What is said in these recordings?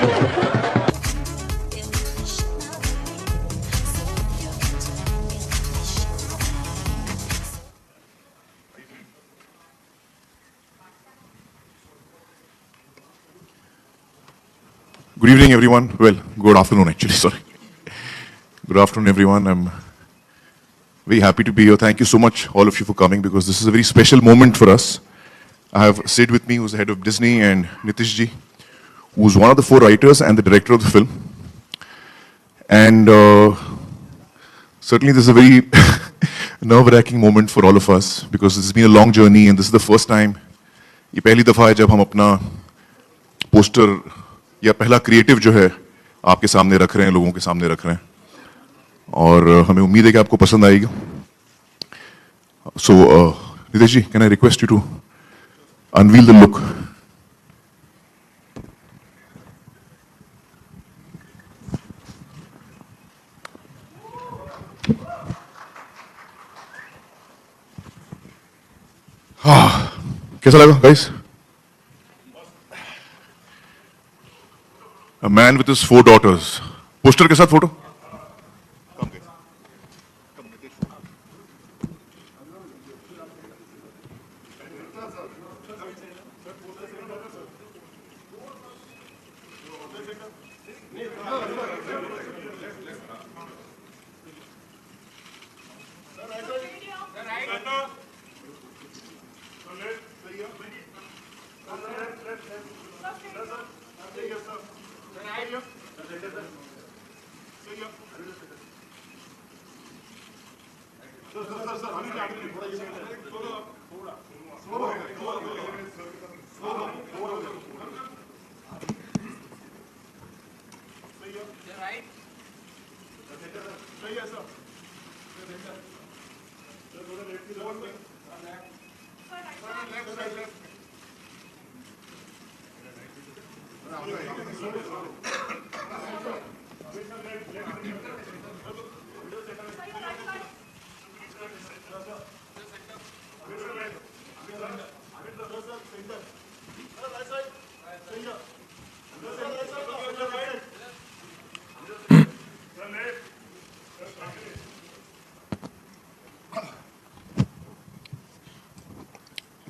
Good evening, everyone. Well, good afternoon, actually. Sorry. Good afternoon, everyone. I'm very happy to be here. Thank you so much, all of you, for coming, because this is a very special moment for us. I have Sid with me, who's the head of Disney, and Nitish ji, who's one of the 4 writers and the director of the film. And certainly this is a very nerve-wracking moment for all of us, because this has been a long journey, and this is the first time, ये पहली दफा है जब हम अपना poster या पहला creative जो है आपके सामने रख रहे हैं, लोगों के सामने रख रहे हैं, और हमें उम्मीद है कि आपको पसंद आएगी. So, Nitish ji, can I request you to unveil the look? कैसा लगा, guys? A man with his 4 daughters. Poster के साथ फोटो.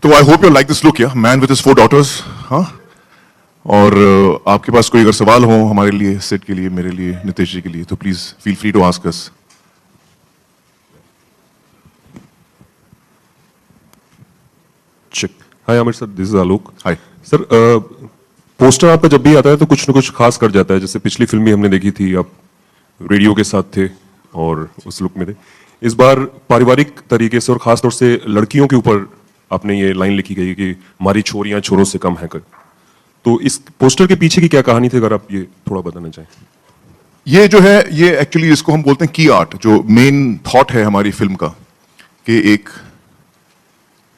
तो I hope you like this look, या मैन विद हिज 4 daughters. हाँ, और आपके पास कोई अगर सवाल हो हमारे लिए, सिड के लिए, मेरे लिए, नितिश जी के लिए, तो please feel free to ask us. Hi Aamir sir, this is Alok. Hi sir, poster आपका जब भी आता है तो कुछ न कुछ खास कर जाता है. जैसे पिछली फिल्म भी हमने देखी थी, आप रेडियो के साथ थे और उस लुक में थे. इस बार पारिवारिक तरीके से और खासतौर से लड़कियों के ऊपर आपने ये लाइन लिखी गई कि हमारी छोरियां छोरों से कम है कर. तो इस पोस्टर के पीछे की क्या कहानी थी, अगर आप ये थोड़ा बताना चाहें. ये जो है, ये एक्चुअली इसको हम बोलते हैं की आर्ट, जो मेन थॉट है हमारी फिल्म का, कि एक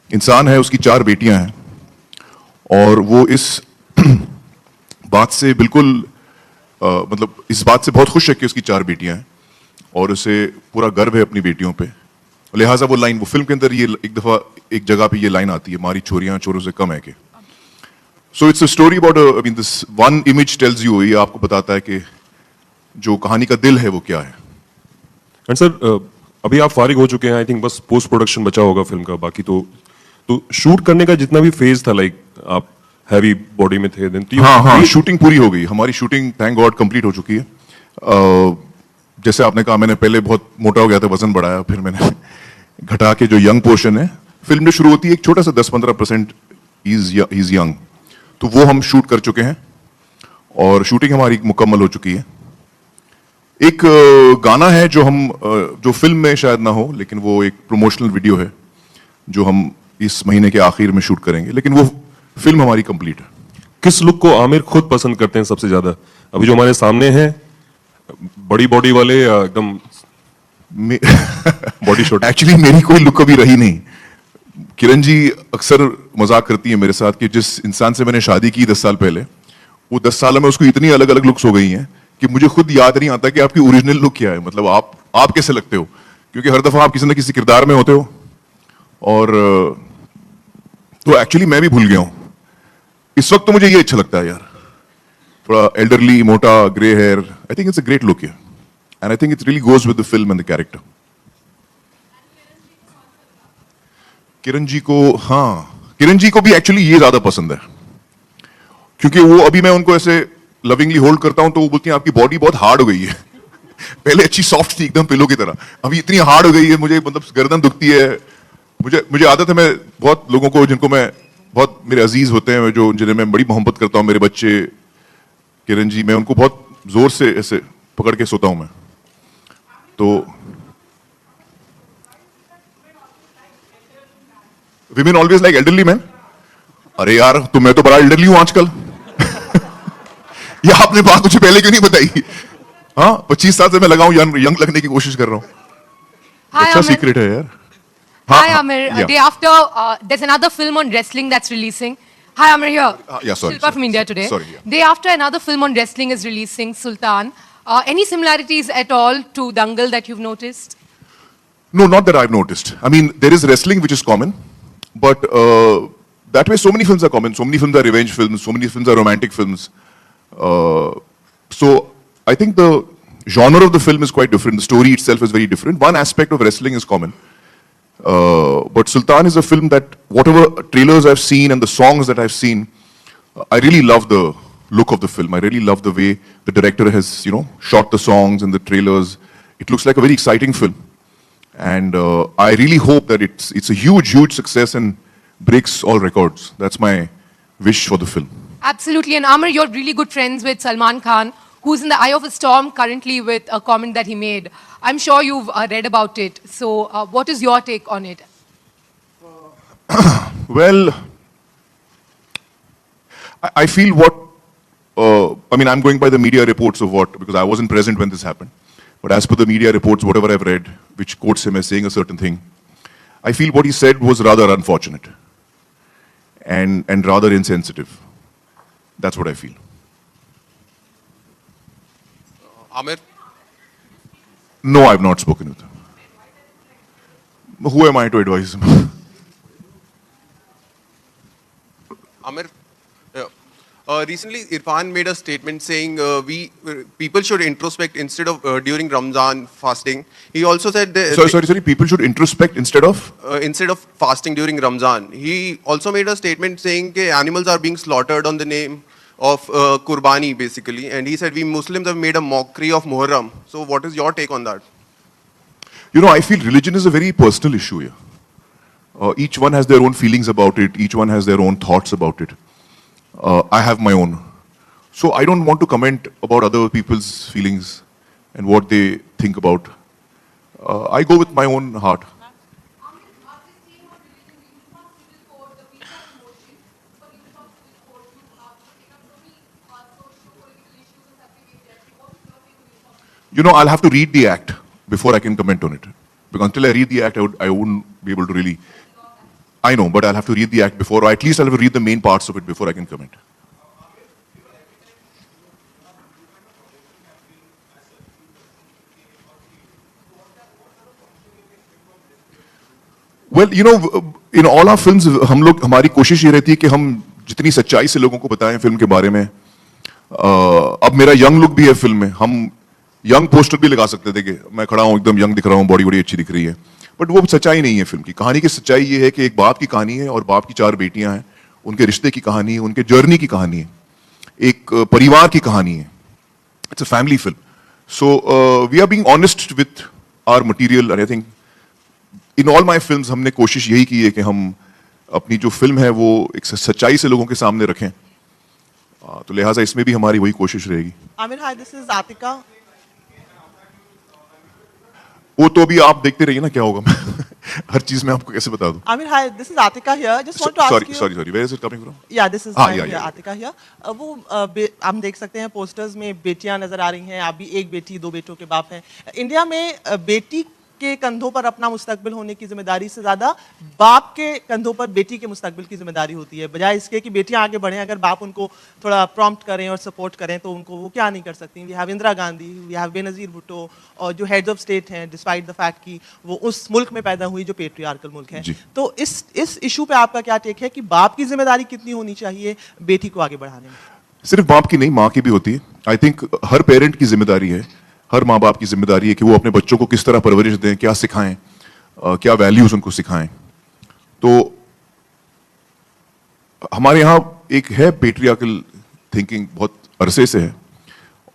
इंसान है, उसकी 4 बेटियां हैं, और वो इस बात से बिल्कुल मतलब इस बात से बहुत खुश है कि उसकी 4 बेटियां हैं और उसे पूरा गर्व है अपनी बेटियों पे. लिहाजा वो लाइन, वो फिल्म के अंदर ये एक दफा एक जगह पे ये लाइन आती है, हमारी छोरियां छोरों से कम है के. So it's a story about, I mean this one image tells you, ये आपको बताता है कि जो कहानी का दिल है वो क्या है. एंड सर, अभी आप फारिग हो चुके हैं, आई थिंक बस पोस्ट प्रोडक्शन बचा होगा फिल्म का. बाकी तो शूट करने का जितना भी फेज था, लाइक आप हैवी बॉडी में थे देन. हाँ, शूटिंग पूरी हो गई हमारी. शूटिंग थैंक गॉड कंप्लीट हो चुकी है. जैसे आपने कहा, मैंने पहले बहुत मोटा हो गया था, वजन बढ़ाया, फिर मैंने घटा के जो यंग पोर्शन है, फिल्म जो शुरू होती है एक छोटा सा 10-15% इज यंग, तो वो हम शूट कर चुके हैं और शूटिंग हमारी मुकम्मल हो चुकी है. एक गाना है जो हम जो फिल्म में शायद ना हो, लेकिन वो एक प्रमोशनल वीडियो है जो हम इस महीने के आखिर में शूट करेंगे, लेकिन वो फिल्म हमारी कंप्लीट है. किस लुक को आमिर खुद पसंद करते हैं सबसे ज्यादा? अभी जो हमारे सामने हैं, बड़ी बॉडी वाले या एकदम बॉडी शॉट? एक्चुअली मेरी कोई लुक कभी रही नहीं. किरण जी अक्सर मजाक करती है मेरे साथ कि जिस इंसान से मैंने शादी की 10 साल पहले, वो 10 सालों में उसको इतनी अलग अलग लुक्स हो गई हैं कि मुझे खुद याद नहीं आता कि आपकी ओरिजिनल लुक क्या है. मतलब आप कैसे लगते हो, क्योंकि हर दफा आप किसी न किसी किरदार में होते हो. और तो एक्चुअली मैं भी भूल गया हूं. इस वक्त तो मुझे ये अच्छा लगता है यार, थोड़ा elderly, मोटा, grey hair. I think it's a great look here, and I think it really goes with the film and the character. किरण जी को, हाँ, किरण जी को भी एक्चुअली ये ज्यादा पसंद है, क्योंकि वो अभी मैं उनको ऐसे लविंगली होल्ड करता हूं तो वो बोलती हैं आपकी बॉडी बहुत हार्ड हो गई है. पहले अच्छी सॉफ्ट थी एकदम पिलो की तरह, अभी इतनी हार्ड हो गई है, मुझे मतलब गर्दन दुखती है. मुझे आदत है, मैं बहुत लोगों को जिनको मैं बहुत मेरे अजीज होते हैं, जो जिन्हें मैं बड़ी मोहब्बत करता हूं, मेरे बच्चे, किरण जी, मैं उनको बहुत जोर से ऐसे पकड़ के सोता हूं मैं. तो women always like elderly man. अरे यार, तो मैं तो बड़ा एल्डरली हूं आजकल. ये आपने बात मुझे पहले क्यों नहीं बताई? हाँ, 25 साल से मैं लगा हूं यंग लगने की कोशिश कर रहा हूं. अच्छा सीक्रेट है यार. Hi Amir, day after there's another film on wrestling that's releasing. Hi Amir here. Yeah, sorry. Shilpa from India today. Sorry. Yeah. Day after another film on wrestling is releasing, Sultan. Any similarities at all to Dangal that you've noticed? No, not that I've noticed. I mean, there is wrestling which is common, but that way so many films are common. So many films are revenge films. So many films are romantic films. So I think the genre of the film is quite different. The story itself is very different. One aspect of wrestling is common. But Sultan is a film that whatever trailers I've seen and the songs that I've seen, I really love the look of the film. I really love the way the director has, shot the songs and the trailers. It looks like a very exciting film. And I really hope that it's a huge, huge success and breaks all records. That's my wish for the film. Absolutely. And Amir, you're really good friends with Salman Khan, who's in the eye of a storm currently with a comment that he made. I'm sure you've read about it. So what is your take on it? Well, I feel I'm going by the media reports of because I wasn't present when this happened. But as per the media reports, whatever I've read, which quotes him as saying a certain thing, I feel what he said was rather unfortunate and rather insensitive. That's what I feel. Amir? No, I've not spoken with him. Who am I to advise him? Amir, recently Irfan made a statement saying people should introspect instead of during Ramzan fasting. He also said Sorry. People should introspect instead of fasting during Ramzan. He also made a statement saying that animals are being slaughtered on the name of Qurbani, basically. And he said we Muslims have made a mockery of Muharram. So what is your take on that? I feel religion is a very personal issue here. Each one has their own feelings about it. Each one has their own thoughts about it. I have my own. So I don't want to comment about other people's feelings and what they think about. I go with my own heart. I'll have to read the act before I can comment on it. Because until I read the act, I wouldn't be able to really... I know, but I'll have to read the act before, or at least I'll have to read the main parts of it before I can comment. Well, in all our films, हमारी कोशिश ये रहती है कि हम जितनी सच्चाई से लोगों को बताएं फिल्म के बारे में. अब मेरा यंग लुक भी है फिल्म में. हम यंग पोस्टर भी लगा सकते थे कि मैं खड़ा हूं, एकदम यंग दिख रहा हूं, बॉडी बड़ी अच्छी दिख रही है. बट वो सच्चाई नहीं है फिल्म की. कहानी की सच्चाई ये है कि एक बाप की कहानी है और बाप की 4 बेटियां हैं. उनके रिश्ते की कहानी है, उनके जर्नी की कहानी है, एक परिवार की कहानी है. It's a family film. So we are being honest with our material and I think in all my films हमने कोशिश यही की है कि हम अपनी जो फिल्म है वो एक सच्चाई से लोगों के सामने रखें. तो लिहाजा इसमें भी हमारी वही कोशिश रहेगी. Aamir, hi, this is Atika. वो तो अभी आप देखते रहिए ना क्या होगा. हर चीज में आपको कैसे बता दूं. Amir, hi, this is Atika here. Just want to ask you. Sorry. Where is it coming from? Yeah, this is Atika here. वो हम देख सकते हैं पोस्टर्स में बेटियां नजर आ रही हैं. आप भी एक बेटी 2 बेटों के बाप हैं. इंडिया में बेटी के कंधों पर अपना मुस्तकबिल होने की जिम्मेदारी से ज्यादा बाप के कंधों पर बेटी के मुस्तकबिल की जिम्मेदारी होती है. बजाय इसके कि बेटियां आगे बढ़ें, अगर बाप उनको थोड़ा प्रॉम्प्ट करें और सपोर्ट करें तो उनको वो क्या नहीं कर सकती. We have Indira Gandhi, we have Benazir Bhutto, और जो हेड्स ऑफ स्टेट हैं, डिस्पाइट द फैक्ट कि वो उस मुल्क में पैदा हुई जो पेट्रियार्कल मुल्क है. तो इस इशू पे आपका क्या टेक है कि बाप की जिम्मेदारी कितनी होनी चाहिए बेटी को आगे बढ़ाने में? सिर्फ बाप की नहीं, माँ की भी होती है। आई थिंक हर पेरेंट की जिम्मेदारी है, हर माँ बाप की जिम्मेदारी है कि वो अपने बच्चों को किस तरह परवरिश दें, क्या सिखाएं, क्या वैल्यूज उनको सिखाएं। तो हमारे यहाँ एक है पेट्रियार्कल थिंकिंग, बहुत अरसे से है,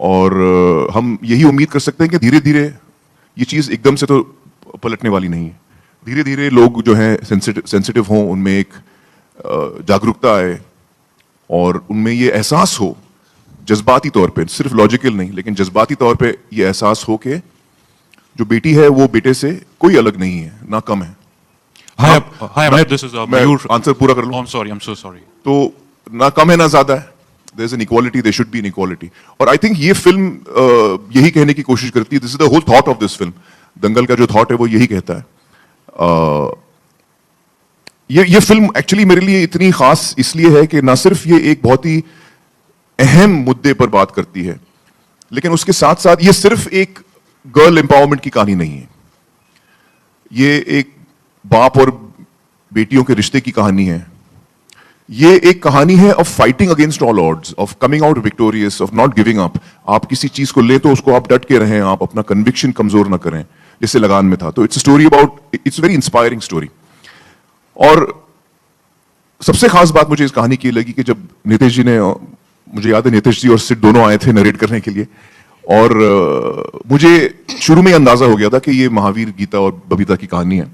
और हम यही उम्मीद कर सकते हैं कि धीरे धीरे ये चीज़ एकदम से तो पलटने वाली नहीं है। धीरे धीरे लोग जो हैं सेंसिटिव हों, उनमें एक जागरूकता आए और उनमें ये एहसास हो जज्बाती तौर पे, सिर्फ लॉजिकल नहीं लेकिन जज्बाती तौर पे ये एहसास हो कि जो बेटी है वो बेटे से कोई अलग नहीं है, ना कम है। Hi, Amit. This is मैं Mayur. आंसर पूरा कर Oh, लूं। I'm sorry. I'm so sorry. तो ना कम है ना ज्यादा है, there is an equality, there should be an equality. और आई थिंक ये फिल्म यही कहने की कोशिश करती है, this is the whole thought of this film. Dangal का जो थॉट है वो यही कहता है। ये फिल्म एक्चुअली मेरे लिए इतनी खास इसलिए है कि ना सिर्फ ये एक बहुत ही अहम मुद्दे पर बात करती है, लेकिन उसके साथ साथ ये सिर्फ एक गर्ल एम्पावरमेंट की कहानी नहीं है, ये एक बाप और बेटियों के रिश्ते की कहानी है। ये एक कहानी है of fighting against all odds, of coming out victorious, of not giving up. आप किसी चीज को लें तो उसको आप डट के रहें, आप अपना कन्विक्शन कमजोर ना करें, जैसे लगान में था। तो it's story about, it's very inspiring story. और सबसे खास बात मुझे इस कहानी की लगी कि जब नीतीश जी ने, मुझे याद है नीतीश जी और सिड दोनों आए थे नरेट करने के लिए, और मुझे शुरू में अंदाजा हो गया था कि ये महावीर, गीता और बबीता की कहानी है,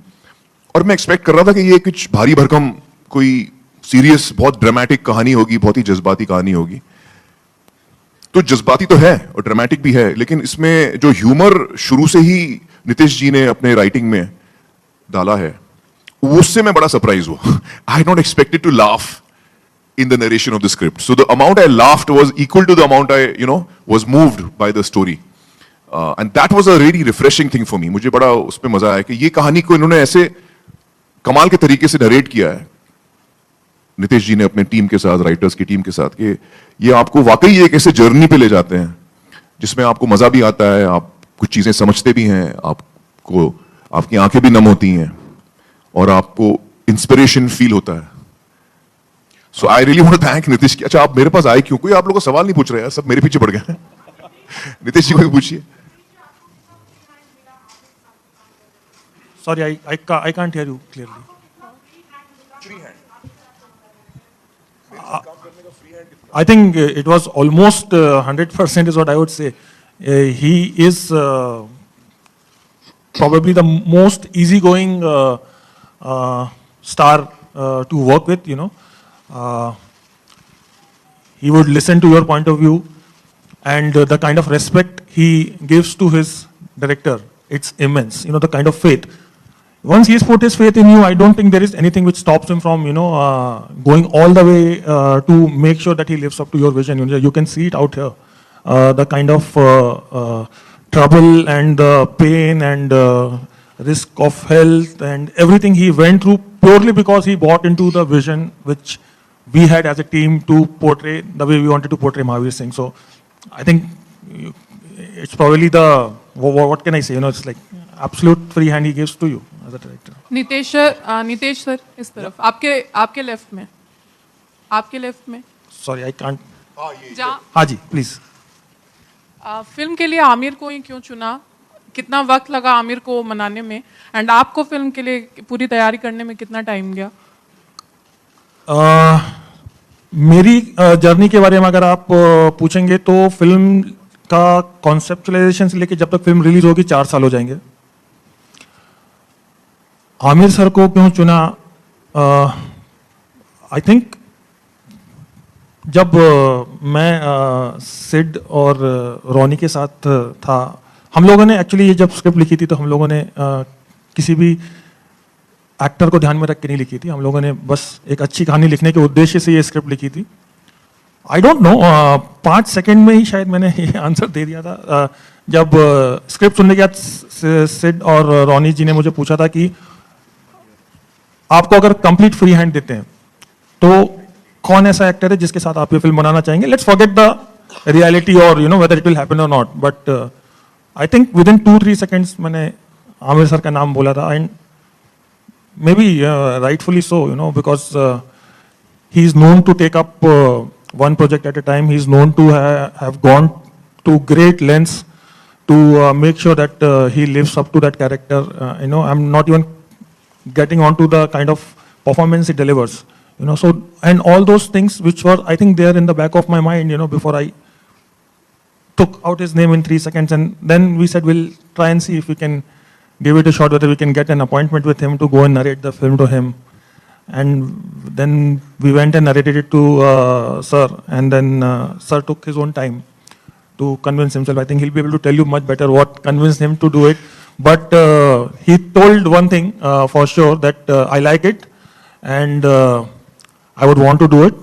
और मैं एक्सपेक्ट कर रहा था कि ये कुछ भारी भरकम, कोई सीरियस, बहुत ड्रामेटिक कहानी होगी, बहुत ही जज्बाती कहानी होगी। तो जज्बाती तो है और ड्रामेटिक भी है, लेकिन इसमें जो ह्यूमर शुरू से ही नीतीश जी ने अपने राइटिंग में डाला है, उससे मैं बड़ा सरप्राइज हुआ। I not expected to laugh in the narration of the script. So the amount I laughed was equal to the amount I, was moved by the story. And that was a really refreshing thing for me. मुझे बड़ा उसमें मजा आया कि ये कहानी को इन्होंने ऐसे कमाल के तरीके से नरेट किया है, नितेश जी ने अपने टीम के साथ, राइटर्स की टीम के साथ, कि ये आपको वाकई एक ऐसे जर्नी पे ले जाते हैं जिसमें आपको मजा भी आता है, आप कुछ चीजें समझते भी हैं, आपको, आपकी आंखें भी नम होती हैं और आपको इंस्पिरेशन फील होता है। So I really want to thank Nitish की। अच्छा, आप मेरे पास आए क्यों? कोई आप लोगों को सवाल नहीं पूछ रहे हैं, सब मेरे पीछे पड़ गए हैं। नीतीश जी को भी पूछिए। Sorry, I can't hear you clearly. I think it was almost 100% is what I would say. He is probably the most easygoing star to work with, he would listen to your point of view, and the kind of respect he gives to his director, it's immense. The kind of faith. Once he's put his faith in you, I don't think there is anything which stops him from, going all the way to make sure that he lives up to your vision. You can see it out here. The kind of trouble and the pain and risk of health and everything he went through purely because he bought into the vision which we had as a team to portray the way we wanted to portray Mahavir Singh. So I think it's probably what can I say? It's like absolute free hand he gives to you as a director. Nitesh sir इस तरफ आपके left में Sorry, I can't. जहाँ हाँ जी, please. Film के लिए आमिर को ही क्यों चुना? कितना वक्त लगा आमिर को मनाने में, एंड आपको फिल्म के लिए पूरी तैयारी करने में कितना टाइम गया? मेरी जर्नी के बारे में अगर आप पूछेंगे तो फिल्म का कॉन्सेप्चुलाइजेशन से लेके जब तक फिल्म रिलीज होगी 4 साल हो जाएंगे। आमिर सर को क्यों चुना? आई थिंक जब मैं सिड और रोनी के साथ था, हम लोगों ने एक्चुअली ये जब स्क्रिप्ट लिखी थी तो हम लोगों ने किसी भी एक्टर को ध्यान में रख के नहीं लिखी थी। हम लोगों ने बस एक अच्छी कहानी लिखने के उद्देश्य से ये स्क्रिप्ट लिखी थी। आई डोंट नो, 5 सेकंड में ही शायद मैंने ये आंसर दे दिया था। जब स्क्रिप्ट सुनने के बाद सिड और रोनी जी ने मुझे पूछा था कि आपको अगर कंप्लीट फ्री हैंड देते हैं तो कौन ऐसा एक्टर है जिसके साथ आप ये फिल्म बनाना चाहेंगे? लेट्स फॉरगेट द रियलिटी और वेदर इट विल हैपन और not, but I think within 2-3 seconds मैंने आमिर सर का नाम बोला था, and may be rightfully so, because he is known to take up one project at a time. He's known to have gone to great lengths to make sure that he lives up to that character. I'm not even getting onto the kind of performance he delivers. So, and all those things which were, I think, there in the back of my mind, before I took out his name in 3 seconds, and then we said we'll try and see if we can give it a shot, whether we can get an appointment with him to go and narrate the film to him. And then we went and narrated it to Sir, and then Sir took his own time to convince himself. I think he'll be able to tell you much better what convinced him to do it. But he told one thing for sure, that I like it and I would want to do it.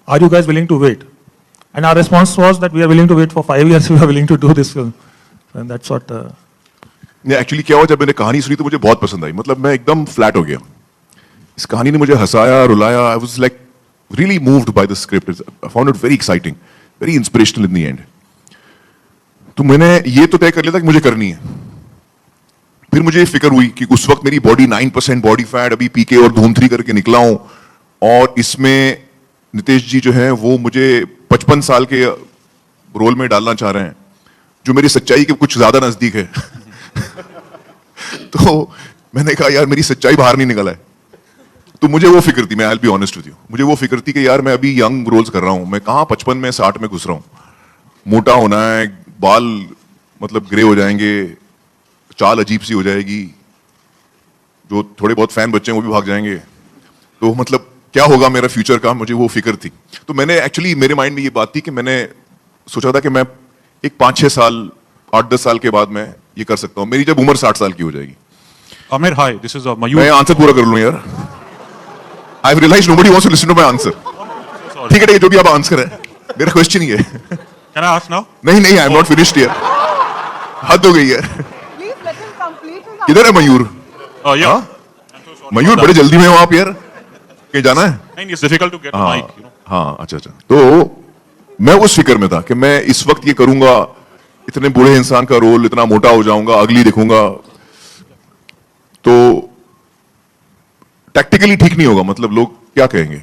Are you guys willing to wait? And our response was that we are willing to wait for 5 years. We are willing to do this film. And that's what. नहीं actually क्या हुआ, जब मैंने कहानी सुनी तो मुझे बहुत पसंद आई. मतलब मैं एकदम फ्लैट हो गया. इस कहानी ने मुझे हंसाया, रुलाया. I was like really moved by the script. I found it very exciting, very inspirational in the end. तो मैंने ये तो तय कर लिया था कि मुझे करनी है. फिर मुझे फिक्र हुई कि उस वक्त मेरी बॉडी 9% बॉडी फैट, अभी पीके और धूम-3 करके निकला हूं, और इसमें नितेश जी जो हैं वो मुझे 55 साल के रोल में डालना चाह रहे हैं, जो मेरी सच्चाई के कुछ ज्यादा नजदीक है. तो मैंने कहा यार मेरी सच्चाई बाहर नहीं निकला है. तो मुझे वो फिक्र थी, मैं I will be honest with you, मुझे वो फिक्र थी कि यार मैं अभी यंग रोल्स कर रहा हूं, मैं कहां 55 में 60 में घुस रहा हूं. मोटा होना है, बाल मतलब ग्रे हो जाएंगे, चाल अजीब सी हो जाएगी, जो थोड़े बहुत फैन बच्चे हैं वो भी भाग जाएंगे. तो मतलब क्या होगा मेरा फ्यूचर का, मुझे वो फिक्र थी. तो मैंने एक्चुअली मेरे माइंड में ये बात थी कि मैंने सोचा था कि मैं एक 5-6 साल 8-10 साल के बाद मैं ये कर सकता हूं, मेरी जब उम्र 60 साल की हो जाएगी. Amir, hi. This is Mayur. मैं आंसर पूरा कर लूं यार. I have realised nobody wants to listen to my answer. ठीक है, जो भी आप आंसर है, मेरा क्वेश्चन ही है. Can I ask now? नहीं नहीं, आई एम नॉट फिनिश्ड यार. हद हो गई यार. किधर है मयूर? Yeah. मयूर बड़े जल्दी में हो आप यार, कहीं जाना है? नहीं, it's difficult to get the mic. You know. हाँ अच्छा. तो मैं उस फिक्र में था कि मैं इस वक्त ये करूंगा, इतने बूढ़े इंसान का रोल, इतना मोटा हो जाऊंगा, अगली दिखूंगा, तो टैक्टिकली ठीक नहीं होगा. मतलब लोग क्या कहेंगे,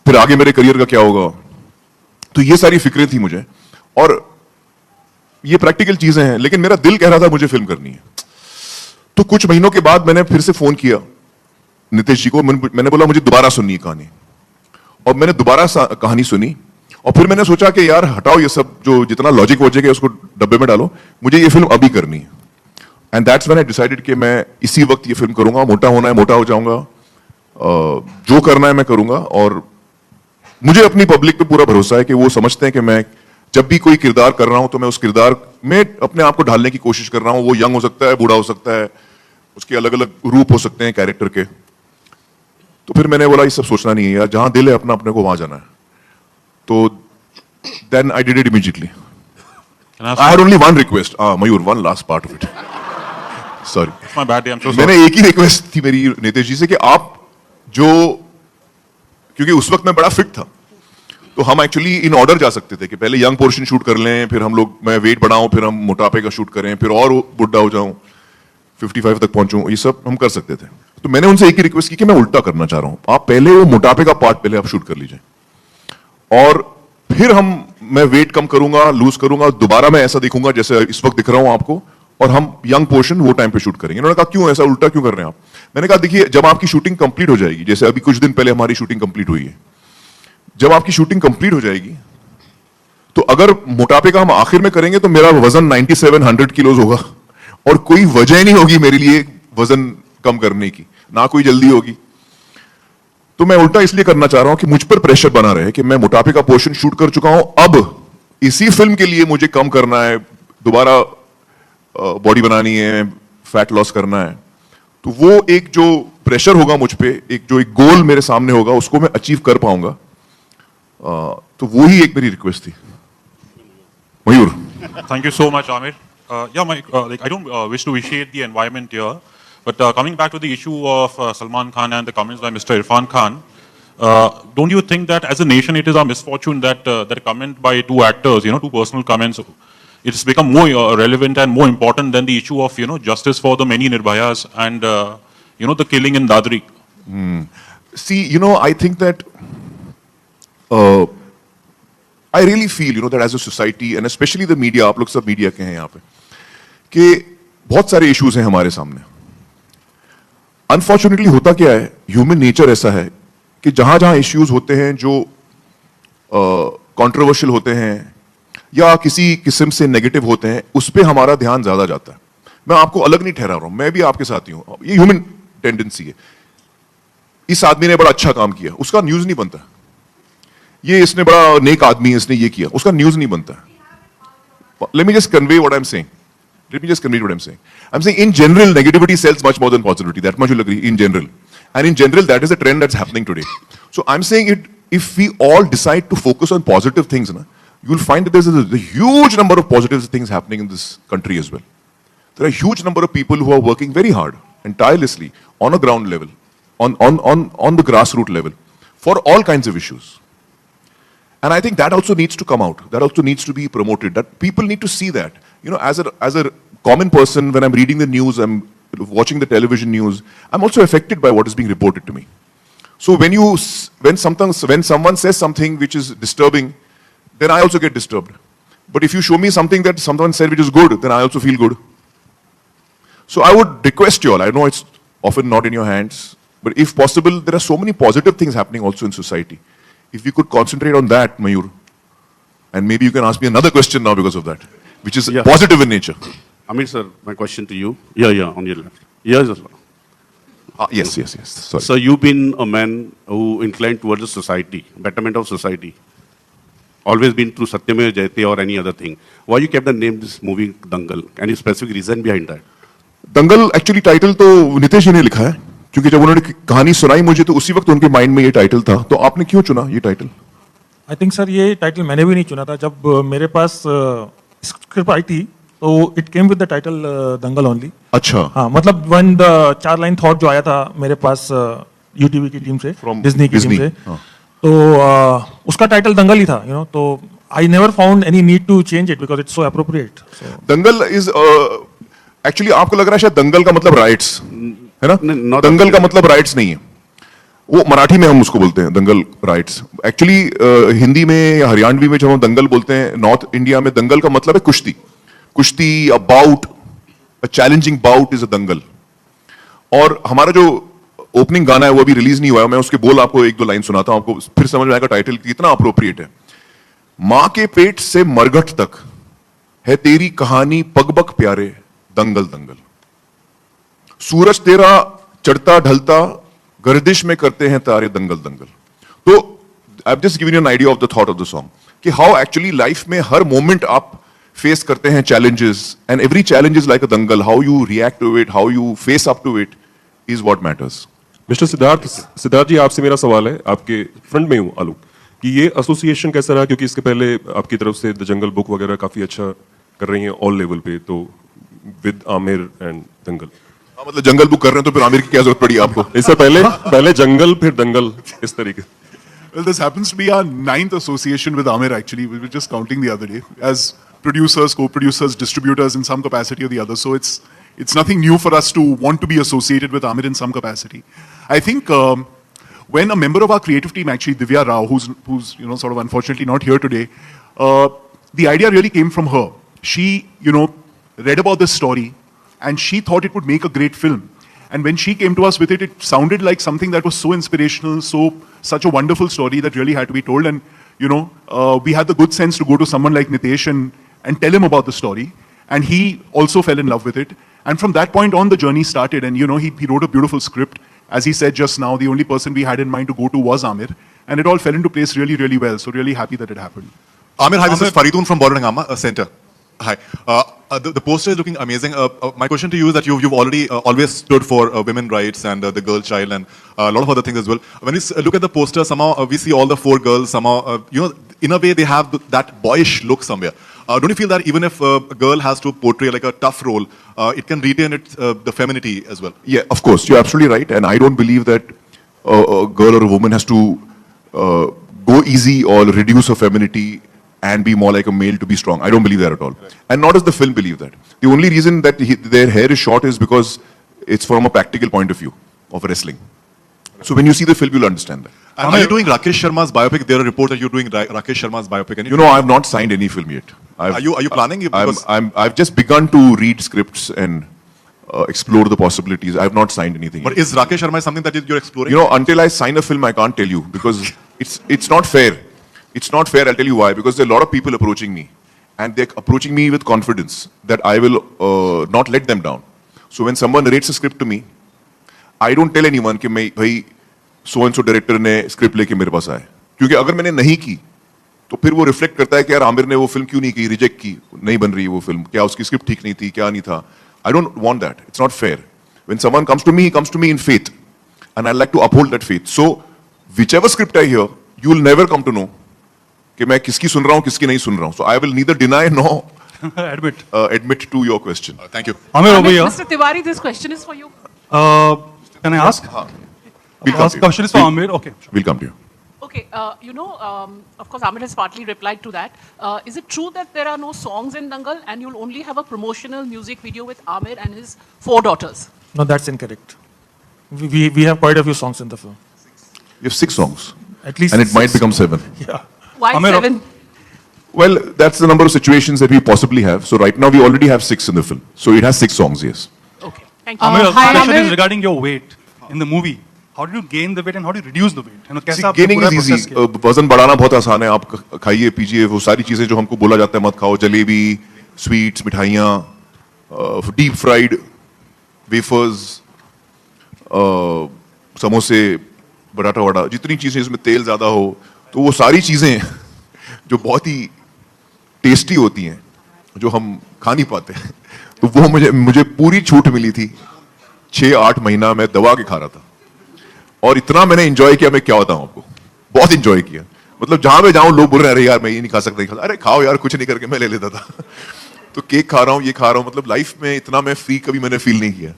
फिर आगे मेरे करियर का क्या होगा. तो ये सारी फिक्रें थी मुझे, और ये प्रैक्टिकल चीजें हैं, लेकिन मेरा दिल कह रहा था मुझे फिल्म करनी है. तो कुछ महीनों के बाद मैंने फिर से फोन किया नितेश जी को. मैंने बोला मुझे दोबारा सुननी है कहानी, और मैंने दोबारा कहानी सुनी. और फिर मैंने सोचा कि यार हटाओ ये सब, जो जितना लॉजिक वॉजिक है उसको डब्बे में डालो, मुझे ये फिल्म अभी करनी है. And that's when I decided कि मैं इसी वक्त ये फिल्म करूंगा. मोटा होना है, मोटा हो जाऊंगा, जो करना है मैं करूंगा. और मुझे अपनी पब्लिक पे पूरा भरोसा है कि वो समझते हैं कि मैं जब भी कोई किरदार कर रहा हूं तो मैं उस किरदार में अपने आप को ढालने की कोशिश कर रहा हूं. वो यंग हो सकता है, बूढ़ा हो सकता है, उसके अलग अलग रूप हो सकते हैं कैरेक्टर के. तो फिर मैंने बोला ये सब सोचना नहीं है यार, जहां दिल है अपना, अपने को वहां जाना है. तो then I did it immediately. I had only one request. Mayur, one last part of it. Sorry, It's my bad day. I'm so sorry. मैंने एक ही रिक्वेस्ट थी मेरी नितेश जी से कि आप जो, क्योंकि उस वक्त मैं बड़ा फिट था, तो हम एक्चुअली इन ऑर्डर जा सकते थे कि पहले यंग पोर्शन शूट कर लें, फिर हम लोग, मैं वेट बढ़ाऊं, फिर हम मोटापे का शूट करें, फिर और बुढ़ा हो जाऊं, 55 तक पहुंचूं. ये सब हम कर सकते थे. तो मैंने उनसे एक ही रिक्वेस्ट की कि मैं उल्टा करना चाह रहा हूं. आप पहले वो मोटापे का पार्ट पहले आप शूट कर लीजिए, और फिर मैं वेट कम करूंगा, लूज करूंगा, दोबारा मैं ऐसा दिखूंगा जैसे इस वक्त दिख रहा हूं आपको, और हम यंग पोर्शन वो टाइम पे शूट करेंगे. उन्होंने कहा क्यों ऐसा उल्टा क्यों कर रहे हैं आप? मैंने कहा देखिए, जब आपकी शूटिंग कंप्लीट हो जाएगी, जैसे अभी कुछ दिन पहले हमारी शूटिंग कंप्लीट हुई है, जब आपकी शूटिंग कंप्लीट हो जाएगी तो अगर मोटापे का हम आखिर में करेंगे तो मेरा वजन 97-100 किलोज होगा, और कोई वजह नहीं होगी मेरे लिए वजन कम करने की, ना कोई जल्दी होगी. तो मैं उल्टा इसलिए करना चाह रहा हूं कि मुझ पर प्रेशर बना रहे कि मैं मोटापे का पोर्शन शूट कर चुका हूं, अब इसी फिल्म के लिए मुझे कम करना है, दोबारा बॉडी बनानी है, फैट लॉस करना है. तो वो एक जो प्रेशर होगा मुझ पे, एक गोल मेरे सामने होगा, उसको मैं अचीव कर पाऊंगा. तो वो ही एक मेरी रिक्वेस्ट थी. मयूर. Thank you so much, Amir. Yeah, I don't wish to vitiate the environment here, but coming back to the issue of Salman Khan and the comments by Mr. Irfan Khan, don't you think that as a nation it is our misfortune that that comment by two actors, two personal comments, it's become more relevant and more important than the issue of justice for the many Nirbhayas and the killing in Dadri? See, I think that I really feel, that as a society, and especially the media, आप लोग सब media के हैं यहाँ पे, कि बहुत सारे इश्यूज हैं हमारे सामने. अनफॉर्चुनेटली होता क्या है, ह्यूमन नेचर ऐसा है कि जहां जहां इश्यूज होते हैं जो कंट्रोवर्शियल होते हैं या किसी किस्म से नेगेटिव होते हैं, उस पर हमारा ध्यान ज्यादा जाता है. मैं आपको अलग नहीं ठहरा रहा हूं, मैं भी आपके साथ ही हूं. ये ह्यूमन टेंडेंसी है. इस आदमी ने बड़ा अच्छा काम किया, उसका न्यूज नहीं बनता. ये इसने बड़ा नेक आदमी है, इसने ये किया, उसका न्यूज नहीं बनता. Let me just convey what I'm saying. I'm saying in general, negativity sells much more than positivity. That much you'll agree, in general. And in general, that is a trend that's happening today. So I'm saying if we all decide to focus on positive things, you'll find that there's a huge number of positive things happening in this country as well. There are a huge number of people who are working very hard and tirelessly on a ground level, on the grassroots level, for all kinds of issues. And I think that also needs to come out. That also needs to be promoted. That people need to see that. As a common person, when I'm reading the news, I'm watching the television news, I'm also affected by what is being reported to me. So when someone says something which is disturbing, then I also get disturbed. But if you show me something that someone said which is good, then I also feel good. So I would request you all, I know it's often not in your hands, but if possible, there are so many positive things happening also in society. If you could concentrate on that, Mayur, and maybe you can ask me another question now because of that, which is positive in nature. Amir sir, my question to you. Yeah, on your left. Yes. Sorry. So you've been a man who inclined towards the society, betterment of society. Always been through Satyameva Jayate or any other thing. Why you kept the name this movie Dangal? Any specific reason behind that? Dangal actually title तो नितेश जी ने लिखा है, क्योंकि जब उन्होंने कहानी सुनाई मुझे तो उसी वक्त उनके माइंड में ये टाइटल था. तो आपने क्यों चुना ये टाइटल? आई थिंक सर ये टाइटल मैंने भी नहीं चुना था. जब मेरे पास स्क्रिप्ट आई थी तो it came with the title Dangal only. अच्छा. हाँ, मतलब वन द 4 लाइन थॉट जो आया था मेरे पास यूटीवी की टीम से, डिज्नी की टीम से, तो उसका टाइटल दंगल ही था. तो I never found any need to change it because it's so appropriate. Dangal is actually आपको लग रहा है शायद दंगल का मतलब राइट्स है ना? दंगल का मतलब राइट्स नहीं है. वो मराठी में हम उसको बोलते हैं दंगल राइट्स. एक्चुअली हिंदी में या हरियाणवी में जब हम दंगल बोलते हैं, नॉर्थ इंडिया में दंगल का मतलब है कुश्ती. कुश्ती, a bout, a challenging bout is a dangal. और हमारा जो ओपनिंग गाना है वो अभी रिलीज नहीं हुआ है. मैं उसके बोल आपको 1-2 लाइन सुनाता हूं, आपको फिर समझ में आएगा टाइटल कितना अप्रोप्रिएट है. मां के पेट से मरघट तक है तेरी कहानी, पग-पग प्यारे दंगल दंगल. सूरज तेरा चढ़ता ढलता गर्दिश में करते हैं तारे दंगल दंगल. तो I have just given you an idea of the thought of the song कि हाउ एक्चुअली लाइफ में हर मोमेंट आप फेस करते हैं challenges, and every challenge is like a dangal. How you react to it, how you face up to it is what matters. Mister Siddharth ji, आपसे मेरा सवाल है, आपके फ्रंट में हूँ आलोक, कि ये एसोसिएशन कैसा रहा? क्योंकि इसके पहले आपकी तरफ से द जंगल बुक वगैरह काफी अच्छा कर रही हैं ऑल लेवल पे, तो विद आमिर एंड दंगल. मतलब जंगल बुक कर रहे हैं तो फिर आमिर की क्या जरूरत पड़ी आपको? इससे पहले जंगल फिर दंगल, इस तरीके. Well, this happens to be our 9th association with Amir, actually. We were just counting the other day as producers, co-producers, distributors in some capacity or the other. So it's nothing new for us to want to be associated with Amir in some capacity. I think when a member of our creative team, actually Divya Rao, who's sort of unfortunately not here today, the idea really came from her. She read about this story and she thought it would make a great film. And when she came to us with it, it sounded like something that was so inspirational, such a wonderful story that really had to be told. And we had the good sense to go to someone like Nitesh and tell him about the story. And he also fell in love with it. And from that point on, the journey started. And he wrote a beautiful script. As he said just now, the only person we had in mind to go to was Amir. And it all fell into place really, really well. So really happy that it happened. Amir, hi, this is Faridun from Borondangama Center. Hi. The poster is looking amazing. My question to you is that you've already always stood for women rights and the girl child and a lot of other things as well. When you look at the poster, somehow we see all the 4 girls. Somehow, in a way, they have that boyish look somewhere. Don't you feel that even if a girl has to portray like a tough role, it can retain the femininity as well? Yeah, of course. You're absolutely right. And I don't believe that a girl or a woman has to go easy or reduce her femininity and be more like a male to be strong. I don't believe that at all. Right. And nor does the film believe that. The only reason that their hair is short is because it's from a practical point of view of wrestling. So when you see the film, you'll understand that. And are you doing Rakesh Sharma's biopic? There are reports that you're doing Rakesh Sharma's biopic. And You know, I've not signed any film yet. Are you planning? Because I've just begun to read scripts and explore the possibilities. I've not signed anything but yet. is Rakesh Sharma something that you're exploring? You know, until I sign a film, I can't tell you because it's not fair. It's not fair. I'll tell you why. Because there are a lot of people approaching me, and they're approaching me with confidence that I will not let them down. So when someone narrates a script to me, I don't tell anyone कि मैं भाई so and so director ने script लेके मेरे पास आए, क्योंकि अगर मैंने नहीं की तो फिर वो रिफ्लेक्ट करता है कि यार आमिर ने वो फिल्म क्यों नहीं की, रिजेक्ट की, नहीं बन रही है वो फिल्म, क्या उसकी स्क्रिप्ट ठीक नहीं थी, क्या नहीं था. I don't want that. It's not fair. When someone comes to me, he comes to me in faith, and I like to uphold that faith. So whichever script I hear, you will never come to know कि मैं किसकी सुन रहा हूँ, किसकी नहीं सुन रहा हूँ. So I will neither deny nor admit to your question. Thank you. Amir, over here. Mr. Tiwari, this question is for you. Can I ask? We'll come to you. Question is for Amir. Okay. We'll come to you. Okay, of course, Amir has partly replied to that. Is it true that there are no songs in Dangal and you'll only have a promotional music video with Amir and his 4 daughters? No, that's incorrect. We have quite a few songs in the film. You have 6 songs. At least And it might 6. become 7. Yeah. Why Amir, 7? Well, that's the number of situations that we possibly have. So right now we already have 6 in the film. So it has 6 songs, yes. Okay, thank you. Amir, Hi, the question Amir. is regarding your weight in the movie. How did you gain the weight and how do you reduce the weight? You know, कैसे See, आपने gaining पूरा is easy. process किया? वजन बढ़ाना बहुत आसान है. आप खाइए, पीजिए, वो सारी चीजें जो हमको बोला जाता है मत खाओ, जलेबी, स्वीट्स, मिठाइयाँ, डीप फ्राइड वेफर्स, समोसे, बटाटा वड़ा, जितनी चीजें जिसमें तेल ज्यादा हो, तो वो सारी चीजें जो बहुत ही टेस्टी होती हैं, जो हम खा नहीं पाते, तो वो मुझे पूरी छूट मिली थी. 6-8 महीना मैं दबा के खा रहा था और इतना मैंने एंजॉय किया, मैं क्या बताऊं आपको, बहुत एंजॉय किया. मतलब जहां मैं जाऊं लोग बोल रहे हैं अरे यार मैं ये नहीं खा सकता, अरे खाओ यार, कुछ नहीं करके मैं ले लेता था. तो केक खा रहा हूं, ये खा रहा हूं, मतलब लाइफ में इतना मैं फ्री कभी मैंने फील नहीं किया.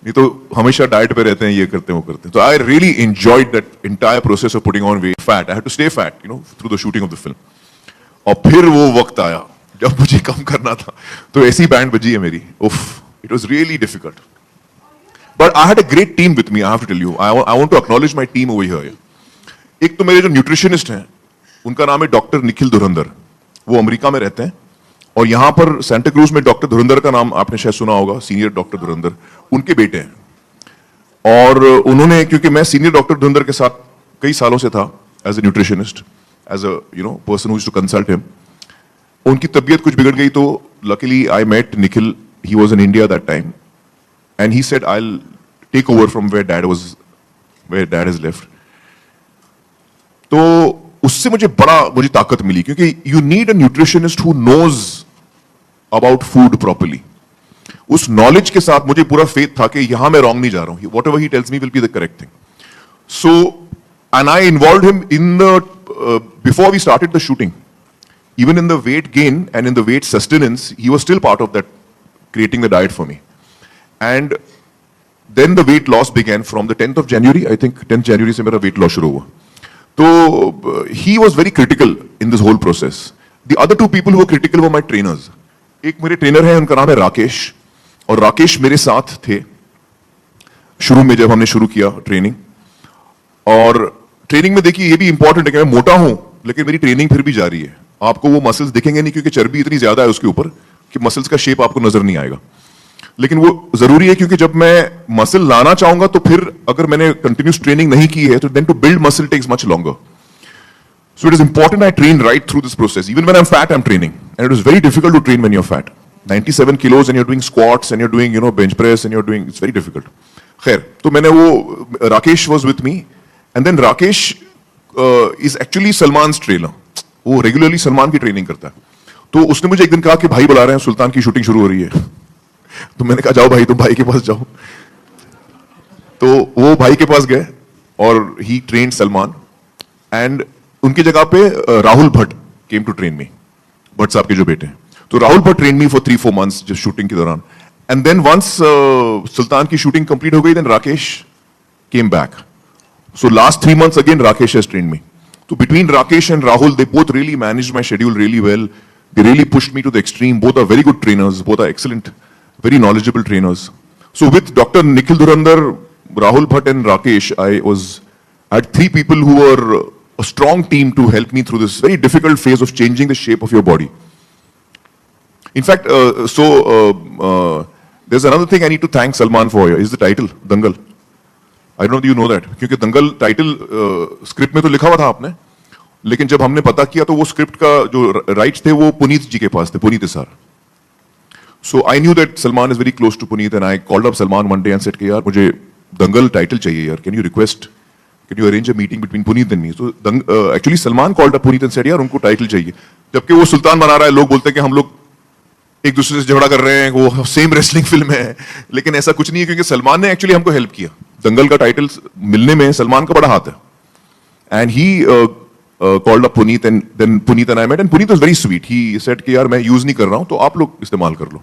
नहीं तो हमेशा डाइट पे रहते हैं, ये करते हैं वो करते हैं. तो I really enjoyed that entire process of putting on weight, fat. I had to stay fat, you know, through the shooting of the film. और फिर वो वक्त आया जब मुझे कम करना था, तो ऐसी बैंड बजी है मेरी. उफ, it was really difficult. But I had a great team with me, I have to tell you. I want to acknowledge my team over here. एक तो मेरे जो न्यूट्रिशनिस्ट हैं, उनका नाम है डॉक्टर निखिल धुरंधर. वो अमेरिका में रहते हैं और यहाँ पर सेंटा क्रूज में डॉक्टर धुरंधर का नाम आपने शायद सुना होगा, सीनियर डॉक्टर धुरंधर, उनके बेटे हैं. और उन्होंने, क्योंकि मैं सीनियर डॉक्टर धुरंधर के साथ कई सालों से था as a nutritionist, as a person who used to consult him, उनकी तबीयत कुछ बिगड़ गई, तो luckily I met Nikhil. He was in India that time. And he said, I'll take over from where dad has left. तो उससे मुझे ताकत मिली, क्योंकि you need a nutritionist who knows about food properly. उस knowledge के साथ मुझे पूरा faith था कि यहाँ मैं wrong नहीं जा रहा हूँ. Whatever he tells me will be the correct thing. So, and I involved him in the, before we started the shooting. Even in the weight gain and in the weight sustenance, he was still part of that, creating the diet for me. And then the weight loss began from the 10th of January. I think 10th January से मेरा weight loss शुरू हुआ. तो he was very critical in this whole process. The other 2 people who were critical were my trainers. एक मेरे trainer हैं, उनका नाम है राकेश, और राकेश मेरे साथ थे शुरू में जब हमने शुरू किया ट्रेनिंग. और ट्रेनिंग में देखिए ये भी इंपॉर्टेंट है कि मैं मोटा हूं लेकिन मेरी ट्रेनिंग फिर भी जारी है. आपको वो मसल्स दिखेंगे नहीं क्योंकि चर्बी इतनी ज्यादा है उसके ऊपर कि मसल्स का शेप आपको नजर नहीं आएगा. लेकिन वो जरूरी है, क्योंकि जब मैं मसल लाना चाहूंगा तो फिर अगर मैंने कंटिन्यूस ट्रेनिंग नहीं की है तो then to build muscle takes much longer. So it is important I train right through this process. Even when I am fat I am training, and it is very difficult to train when you are fat. 97 kilos and you're doing squats and you're doing bench press and you're doing, it's very difficult. खैर, तो मैंने वो, Rakesh was with me, and then Rakesh is actually सलमान's trainer. वो regularly Salman की training करता है. तो उसने मुझे एक दिन कहा कि भाई बुला रहे हैं, सुल्तान की शूटिंग शुरू हो रही है. तो मैंने कहा जाओ भाई, तुम भाई के पास जाओ. तो वो भाई के पास गए और ही ट्रेन सलमान, एंड उनकी जगह पे Rahul Bhatt came to train me, Bhatt साहब के जो बेटे हैं. तो Rahul Bhatt train me for 3-4 months जब शूटिंग के दौरान. एंड देन वंस सुल्तान की शूटिंग कंप्लीट हो गई, then Rakesh came back. So last 3 months again Rakesh has train me. So between Rakesh and Rahul, they both really managed my schedule really well. They really pushed me to the extreme. Both are very good trainers. Both are excellent, very knowledgeable trainers. So with Dr. Nikhil Dhurandhar, Rahul Bhatt and Rakesh, I had three people who were a strong team to help me through this very difficult phase of changing the shape of your body. In fact, there's another thing I need to thank Salman for here, is the title, Dangal. I don't know if you know that, क्योंकि दंगल title script में तो लिखा हुआ था आपने, लेकिन जब हमने पता किया तो वो स्क्रिप्ट का जो राइट्स थे वो पुनीत जी के पास थे, Puneet sir. So I knew that Salman is very close to Puneet, and I called up Salman one day and said कि यार मुझे दंगल टाइटल चाहिए यार, can you arrange a meeting between Puneet and me? So actually Salman called up Puneet and said यार उनको title चाहिए, जबकि वो सुल्तान बना रहा है, लोग बोलते हैं कि हम लोग एक दूसरे से झगड़ा कर रहे हैं, वो सेम रेसलिंग फिल्म है, लेकिन ऐसा कुछ नहीं है क्योंकि सलमान ने एक्चुअली हमको हेल्प किया. दंगल का टाइटल मिलने में सलमान का बड़ा हाथ है. And he called up Puneet, and then Puneet and I met, and Puneet was very sweet. He said कि यार मैं यूज नहीं कर रहा हूं तो आप लोग इस्तेमाल कर लो.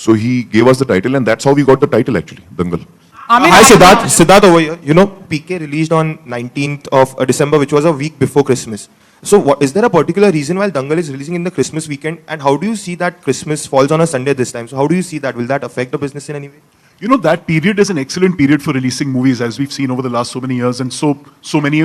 So he gave us the title, and that's how we got the title actually, Dangal. Hi Siddharth, Siddharth over here. You know, PK released on 19th of December, which was a week before Christmas. So is there a particular reason why Dangal is releasing in the Christmas weekend, and how do you see that Christmas falls on a Sunday this time? So how do you see that? Will that affect the business in any way? You know, that period is an excellent period for releasing movies, as we've seen over the last so many years, and so many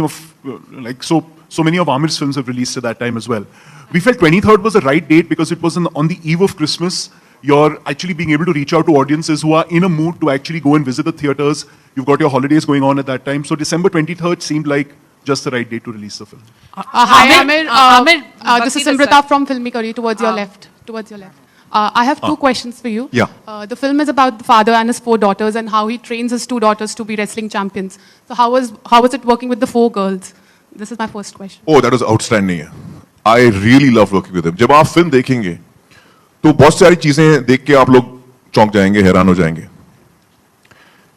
of Amir's films have released at that time as well. We felt 23rd was the right date because it was on the eve of Christmas. You're actually being able to reach out to audiences who are in a mood to actually go and visit the theaters. You've got your holidays going on at that time. So December 23rd seemed like just the right date to release the film. Hi, Amir. This is Simrata from Filmikari, towards your left. I have two questions for you. Yeah. The film is about the father and his 4 daughters and how he trains his 2 daughters to be wrestling champions. So how was it working with the 4 girls? This is my first question. Oh, that was outstanding. I really love working with him. जब आप film देखेंगे तो बहुत सारी चीजें देख के आप लोग चौंक जाएंगे, हैरान हो जाएंगे.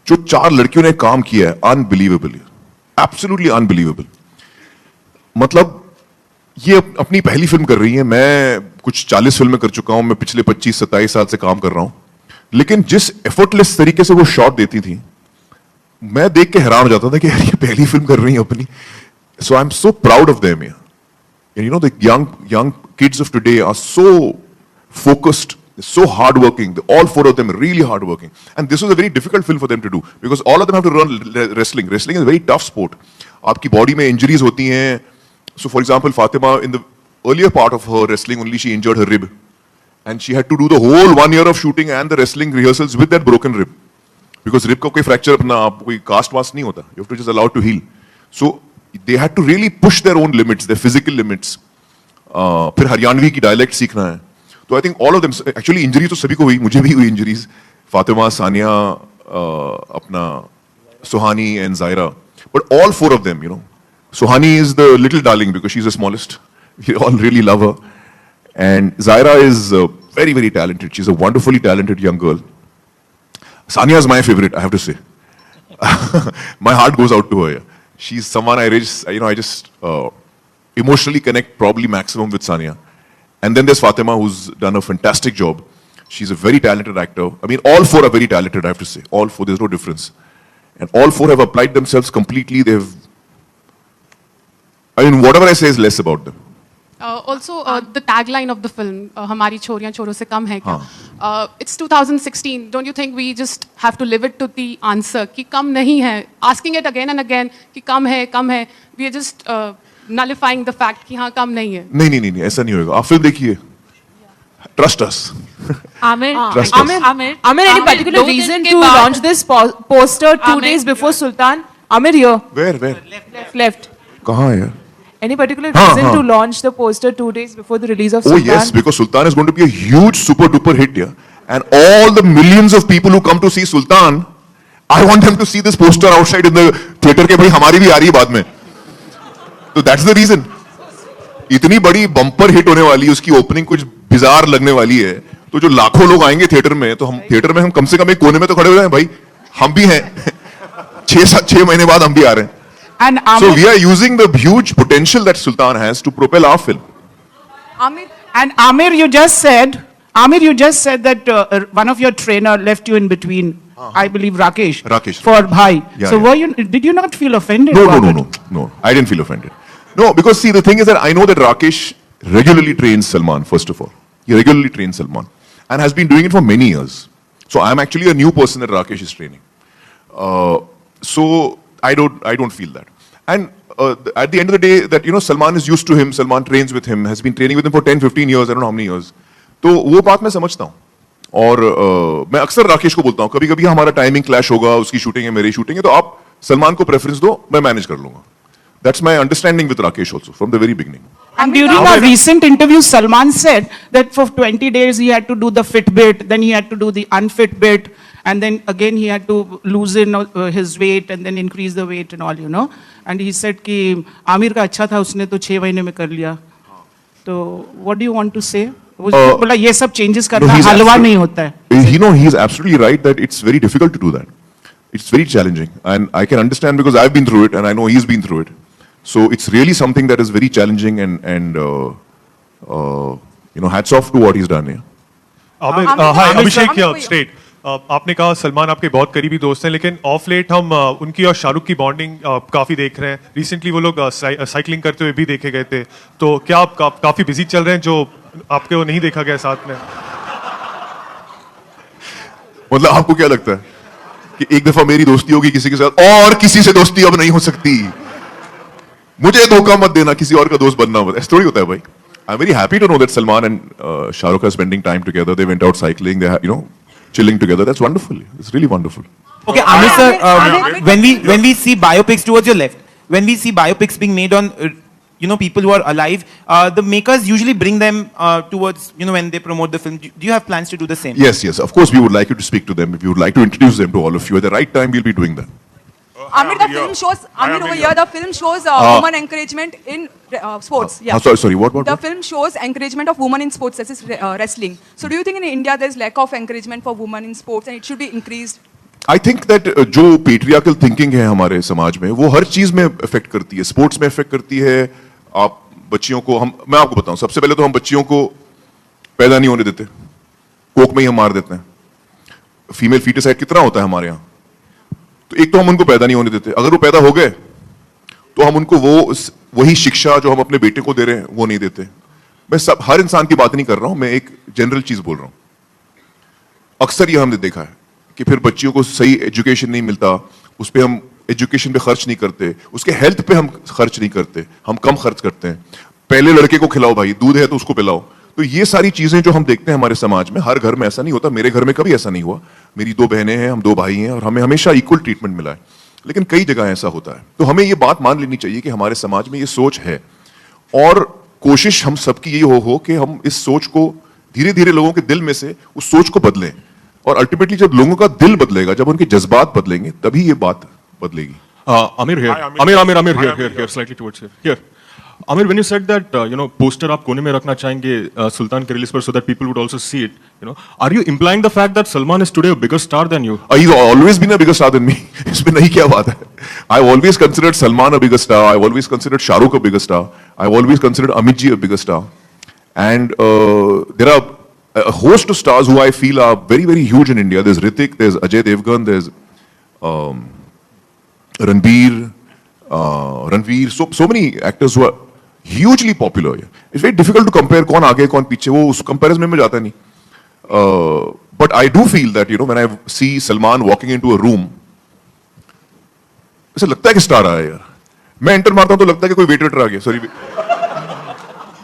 जो 4 लड़कियों ने काम किया है, अनबिलीवेबल, एब्सोल्युटली अनबिलीवेबल. मतलब ये अपनी पहली फिल्म कर रही है. मैं कुछ 40 फिल्में कर चुका हूं, मैं पिछले 25-27 साल से काम कर रहा हूं, लेकिन जिस एफर्टलेस तरीके से वो शॉट देती थी, मैं देख के हैरान हो जाता था कि यार ये पहली फिल्म कर रही है अपनी. So I am so proud of them. You know, the young kids of today are so focused, so hardworking. All 4 of them are really hardworking. And this was a very difficult film for them to do because all of them have to run wrestling. Wrestling is a very tough sport. आपकी body में injuries होती हैं. So, for example, Fatima, in the earlier part of her wrestling, only she injured her rib. And she had to do the whole 1 year of shooting and the wrestling rehearsals with that broken rib. Because rib का कोई fracture अपना कोई cast वast नहीं होता. You have to just allow it to heal. So, they had to really push their own limits, their physical limits. फिर हरियाणवी की dialect सीखना है. तो I think all of them, actually injury तो सभी को हुई, मुझे भी हुई इंजरीज. फातिमा, सानिया, अपना Suhani and Zaira, but all 4 of them, you know. Suhani is the little darling because she's the smallest. We all really love her. And Zaira is very, very talented. She's a wonderfully talented young girl. Sania is my favorite, I have to say. My heart goes out to her. Yeah. She's someone I just emotionally connect probably maximum with Sania. And then there's Fatima, who's done a fantastic job. She's a very talented actor. I mean, all 4 are very talented, I have to say. All 4, there's no difference. And all 4 have applied themselves completely. Whatever I say is less about them. Also, the tagline of the film, "Hamari choriyan choro se kam hai kya?" It's 2016. Don't you think we just have to live it to the answer कि कम नहीं है? Asking it again and again कि कम है. We are just nullifying the fact कि हाँ कम नहीं है. नहीं, ऐसा नहीं होगा. आप फिल्म देखिए. Trust us. Amir, any particular reason to launch this poster 2 days before Sultan? Amir, here. Where? Left. कहाँ है? Any particular reason to launch the poster 2 days before the release of Sultan? Oh yes, because Sultan is going to be a huge super duper hit here. And all the millions of people who come to see Sultan, I want them to see this poster outside in the theater के भाई हमारी भी आ रही है बाद में. So that's the reason. इतनी बड़ी बम्पर हिट होने वाली है, उसकी ओपनिंग कुछ बिजार लगने वाली है, तो जो लाखों लोग आएंगे थिएटर में, तो हम थिएटर में हम कम से कम एक कोने में तो खड़े हो जाएं भाई. हम भी हैं. 6 महीने बाद हम भी आ रहे हैं. And so we are using the huge potential that Sultan has to propel our film. Amir, you just said that one of your trainer left you in between. I believe Rakesh. For Bhai. Yeah, so did you not feel offended? No. I didn't feel offended. No, because see, the thing is that I know that Rakesh regularly trains Salman. First of all, he regularly trains Salman and has been doing it for many years. So I'm actually a new person that Rakesh is training. So I don't feel that. And at the end of the day, that Salman is used to him. Salman trains with him, has been training with him for 10-15 years. I don't know how many years. तो वो बात मैं समझता हूँ. और मैं अक्सर राकेश को बोलता हूँ, कभी-कभी हमारा टाइमिंग क्लैश होगा, उसकी शूटिंग है, मेरी शूटिंग है, तो आप सलमान को प्रेफरेंस दो, मैं मैनेज कर लूंगा. That's my understanding with Rakesh also from the very beginning. And during a recent interview, Salman said that for 20 days he had to do the fit bit, then he had to do the unfit bit, and then again he had to loosen his weight and then increase the weight and all. And he said कि आमिर का अच्छा था, उसने तो 6 महीने में कर लिया. तो what do you want to say? बोला ये सब changes करना हलवा नहीं होता है. He's absolutely right that it's very difficult to do that. It's very challenging, and I can understand because I've been through it, and I know he's been through it. So it's really something that is very challenging, and hats off to what he's done here. Hi, Abhishek here, straight. आपने कहा सलमान आपके बहुत करीबी दोस्त हैं, लेकिन of late हम उनकी और शाहरुख की बॉन्डिंग काफी देख रहे हैं. रिसेंटली वो लोग साइकिलिंग करते हुए भी देखे गए थे. तो क्या आप काफी बिजी चल रहे हैं जो आपके वो नहीं देखा गया साथ में? मतलब आपको क्या लगता है कि एक दफा मेरी दोस्ती होगी किसी के साथ और किसी से दोस्ती अब नहीं हो सकती? मुझे धोखा मत देना, किसी और का दोस्त बनना मत. ऐसा थोड़ी होता है भाई. I'm very happy to know that Salman and Shah Rukh are spending time together. They went out cycling. They chilling together. That's wonderful. It's really wonderful. Okay, Amir sir, when we see biopics towards your left, when we see biopics being made on people who are alive, the makers usually bring them towards when they promote the film. Do you have plans to do the same? Yes. Of course, we would like you to speak to them. If you would like to introduce them to all of you at the right time, we'll be doing that. Amir, the film shows. Amir, over here, the film shows women encouragement in sports. Yeah. Sorry. What? The film shows encouragement of women in sports, that is wrestling. So, do you think in India there's lack of encouragement for women in sports, and it should be increased? I think that जो patriarchal thinking है हमारे समाज में, वो हर चीज में affect करती है. Sports में affect करती है. आप बच्चियों को मैं आपको बताऊं, सबसे पहले तो हम बच्चियों को पैदा नहीं होने देते. कोक में ही हम मार देते हैं. फीमेल फीटिसाइड कितना होता है हमारे यहाँ? तो एक तो हम उनको पैदा नहीं होने देते. अगर वो पैदा हो गए तो हम उनको वही शिक्षा जो हम अपने बेटे को दे रहे हैं वो नहीं देते. मैं हर इंसान की बात नहीं कर रहा हूं, मैं एक जनरल चीज बोल रहा हूं. अक्सर ये हमने देखा है कि फिर बच्चियों को सही एजुकेशन नहीं मिलता, उस पर हम एजुकेशन पे खर्च नहीं करते, उसके हेल्थ पे हम खर्च नहीं करते, हम कम खर्च करते हैं. पहले लड़के को खिलाओ भाई, दूध है तो उसको पिलाओ. तो ये सारी चीजें जो हम देखते हैं हमारे समाज में, हर घर में ऐसा नहीं होता. मेरे घर में कभी ऐसा नहीं हुआ. मेरी 2 बहनें हैं, हम 2 भाई हैं, और हमें हमेशा इक्वल ट्रीटमेंट मिला है. लेकिन कई जगह ऐसा होता है. तो हमें ये बात मान लेनी चाहिए कि हमारे समाज में ये सोच है, और कोशिश हम सबकी यही हो कि हम इस सोच को धीरे धीरे लोगों के दिल में से उस सोच को बदलें. और अल्टीमेटली जब लोगों का दिल बदलेगा, जब उनके जज्बात बदलेंगे, तभी ये बात बदलेगी. Amir here. Amir here, slightly towards here. Amir, when you said that poster आप कोने में रखना चाहेंगे सुल्तान के रिलीज पर, so that people would also see it, are you implying the fact that Salman is today a bigger star than you? He's always been a bigger star than me. इसमें नहीं क्या बात है. I've always considered Salman a bigger star. I've always considered Shah Rukh a bigger star. I've always considered Amit ji a bigger star. And there are a host of stars who I feel are very, very huge in India. There's Hrithik, there's Ajay Devgan, there's Ranveer, so many actors who are hugely popular. It's very difficult to compare कौन आगे कौन पीछे, वो उस comparison में जाता नहीं. But I do feel that when I see Salman walking into a room, ऐसा लगता है कि स्टार आया यार. मैं एंटर मारता हूं तो लगता है कि कोई वेटर आ गया. Sorry,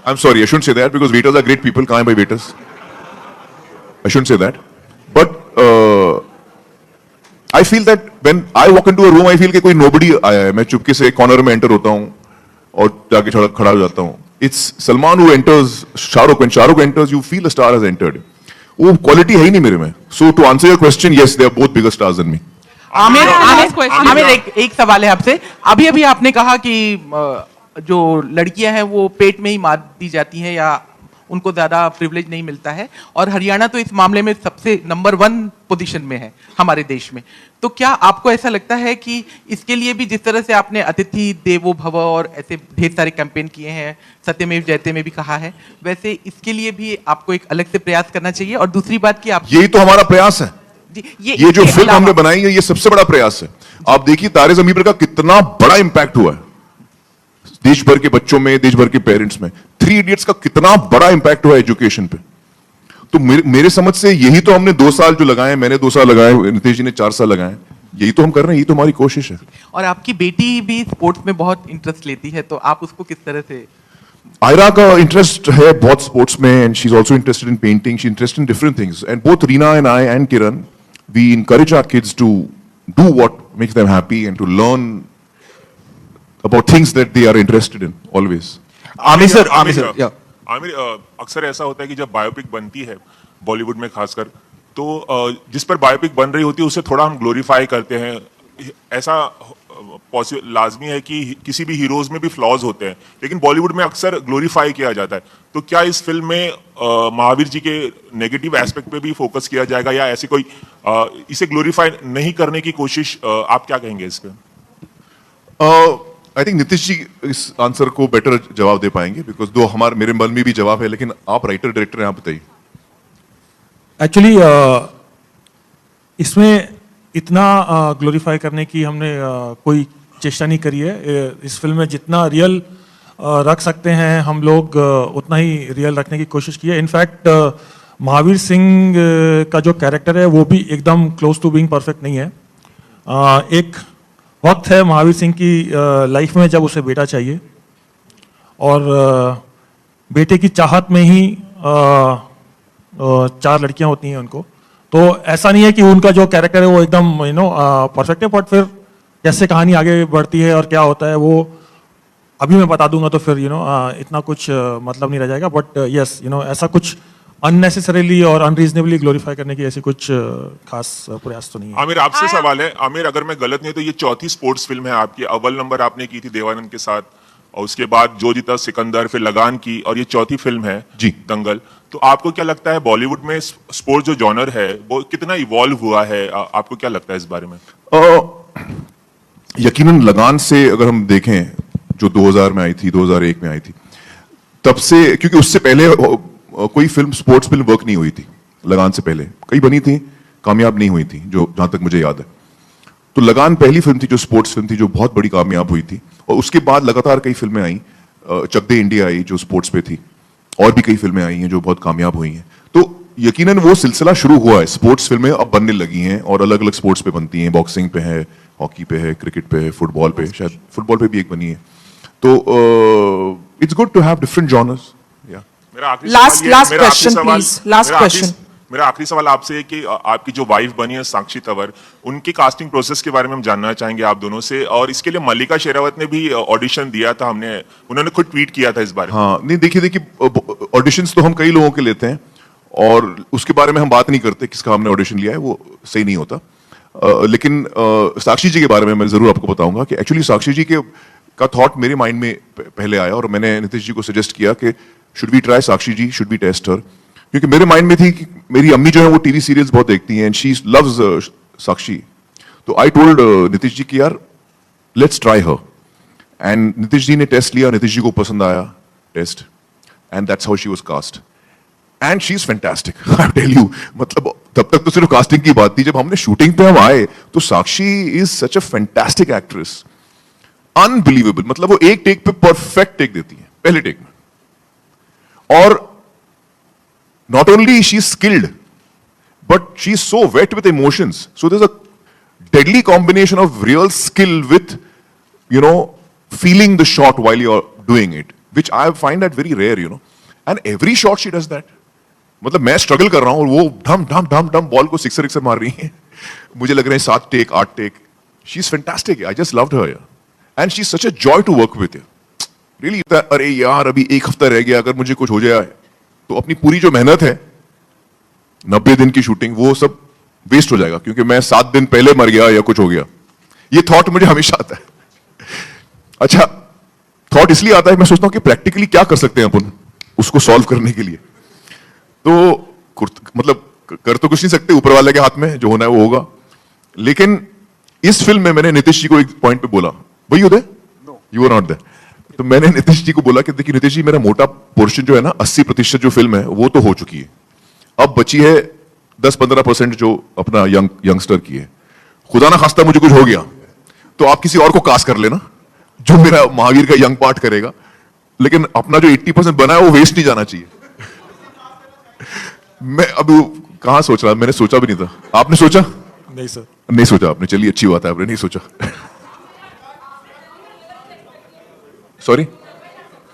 I'm sorry, I shouldn't say that because waiters are great people. कहाँ हैं भाई waiters? I shouldn't say that. But I feel that when I walk into a room, I feel कि कोई nobody आया है. मैं चुपके से कॉर्नर में एंटर होता हूँ और जाके खड़ा हो जाता हूँ. It's Salman who enters Shah Rukh. When Shah Rukh enters, you feel a star has entered. वो क्वालिटी है ही नहीं मेरे में. So to answer your question, yes, they are both bigger stars than me. Aamir एक सवाल है आपसे. अभी आपने कहा कि जो लड़कियां हैं वो पेट में ही मार दी जाती हैं या उनको ज्यादा प्रिविलेज नहीं मिलता है, और हरियाणा तो इस मामले में सबसे नंबर 1 पोजीशन में है हमारे देश में. तो क्या आपको ऐसा लगता है कि इसके लिए भी जिस तरह से आपने अतिथि देवो भव और ऐसे ढेर सारे कैंपेन किए हैं, सत्यमेव जयते में भी कहा है, वैसे इसके लिए भी आपको एक अलग से प्रयास करना चाहिए? और दूसरी बात कि आप, यही तो हमारा प्रयास है. ये जो फिल्म हमने बनाई है, ये सबसे बड़ा प्रयास है. आप देखिए तारे ज़मीन पर का कितना बड़ा इंपैक्ट हुआ है देश भर के बच्चों में, देश भर के पेरेंट्स में. 3 इडियट्स का कितना बड़ा इंपैक्ट हुआ एजुकेशन पे. तो मेरे समझ से यही तो हमने 2 साल जो लगाए, मैंने 2 साल लगाए, नितेश जी ने 4 साल लगाए. यही तो हम कर रहे हैं, यही तो हमारी कोशिश है. और आपकी बेटी भी स्पोर्ट्स में बहुत इंटरेस्ट लेती है, तो आप उसको किस तरह से? आयरा का इंटरेस्ट है बहुत स्पोर्ट्स में, and she is also interested in painting. She interested in different things, and both Reena and I and Kiran, we encourage our kids to do what makes them happy and to learn about things that they are interested in always. Aamir sir, Aamir, अक्सर ऐसा होता है कि जब biopic बनती है बॉलीवुड में खासकर, तो जिस पर बायोपिक बन रही होती है उसे थोड़ा हम ग्लोरीफाई करते हैं. ऐसा लाजमी है कि किसी भी हीरोज में भी फ्लॉज होते हैं, लेकिन बॉलीवुड में अक्सर ग्लोरीफाई किया जाता है. तो क्या इस फिल्म में महावीर जी के नेगेटिव एस्पेक्ट पे भी फोकस किया जाएगा, या ऐसी कोई इसे ग्लोरीफाई नहीं करने की कोशिश, आप क्या कहेंगे इस पे? आई थिंक नीतीश जी इस आंसर को बेटर जवाब दे पाएंगे, बिकॉज दो मेरे मन में भी जवाब है, लेकिन आप राइटर डायरेक्टर हैं, आप बताइए. एक्चुअली इसमें इतना ग्लोरीफाई करने की हमने कोई चेष्टा नहीं करी है. इस फिल्म में जितना रियल रख सकते हैं हम लोग उतना ही रियल रखने की कोशिश की है. इनफैक्ट महावीर सिंह का जो कैरेक्टर है वो भी एकदम क्लोज टू बीइंग परफेक्ट नहीं है. एक वक्त है महावीर सिंह की लाइफ में जब उसे बेटा चाहिए, और बेटे की चाहत में ही 4 लड़कियां होती हैं उनको. तो ऐसा नहीं है कि उनका जो कैरेक्टर है वो एकदम परफेक्ट है, बट फिर जैसे कहानी आगे बढ़ती है और क्या होता है वो अभी मैं बता दूंगा, तो फिर इतना कुछ मतलब नहीं रह जाएगा. बट यस, ऐसा कुछ अननेसेसरीली और अनरीजनेबली ग्लोरीफाई करने की ऐसी कुछ खास प्रयास तो नहीं है. आमिर, आपसे सवाल है. आमिर, अगर मैं गलत नहीं तो ये चौथी स्पोर्ट्स फिल्म है आपकी. अव्वल नंबर आपने की थी देवानंद के साथ, और उसके बाद जो जीता सिकंदर, फिर लगान की, और ये चौथी फिल्म है जी दंगल. तो आपको क्या लगता है बॉलीवुड में स्पोर्ट्स जो जॉनर है वो कितना इवॉल्व हुआ है? आपको क्या लगता है इस बारे में? यकीनन लगान से अगर हम देखें, जो 2000 में आई थी, 2001 में आई थी, तब से, क्योंकि उससे पहले कोई फिल्म स्पोर्ट्स फिल्म वर्क नहीं हुई थी. लगान से पहले कई बनी थी, कामयाब नहीं हुई थी, जो जहां तक मुझे याद है. तो लगान पहली फिल्म थी जो स्पोर्ट्स फिल्म थी, जो बहुत बड़ी कामयाब हुई थी. और उसके बाद लगातार कई फिल्में आई. चक दे इंडिया आई जो स्पोर्ट्स पे थी, और भी कई फिल्में आई हैं जो बहुत कामयाब हुई हैं. तो यकीनन वो सिलसिला शुरू हुआ है. स्पोर्ट्स फिल्में अब बनने लगी हैं और अलग अलग स्पोर्ट्स पे बनती हैं. बॉक्सिंग पे है, हॉकी पे है, क्रिकेट पे है, फुटबॉल पे, शायद फुटबॉल पे भी एक बनी है. तो it's good to have different genres. Last question मेरा आखिरी सवाल आपसे है कि आपकी जो वाइफ बनी है साक्षी तंवर, उनकी कास्टिंग प्रोसेस के बारे में हम जानना चाहेंगे आप दोनों से. और इसके लिए मल्लिका शेरावत ने भी ऑडिशन दिया था, उन्होंने खुद ट्वीट किया था इस बारे में. हाँ, नहीं, देखिए ऑडिशंस तो हम कई लोगों के लेते हैं, और उसके बारे में हम बात नहीं करते किसका हमने ऑडिशन लिया है, वो सही नहीं होता. लेकिन साक्षी जी के बारे में मैं जरूर आपको बताऊंगा कि एक्चुअली साक्षी जी का थॉट मेरे माइंड में पहले आया, और मैंने नीतीश जी को सजेस्ट किया कि should we try Sakshi ji, should we test her. क्योंकि मेरे माइंड में थी कि मेरी अम्मी जो है वो टीवी सीरियल्स बहुत देखती हैं, एंड शी लव्स साक्षी. तो आई टोल्ड नीतीश जी कि यार let's try her. And Nitish ji ने टेस्ट लिया, नीतीश जी को पसंद आया test, and that's how she was cast. And she is fantastic, I tell you. मतलब तब तक तो सिर्फ कास्टिंग की बात थी, जब हमने शूटिंग पे हम आए तो Sakshi is such a fantastic actress, unbelievable. मतलब वो एक टेक पे परफेक्ट टेक देती है, पहले टेक में. और not only she is skilled, but she is so wet with emotions. So there's a deadly combination of real skill with, feeling the shot while you're doing it, which I find that very rare, And every shot she does that. मतलब मैं struggle कर रहा हूं और वो धम धम धम धम बॉल को सिक्सर मार रही है. मुझे लग रहे हैं 7 take 8 take. She is fantastic. I just loved her, and she is such a joy to work with. Really, अरे यार अभी 1 हफ्ता रह गया, अगर मुझे कुछ हो जाए तो अपनी पूरी जो मेहनत है 90 दिन की शूटिंग, वो सब वेस्ट हो जाएगा, क्योंकि मैं 7 दिन पहले मर गया या कुछ हो गया. ये थॉट मुझे हमेशा आता है. अच्छा, थॉट इसलिए आता है, मैं सोचता हूं कि प्रैक्टिकली क्या कर सकते हैं अपन उसको सॉल्व करने के लिए. तो मतलब कर तो कुछ नहीं सकते, ऊपर वाले के हाथ में जो होना है वो होगा. लेकिन इस फिल्म में मैंने नीतीश जी को एक पॉइंट पे बोला, were you there? You are not there. तो मैंने नीतीश जी को बोला कि देखिए नीतीश जी, मेरा मोटा पोर्शन जो है ना, 80% जो फिल्म है वो तो हो चुकी है. अब बची है 10-15% जो अपना यंगस्टर की है. खुदा ना खास्ता मुझे कुछ हो गया तो आप किसी और को कास्ट कर लेना जो मेरा महावीर का यंग पार्ट करेगा. लेकिन अपना जो 80% बना है वो वेस्ट नहीं जाना चाहिए. मैं अब कहां सोच रहा, मैंने सोचा भी नहीं था. आपने सोचा? नहीं सर. नहीं सोचा आपने, चलिए अच्छी बात है, आपने नहीं सोचा. Sorry?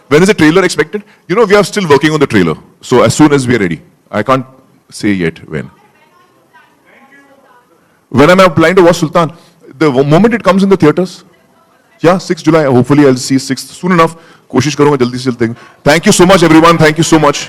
When is the trailer expected? You know, we are still working on the trailer. So as soon as we are ready. I can't say yet when. When am I applying to watch Sultan? The moment it comes in the theaters. Yeah, 6 July. Hopefully I'll see 6th soon enough. कोशिश करूंगा जल्दी से जल्दी. Thank you so much everyone. Thank you so much.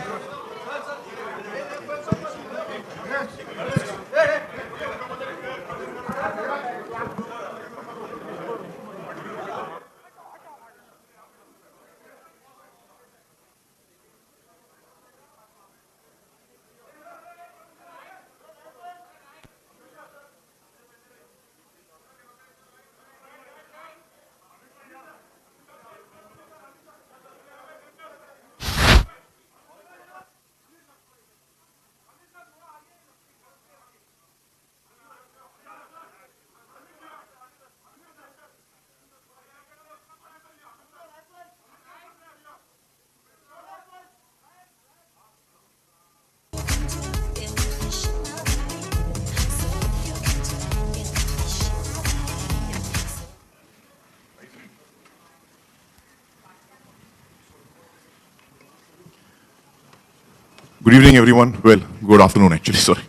Good evening, everyone. Well, good afternoon, actually, sorry.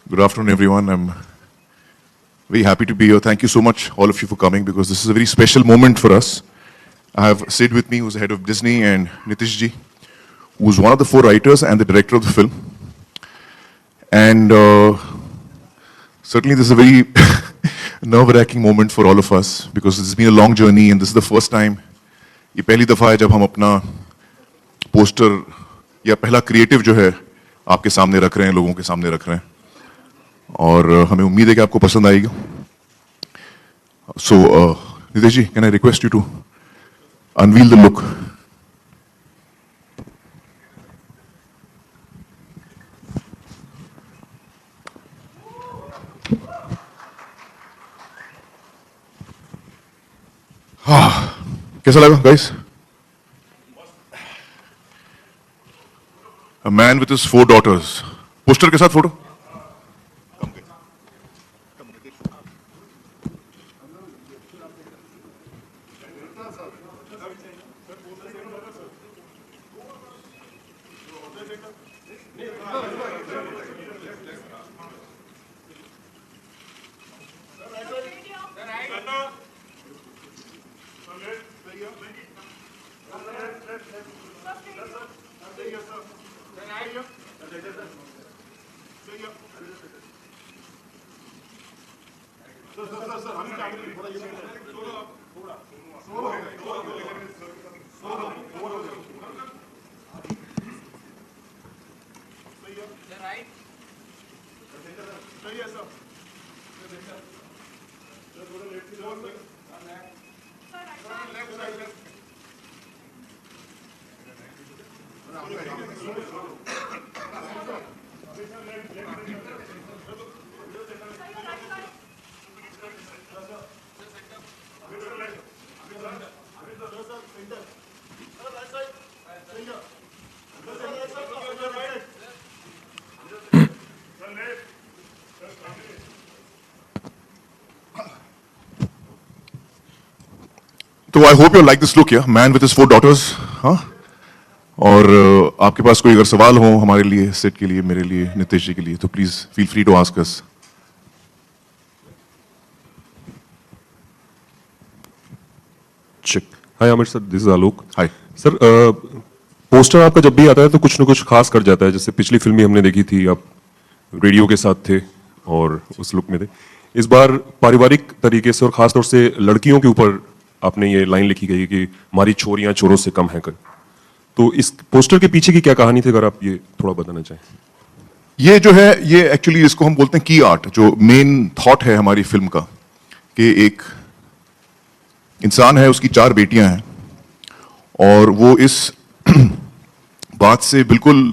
Good afternoon, everyone. I'm very happy to be here. Thank you so much, all of you, for coming, because this is a very special moment for us. I have Sid with me, who's the head of Disney, and Nitish ji, who's one of the 4 writers and the director of the film. And certainly this is a very nerve-wracking moment for all of us, because it's been a long journey, and this is the first time, ये पहली दफ़ा है जब हम अपना poster या पहला creative जो है आपके सामने रख रहे हैं, लोगों के सामने रख रहे हैं, और हमें उम्मीद है कि आपको पसंद आएगी. So, Nitish ji, can I request you to unveil the look? कैसा लगा, guys? A man with his 4 daughters. Poster के साथ फोटो. तो I hope you like this look, या मैन विद हिज 4 daughters. हाँ, और आपके पास कोई अगर सवाल हो हमारे लिए, सेट के लिए, मेरे लिए, नितिश जी के लिए, तो please feel free to ask us. Check. Hi Aamir sir, this is Alok. Hi sir. Poster आपका जब भी आता है तो कुछ ना कुछ खास कर जाता है. जैसे पिछली फिल्म हमने देखी थी, आप रेडियो के साथ थे और उस लुक में थे. इस बार पारिवारिक तरीके से और खासतौर से लड़कियों के ऊपर आपने ये लाइन लिखी गई कि हमारी छोरियां चोरों से कम हैं. तो इस पोस्टर के पीछे की क्या कहानी थी, अगर आप ये थोड़ा बताना चाहें. ये जो है, ये एक्चुअली इसको हम बोलते हैं की आर्ट, जो मेन थॉट है हमारी फिल्म का, कि एक इंसान है, उसकी 4 बेटियां हैं, और वो इस बात से बिल्कुल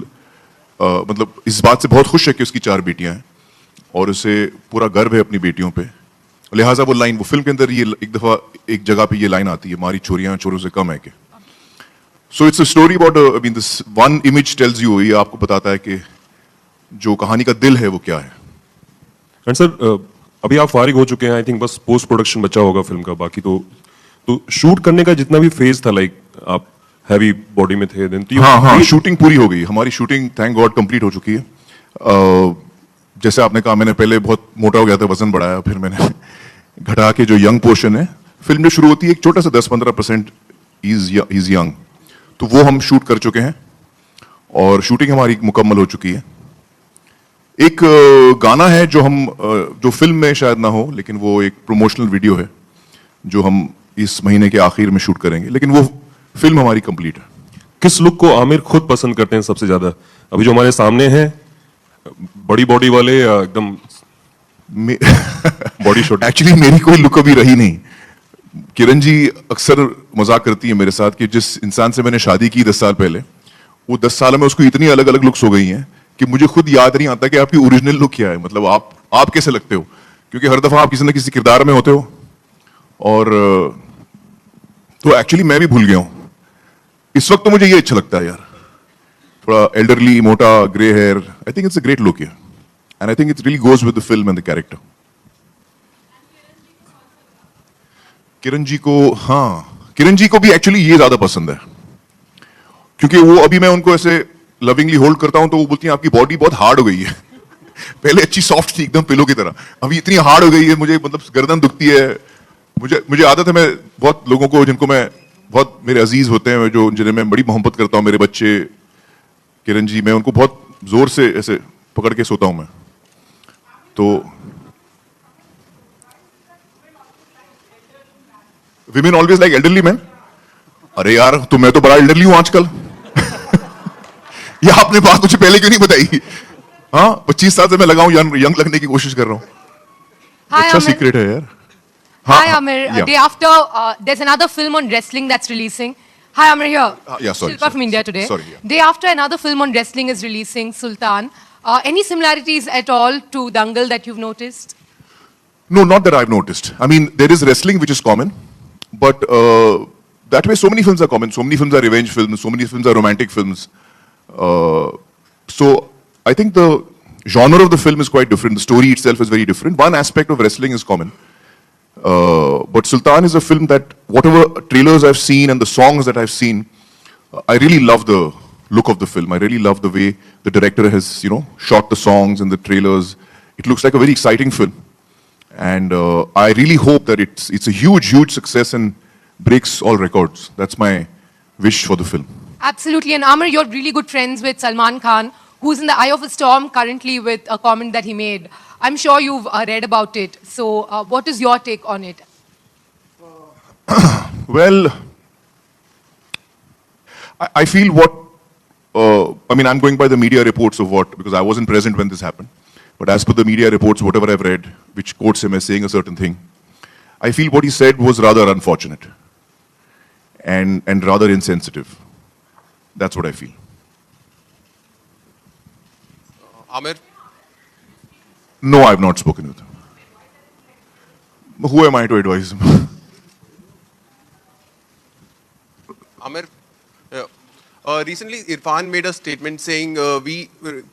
मतलब इस बात से बहुत खुश है कि उसकी 4 बेटियां हैं और उसे पूरा गर्व है अपनी बेटियों पे. लिहाजा वो लाइन, वो फिल्म के अंदर ये एक दफा एक जगह पे ये लाइन आती है, हमारी छोरियां चोरों से कम है के. So it's a story about, I mean this one image tells you, ये आपको बताता है कि जो कहानी का दिल है वो क्या है. एंड सर, अभी आप फारिग हो चुके हैं, आई थिंक बस पोस्ट प्रोडक्शन बचा होगा फिल्म का, बाकी तो शूट करने का जितना भी फेज था, लाइक आप हैवी बॉडी में थे, देन हाँ, शूटिंग पूरी हो गई, हमारी शूटिंग थैंक गॉड कंप्लीट हो चुकी है। जैसे आपने कहा, मैंने पहले बहुत मोटा हो गया था, वजन बढ़ाया, फिर मैंने घटा के जो यंग पोर्शन है, फिल्म जो शुरू होती है एक छोटा सा 10-15% इज यंग, तो वो हम शूट कर चुके हैं और शूटिंग हमारी मुकम्मल हो चुकी है। एक गाना है जो फिल्म में शायद ना हो, लेकिन वो एक प्रमोशनल वीडियो है जो हम इस महीने के आखिर में शूट करेंगे, लेकिन वो फिल्म हमारी कंप्लीट है। किस लुक को आमिर खुद पसंद करते हैं सबसे ज्यादा? अभी जो हमारे सामने हैं, बड़ी बॉडी वाले या एकदम बॉडी शॉट? एक्चुअली मेरी कोई लुक अभी रही नहीं। किरण जी अक्सर मजाक करती है मेरे साथ कि जिस इंसान से मैंने शादी की 10 साल पहले, वो 10 साल में उसको इतनी अलग अलग लुक्स हो गई हैं कि मुझे खुद याद नहीं आता कि आपकी ओरिजिनल लुक क्या है, मतलब आप कैसे लगते हो, क्योंकि हर दफा आप किसी न किसी किरदार में होते हो। और तो एक्चुअली मैं भी भूल गया हूं। इस वक्त तो मुझे ये अच्छा लगता है यार, थोड़ा एल्डरली, मोटा, grey hair. I think it's a great look यार, and I think it really goes with the film and the character. Kiran ji को, हाँ, किरण जी को भी एक्चुअली ये ज्यादा पसंद है, क्योंकि वो अभी मैं उनको ऐसे लविंगली होल्ड करता हूं तो वो बोलती हैं आपकी बॉडी बहुत हार्ड हो गई है। पहले अच्छी सॉफ्ट थी एकदम पिलो की तरह, अभी इतनी हार्ड हो गई है, मुझे मतलब गर्दन दुखती है। मुझे आदत है, मैं बहुत लोगों को जिनको मैं बहुत मेरे अजीज होते हैं, जो जिन्हें मैं बड़ी मोहब्बत करता हूं, मेरे बच्चे, किरण जी, मैं उनको बहुत जोर से ऐसे पकड़ के सोता हूं मैं। तो women always like elderly man. अरे यार, तो मैं तो बड़ा एल्डरली हूं आजकल। ये आपने बात मुझे पहले क्यों नहीं बताई? हाँ, 25 साल से मैं लगा हूं यंग लगने की कोशिश कर रहा हूं। अच्छा सीक्रेट है यार। Hi Amir, day after there's another film on wrestling that's releasing. Hi Amir here. Yeah, sorry. Shilpa from India today. Sorry, yeah. Day after another film on wrestling is releasing, Sultan. Any similarities at all to Dangal that you've noticed? No, not that I've noticed. I mean, there is wrestling which is common, but that way so many films are common. So many films are revenge films, so many films are romantic films. So I think the genre of the film is quite different. The story itself is very different. One aspect of wrestling is common. But Sultan is a film that whatever trailers I've seen and the songs that I've seen, I really love the look of the film. I really love the way the director has, shot the songs and the trailers. It looks like a very exciting film. And I really hope that it's a huge, huge success and breaks all records. That's my wish for the film. Absolutely. And Amir, you're really good friends with Salman Khan, who's in the eye of a storm currently with a comment that he made. I'm sure you've read about it. So what is your take on it? Well, I feel I'm going by the media reports of because I wasn't present when this happened. But as per the media reports, whatever I've read, which quotes him as saying a certain thing, I feel what he said was rather unfortunate and rather insensitive. That's what I feel. Amir? No, I've not spoken with him. Who am I to advise him? Amir, recently Irfan made a statement saying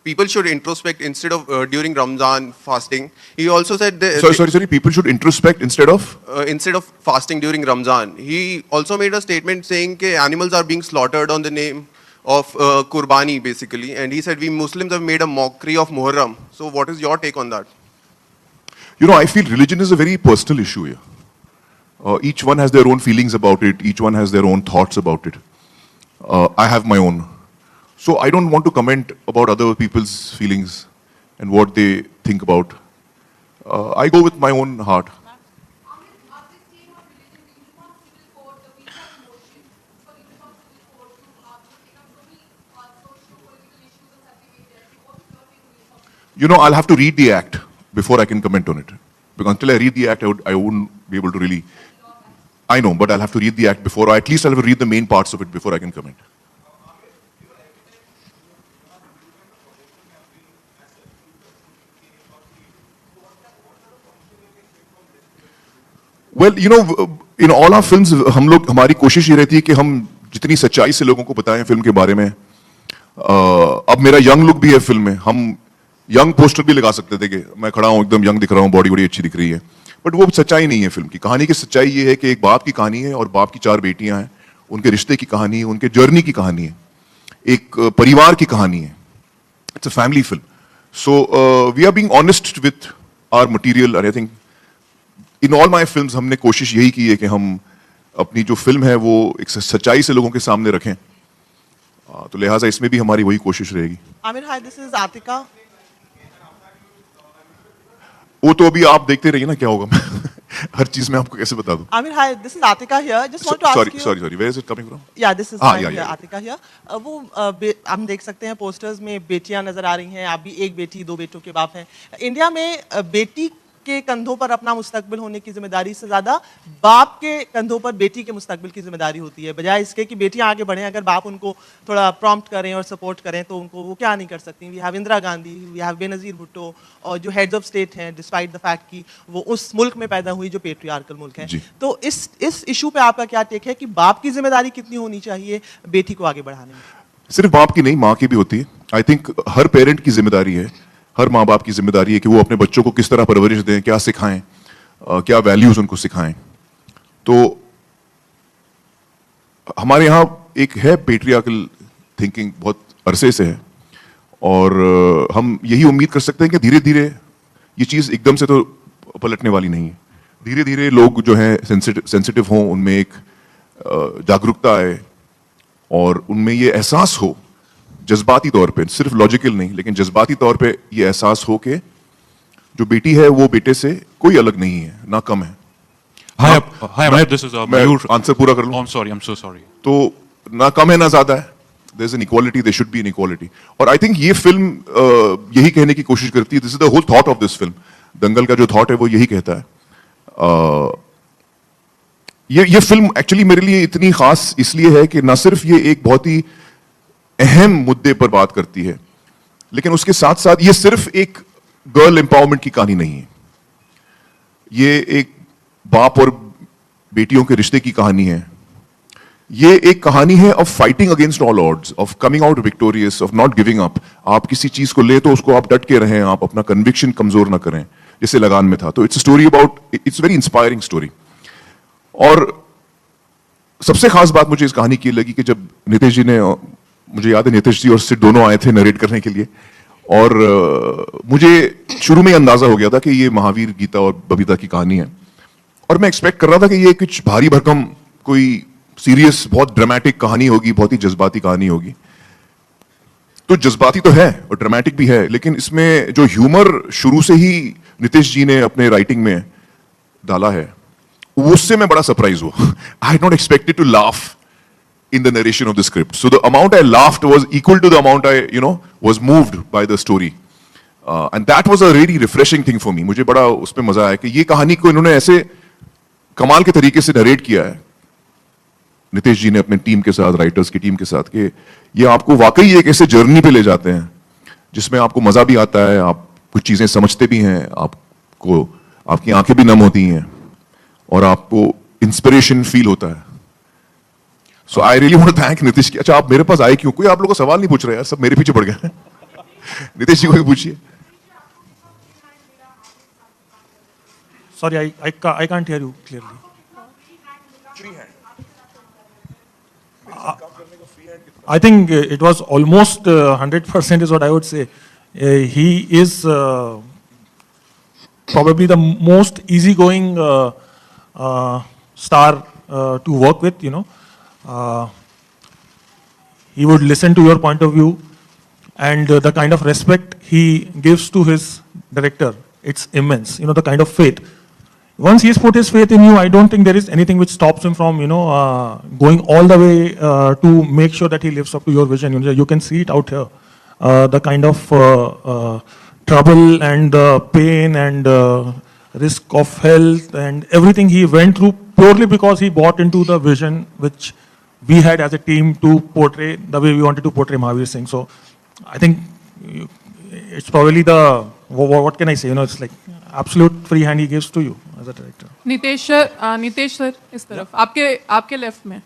people should introspect instead of during Ramzan fasting. He also said Sorry. People should introspect instead of fasting during Ramzan. He also made a statement saying that animals are being slaughtered on the name of Qurbani, basically. And he said we Muslims have made a mockery of Muharram. So what is your take on that? I feel religion is a very personal issue here. Each one has their own feelings about it. Each one has their own thoughts about it. I have my own. So I don't want to comment about other people's feelings and what they think about. I go with my own heart. I'll have to read the act before I can comment on it. Because until I read the act, I wouldn't be able to really... I know, but I'll have to read the act before, or at least I'll have to read the main parts of it before I can comment. Well, in all our films, हमारी कोशिश ये रहती है कि हम जितनी सच्चाई से लोगों को बताएं फिल्म के बारे में. अब मेरा यंग लुक भी है फिल्म में. हम यंग पोस्टर भी लगा सकते थे कि मैं खड़ा हूं एकदम यंग दिख रहा हूं, बॉडी बड़ी अच्छी दिख रही है, बट वो सच्चाई नहीं है फिल्म की। कहानी की सच्चाई ये है कि एक बाप की कहानी है और बाप की 4 बेटियां हैं, उनके रिश्ते की कहानी है, उनके जर्नी की कहानी है, एक परिवार की कहानी है। It's a family film. So we are being honest with our material, और I think in all my films हमने कोशिश यही की है कि हम अपनी जो फिल्म है वो एक सच्चाई से लोगों के सामने रखें, तो लिहाजा इसमें भी हमारी वही कोशिश रहेगी। Aamir, hi, this is Atika. वो तो अभी आप देखते रहिए ना क्या होगा। हर चीज में आपको कैसे बता दूं। Aamir, hi, this is Aatika here, just want to ask you. Sorry, where is it coming from? Yeah this is yeah. Aatika here. वो हम देख सकते हैं पोस्टर्स में बेटियां नजर आ रही हैं, आप भी एक बेटी 2 बेटों के बाप हैं। इंडिया में बेटी के कंधों पर अपना मुस्तकबिल होने की जिम्मेदारी से ज्यादा बाप के कंधों पर बेटी के मुस्तकबिल की जिम्मेदारी होती है। बजाय इसके कि बेटियां आगे बढ़ें, अगर बाप उनको थोड़ा प्रॉम्प्ट करें और सपोर्ट करें तो उनको वो क्या नहीं कर सकती। We have Indira Gandhi, we have Benazir Bhutto, और जो हेड्स ऑफ स्टेट हैं, डिस्पाइट द फैक्ट कि वो उस मुल्क में पैदा हुई जो पेट्रियार्कल मुल्क है। तो इस इशू पे आपका क्या टेक है कि बाप की जिम्मेदारी कितनी होनी चाहिए बेटी को आगे बढ़ाने में? सिर्फ बाप की नहीं, माँ की भी होती है। आई थिंक हर पेरेंट की जिम्मेदारी है, हर माँ बाप की जिम्मेदारी है कि वो अपने बच्चों को किस तरह परवरिश दें, क्या सिखाएं, क्या वैल्यूज उनको सिखाएं। तो हमारे यहाँ एक है पेट्रियार्कल थिंकिंग, बहुत अरसे से है, और हम यही उम्मीद कर सकते हैं कि धीरे धीरे ये चीज़ एकदम से तो पलटने वाली नहीं है। धीरे धीरे लोग जो हैं सेंसिटिव हों, उनमें एक जागरूकता आए और उनमें ये एहसास हो जज्बाती तौर पे, सिर्फ लॉजिकल नहीं लेकिन जज्बाती तौर पे ये एहसास हो कि जो बेटी है वो बेटे से कोई अलग नहीं है, ना कम है। Hi, Amir, this is Mayur. Answer पूरा कर लूं? I'm sorry, I'm so sorry. तो ना कम है ना ज्यादा है, there is an equality, there should be an equality. और आई थिंक ये फिल्म यही कहने की कोशिश करती है, this is the whole thought of this film. Dangal का जो थॉट है वो यही कहता है। ये फिल्म एक्चुअली मेरे लिए इतनी खास इसलिए है कि ना सिर्फ ये एक बहुत ही अहम मुद्दे पर बात करती है, लेकिन उसके साथ साथ ये सिर्फ एक गर्ल एम्पावरमेंट की कहानी नहीं है, ये एक बाप और बेटियों के रिश्ते की कहानी है। ये एक कहानी है of fighting against all odds, of coming out victorious, of not giving up. आप किसी चीज को ले तो उसको आप डट के रहें, आप अपना कन्विक्शन कमजोर ना करें, जैसे लगान में था। तो it's story about, it's very inspiring story. और सबसे खास बात मुझे इस कहानी की लगी कि जब नितेश जी ने, मुझे याद है नितेश जी और सिड दोनों आए थे नरेट करने के लिए, और मुझे शुरू में ही अंदाजा हो गया था कि ये महावीर, गीता और बबीता की कहानी है, और मैं एक्सपेक्ट कर रहा था कि ये कुछ भारी भरकम, कोई सीरियस, बहुत ड्रामेटिक कहानी होगी, बहुत ही जज्बाती कहानी होगी। तो जज्बाती तो है और ड्रामेटिक भी है, लेकिन इसमें जो ह्यूमर शुरू से ही नितेश जी ने अपने राइटिंग में डाला है, उससे मैं बड़ा सरप्राइज हुआ। I had not expected to laugh in the narration of the script. So the amount I laughed was equal to the amount I, was moved by the story. And that was a really refreshing thing for me. मुझे बड़ा उसमें मजा आया कि ये कहानी को इन्होंने ऐसे कमाल के तरीके से नरेट किया है, नितेश जी ने अपने टीम के साथ, राइटर्स की टीम के साथ, कि ये आपको वाकई एक ऐसे जर्नी पे ले जाते हैं जिसमें आपको मजा भी आता है, आप कुछ चीजें समझते भी हैं, आपको आपकी आंखें भी नम होती हैं और आपको इंस्पिरेशन फील होता है। So I really want to thank Nitish की। अच्छा, आप मेरे पास आए क्यों? कोई आप लोगों को सवाल नहीं पूछ रहे यार, सब मेरे पीछे पड़ गए। नीतीश जी को ही पूछिए। Sorry, I can't hear you clearly. I think it was almost 100% is what I would say. He is probably the most easygoing star to work with, he would listen to your point of view, and the kind of respect he gives to his director, it's immense. The kind of faith. Once he's put his faith in you, I don't think there is anything which stops him from, going all the way to make sure that he lives up to your vision. You can see it out here. The kind of trouble and pain and risk of health and everything he went through purely because he bought into the vision which we had as a team to portray the way we wanted to portray Mahavir Singh. So I think it's probably what can I say? It's like absolute free hand he gives to you as a director. Nitesh sir इस तरफ, आपके left में,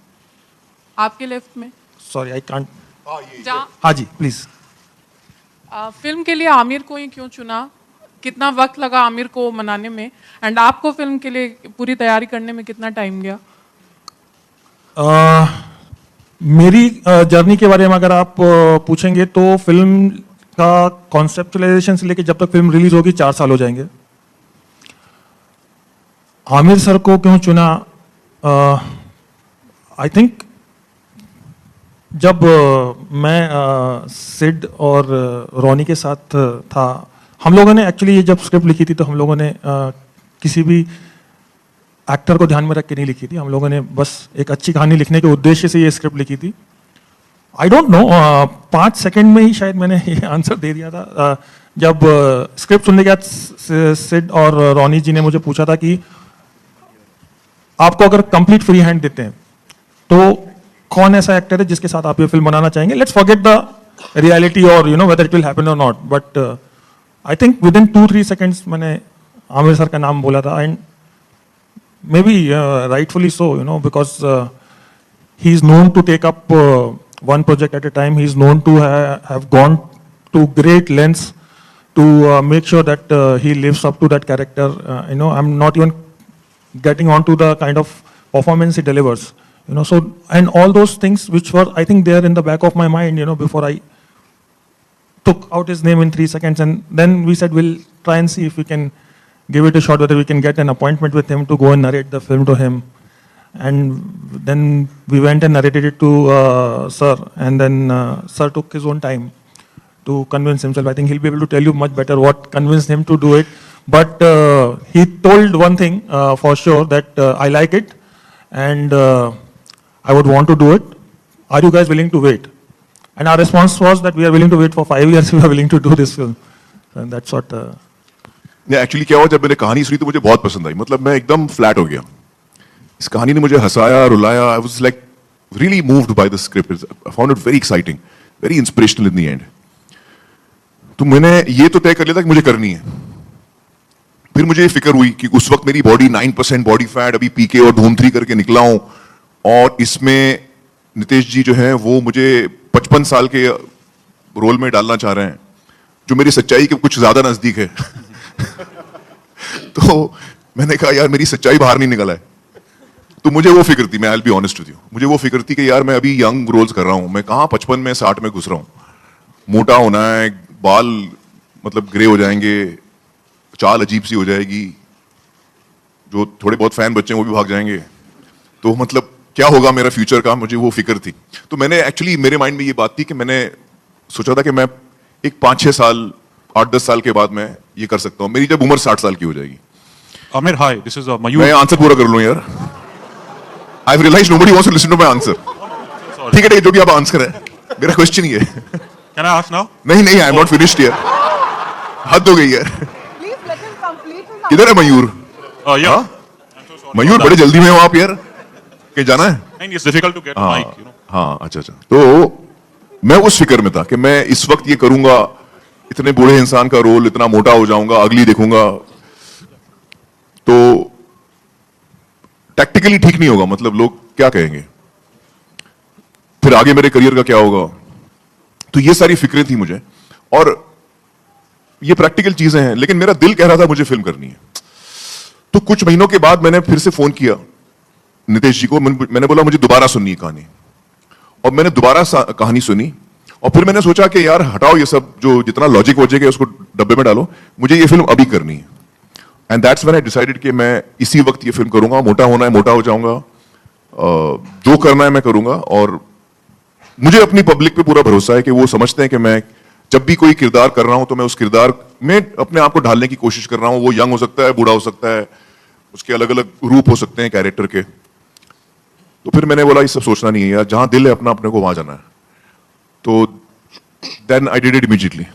आपके left में. Sorry, I can't. हाँ जी, हाँ जी, please. Film के लिए आमिर को ही क्यों चुना? कितना वक्त लगा आमिर को मनाने में? एंड आपको फिल्म के लिए पूरी तैयारी करने में कितना टाइम गया? मेरी जर्नी के बारे में अगर आप पूछेंगे तो फिल्म का कॉन्सेप्चुलाइजेशन से लेके जब तक फिल्म रिलीज होगी 4 साल हो जाएंगे। आमिर सर को क्यों चुना? आई थिंक जब मैं सिड और रॉनी के साथ था, हम लोगों ने एक्चुअली ये जब स्क्रिप्ट लिखी थी तो हम लोगों ने किसी भी एक्टर को ध्यान में रख के नहीं लिखी थी। हम लोगों ने बस एक अच्छी कहानी लिखने के उद्देश्य से ये स्क्रिप्ट लिखी थी। आई डोंट नो 5 सेकंड में ही शायद मैंने ये आंसर दे दिया था। जब स्क्रिप्ट सुनने के बाद सिड और रॉनी जी ने मुझे पूछा था कि आपको अगर कंप्लीट फ्री हैंड देते हैं तो कौन ऐसा एक्टर है जिसके साथ आप ये फिल्म बनाना चाहेंगे? लेट्स फॉरगेट द रियलिटी और you know whether it will happen और not, but I think within 2-3 seconds मैंने आमिर सर का नाम बोला था। And maybe rightfully so, you know, because he is known to take up one project at a time. He is known to have gone to great lengths to make sure that he lives up to that character. You know, I'm not even getting on to the kind of performance he delivers. You know, so and all those things which were, I think, there in the back of my mind, you know, before I took out his name in 3 seconds, and then we said we'll try and see if we can give it a shot, whether we can get an appointment with him to go and narrate the film to him. And then we went and narrated it to Sir, and then Sir took his own time to convince himself. I think he'll be able to tell you much better what convinced him to do it. But he told one thing for sure, that I like it and I would want to do it. Are you guys willing to wait? And our response was that we are willing to wait for 5 years. We are willing to do this film. And that's what. Actually क्या हुआ, जब मैंने कहानी सुनी तो मुझे बहुत पसंद आई। मतलब मैं एकदम फ्लैट हो गया। इस कहानी ने मुझे हंसाया, रुलाया। I was like really moved by the script. I found it very exciting, very inspirational in the end. तो मैंने ये तो तय कर लिया था कि मुझे करनी है। फिर मुझे ये फिक्र हुई कि उस वक्त मेरी बॉडी 9% बॉडी फैट, अभी पीके और धूम 3 करके निकला हूं, और इसमें नितेश जी जो हैं वो मुझे 55 साल के रोल में डालना चाह रहे हैं, जो मेरी सच्चाई के कुछ ज्यादा नजदीक है। तो मैंने कहा यार मेरी सच्चाई बाहर नहीं निकला है। तो मुझे वो फिक्र थी, मैं I will be honest with you, मुझे वो फिक्र थी कि यार मैं अभी यंग रोल्स कर रहा हूं, मैं कहां 55 में 60 में घुस रहा हूं। मोटा होना है, बाल मतलब ग्रे हो जाएंगे, चाल अजीब सी हो जाएगी, जो थोड़े बहुत फैन बच्चे हैं वो भी भाग जाएंगे, तो मतलब क्या होगा मेरा फ्यूचर का, मुझे वो फिक्र थी। तो मैंने एक्चुअली, मेरे माइंड में ये बात थी कि मैंने सोचा था कि मैं एक 5-6 साल 8-10 साल के बाद मैं ये कर सकता हूँ, मेरी जब उम्र 60 साल की हो जाएगी। आमिर, हाय, दिस इज मयूर। मैं आंसर पूरा कर लूं यार। I've realized nobody wants to listen to my answer. ठीक है, जो भी आप आंसर है, मेरा क्वेश्चन ही है। Can I ask now? नहीं, I am not finished here. हद हो गई यार। किधर है मयूर? मयूर बड़े जल्दी में हो आप यार, कहीं जाना है? नहीं, it's difficult to get a mic, you know. हाँ, अच्छा। तो मैं उस फिक्र में था कि मैं इस वक्त ये करूंगा, इतने बूढ़े इंसान का रोल, इतना मोटा हो जाऊंगा, अगली देखूंगा, तो टैक्टिकली ठीक नहीं होगा, मतलब लोग क्या कहेंगे, फिर आगे मेरे करियर का क्या होगा। तो ये सारी फिक्रें थी मुझे, और ये प्रैक्टिकल चीजें हैं, लेकिन मेरा दिल कह रहा था मुझे फिल्म करनी है। तो कुछ महीनों के बाद मैंने फिर से फोन किया नितेश जी को, मैंने बोला मुझे दोबारा सुननी है कहानी, और मैंने दोबारा कहानी सुनी, और फिर मैंने सोचा कि यार हटाओ ये सब, जो जितना लॉजिक वॉजिक है उसको डब्बे में डालो, मुझे ये फिल्म अभी करनी है। And that's when I decided कि मैं इसी वक्त ये फिल्म करूंगा। मोटा होना है, मोटा हो जाऊंगा, जो करना है मैं करूंगा, और मुझे अपनी पब्लिक पे पूरा भरोसा है कि वो समझते हैं कि मैं जब भी कोई किरदार कर रहा हूं तो मैं उस किरदार में अपने आप को ढालने की कोशिश कर रहा हूं। वो यंग हो सकता है, बूढ़ा हो सकता है, उसके अलग अलग रूप हो सकते हैं कैरेक्टर के। तो फिर मैंने बोला ये सब सोचना नहीं है यार, जहां दिल है अपना, अपने को वहां जाना है। तो then I did it immediately.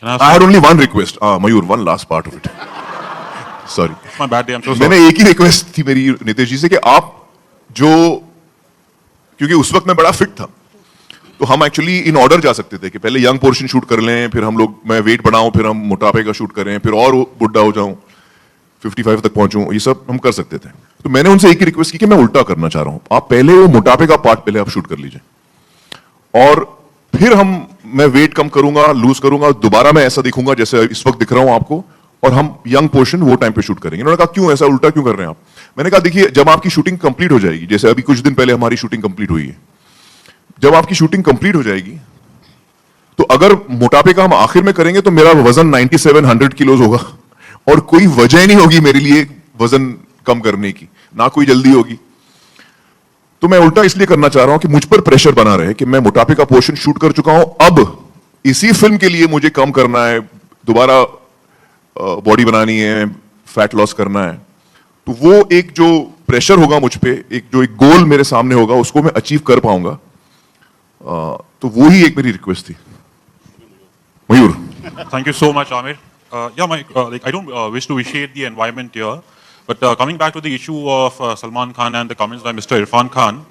I had only one request, Mayur, one last part of it, sorry, My bad day, I'm so sorry. मैंने एक ही रिक्वेस्ट थी मेरी नितेश जी से कि आप जो, क्योंकि उस वक्त मैं बड़ा फिट था, तो हम एक्चुअली इन ऑर्डर जा सकते थे कि पहले यंग पोर्शन शूट कर लें, फिर हम लोग, मैं वेट बढ़ाऊं, फिर हम मोटापे का शूट करें, फिर और बुढ़ा हो जाऊं, 55 तक पहुंचूं, ये सब हम कर सकते थे। तो मैंने उनसे एक ही रिक्वेस्ट की कि मैं उल्टा करना चाह रहा हूं, आप पहले वो मोटापे का पार्ट पहले आप शूट कर लीजिए, और फिर हम मैं वेट कम करूंगा, लूज करूंगा, दोबारा मैं ऐसा दिखूंगा जैसे इस वक्त दिख रहा हूं आपको, और हम यंग पोर्शन वो टाइम पे शूट करेंगे। उन्होंने कहा क्यों ऐसा उल्टा क्यों कर रहे हैं आप? मैंने कहा देखिए, जब आपकी शूटिंग कंप्लीट हो जाएगी, जैसे अभी कुछ दिन पहले हमारी शूटिंग कंप्लीट हुई है, जब आपकी शूटिंग कंप्लीट हो जाएगी तो अगर मोटापे का हम आखिर में करेंगे तो मेरा वजन 97-100 किलोज होगा, और कोई वजह नहीं होगी मेरे लिए वजन कम करने की, ना कोई जल्दी होगी। तो मैं उल्टा इसलिए करना चाह रहा हूं कि मुझ पर प्रेशर बना रहे कि मैं मोटापे का पोर्शन शूट कर चुका हूं, अब इसी फिल्म के लिए मुझे कम करना है, दोबारा बॉडी बनानी है, फैट लॉस करना है। तो वो एक जो प्रेशर होगा मुझ पे, एक गोल मेरे सामने होगा, उसको मैं अचीव कर पाऊंगा। तो वो ही एक मेरी रिक्वेस्ट थी। मयूर। Thank you so much, Amir. I don't wish to vitiate the environment here, but coming back to the issue of Salman Khan and the comments by Mr. Irfan Khan,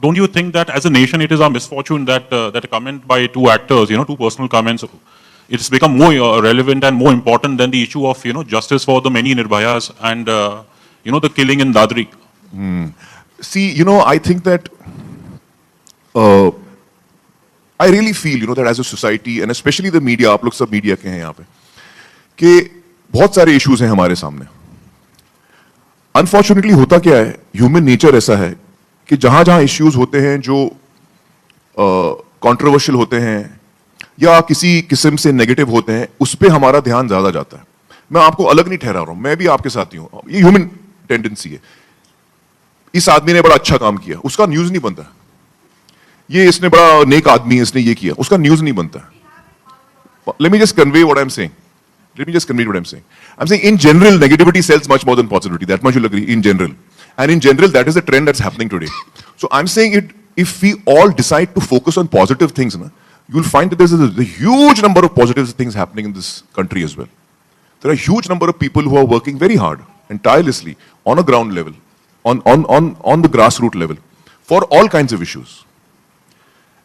don't you think that as a nation it is our misfortune that that a comment by two actors, two personal comments, it's become more relevant and more important than the issue of justice for the many Nirbhayas and the killing in Dadri? See, I think that I really feel that as a society and especially the media, आप लोग सब media के हैं यहाँ पे, कि बहुत सारे इश्यूज हैं हमारे सामने। अनफॉर्चुनेटली होता क्या है, ह्यूमन नेचर ऐसा है कि जहां जहां इश्यूज होते हैं जो कंट्रोवर्शियल होते हैं या किसी किस्म से नेगेटिव होते हैं, उस पर हमारा ध्यान ज्यादा जाता है। मैं आपको अलग नहीं ठहरा रहा हूं, मैं भी आपके साथ ही हूं, ये ह्यूमन टेंडेंसी है। इस आदमी ने बड़ा अच्छा काम किया, उसका न्यूज नहीं बनता। ये इसने बड़ा नेक आदमी है, इसने ये किया, उसका न्यूज नहीं बनता। Let me just convey what I'm saying. I'm saying in general, negativity sells much more than positivity. That much you'll agree, in general. And in general, that is the trend that's happening today. So I'm saying if we all decide to focus on positive things, you'll find that there's a huge number of positive things happening in this country as well. There are a huge number of people who are working very hard and tirelessly on a ground level, on the grassroots level, for all kinds of issues.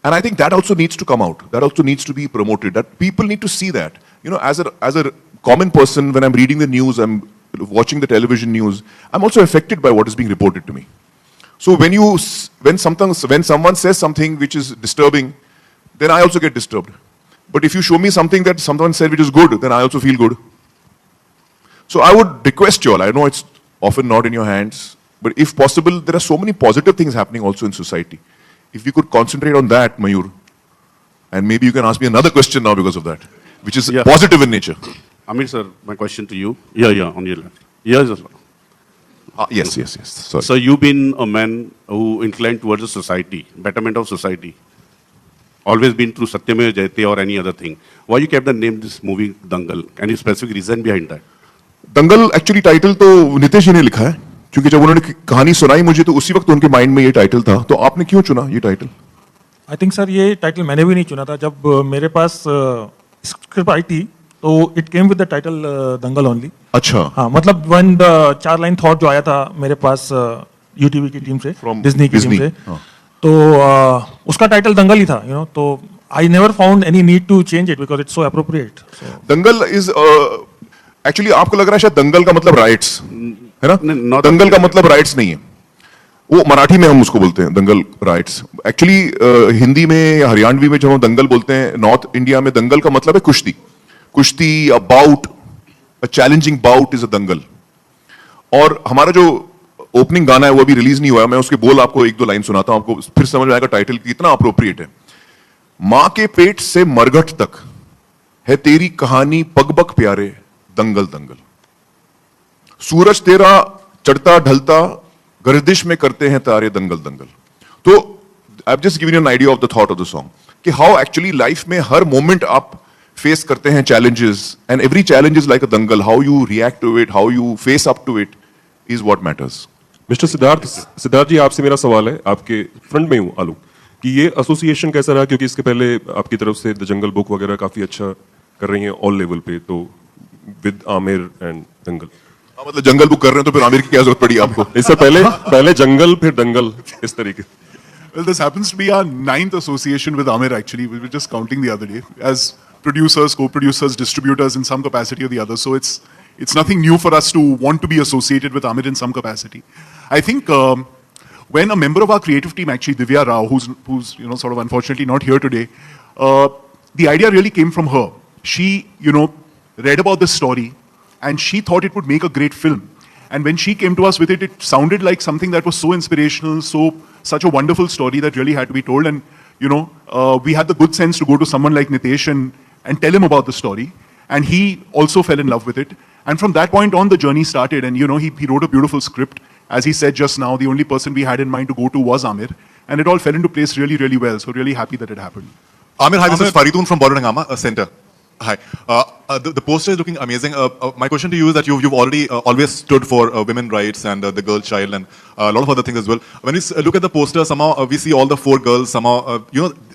And I think that also needs to come out. That also needs to be promoted. That people need to see that. As a common person, when I'm reading the news, I'm watching the television news, I'm also affected by what is being reported to me. So when someone says something which is disturbing, then I also get disturbed. But if you show me something that someone said which is good, then I also feel good. So I would request you all, I know it's often not in your hands, but if possible, there are so many positive things happening also in society. If we could concentrate on that, Mayur, and maybe you can ask me another question now because of that, which is positive in nature. Amir sir, my question to you. Yeah, on your left. Yes. Yes. Sorry. So you've been a man who inclined towards the society, betterment of society. Always been through Satyameva Jayate or any other thing. Why you kept the name this movie Dangal? Any specific reason behind that? Dangal actually title तो नितेश जी ने लिखा है, क्योंकि जब उन्होंने कहानी सुनाई मुझे तो उसी वक्त उनके माइंड में ये टाइटल था। तो आपने क्यों चुना ये टाइटल? आई थिंक सर ये टाइटल मैंने भी नहीं चुना था। जब मेरे पास स्क्रिप्ट आई थी तो it came with the title Dangal only. अच्छा। हाँ, मतलब वन द 4 लाइन थॉट जो आया था मेरे पास यूटीवी की टीम से, डिज्नी की टीम से, तो उसका टाइटल दंगल ही था, तो I never found any need to change it because it's so appropriate. Dangal is actually आपको लग रहा है शायद दंगल का मतलब राइट्स है ना? दंगल का मतलब राइट्स नहीं है, वो मराठी में हम उसको बोलते हैं दंगल राइट्स। एक्चुअली हिंदी में या हरियाणवी में जब हम दंगल बोलते हैं, नॉर्थ इंडिया में दंगल का मतलब है कुश्ती। कुश्ती, a bout, a challenging bout is a dangal. और हमारा जो ओपनिंग गाना है वो अभी रिलीज नहीं हुआ है, मैं उसके बोल आपको 1-2 लाइन सुनाता हूं, आपको फिर समझ आएगा टाइटल कितना अप्रोप्रिएट है। मां के पेट से मरघट तक है तेरी कहानी, पग-पग प्यारे दंगल दंगल। सूरज तेरा चढ़ता ढलता गर्दिश में करते हैं तारे दंगल दंगल। तो I have just given you an idea of the thought of the song कि हाउ एक्चुअली लाइफ में हर मोमेंट आप फेस करते हैं challenges, and every challenge is like a dangal. How you react to it, how you face up to it is what matters. Mister Siddharth ji, आपसे मेरा सवाल है, आपके फ्रंट में हूं आलू, कि ये एसोसिएशन कैसा रहा? क्योंकि इसके पहले आपकी तरफ से द जंगल बुक वगैरह काफी अच्छा कर रही हैं ऑल लेवल पे, तो विद आमिर एंड दंगल। मतलब जंगल बुक कर रहे हैं तो फिर आमिर की क्या जरूरत पड़ी आपको? इससे पहले जंगल फिर दंगल, इस तरीके। Well, this happens to be our 9th association with Amir, actually. We were just counting the other day as producers, co-producers, distributors in some capacity or the other. So it's nothing new for us to want to be associated with Amir in some capacity. I think when a member of our creative team, actually Divya Rao, who's sort of unfortunately not here today, the idea really came from her. She, read about this story and she thought it would make a great film. And when she came to us with it, it sounded like something that was so inspirational, such a wonderful story that really had to be told. And, we had the good sense to go to someone like Nitesh and tell him about the story. And he also fell in love with it. And from that point on, the journey started. And, he wrote a beautiful script. As he said just now, the only person we had in mind to go to was Amir. And it all fell into place really, really well. So really happy that it happened. Amir, hi, this is Faridun from Bollywood Hungama Center. Hi. The poster is looking amazing. My question to you is that you've already always stood for women's rights and the girl child and a lot of other things as well. When we look at the poster, somehow we see all the 4 girls, somehow,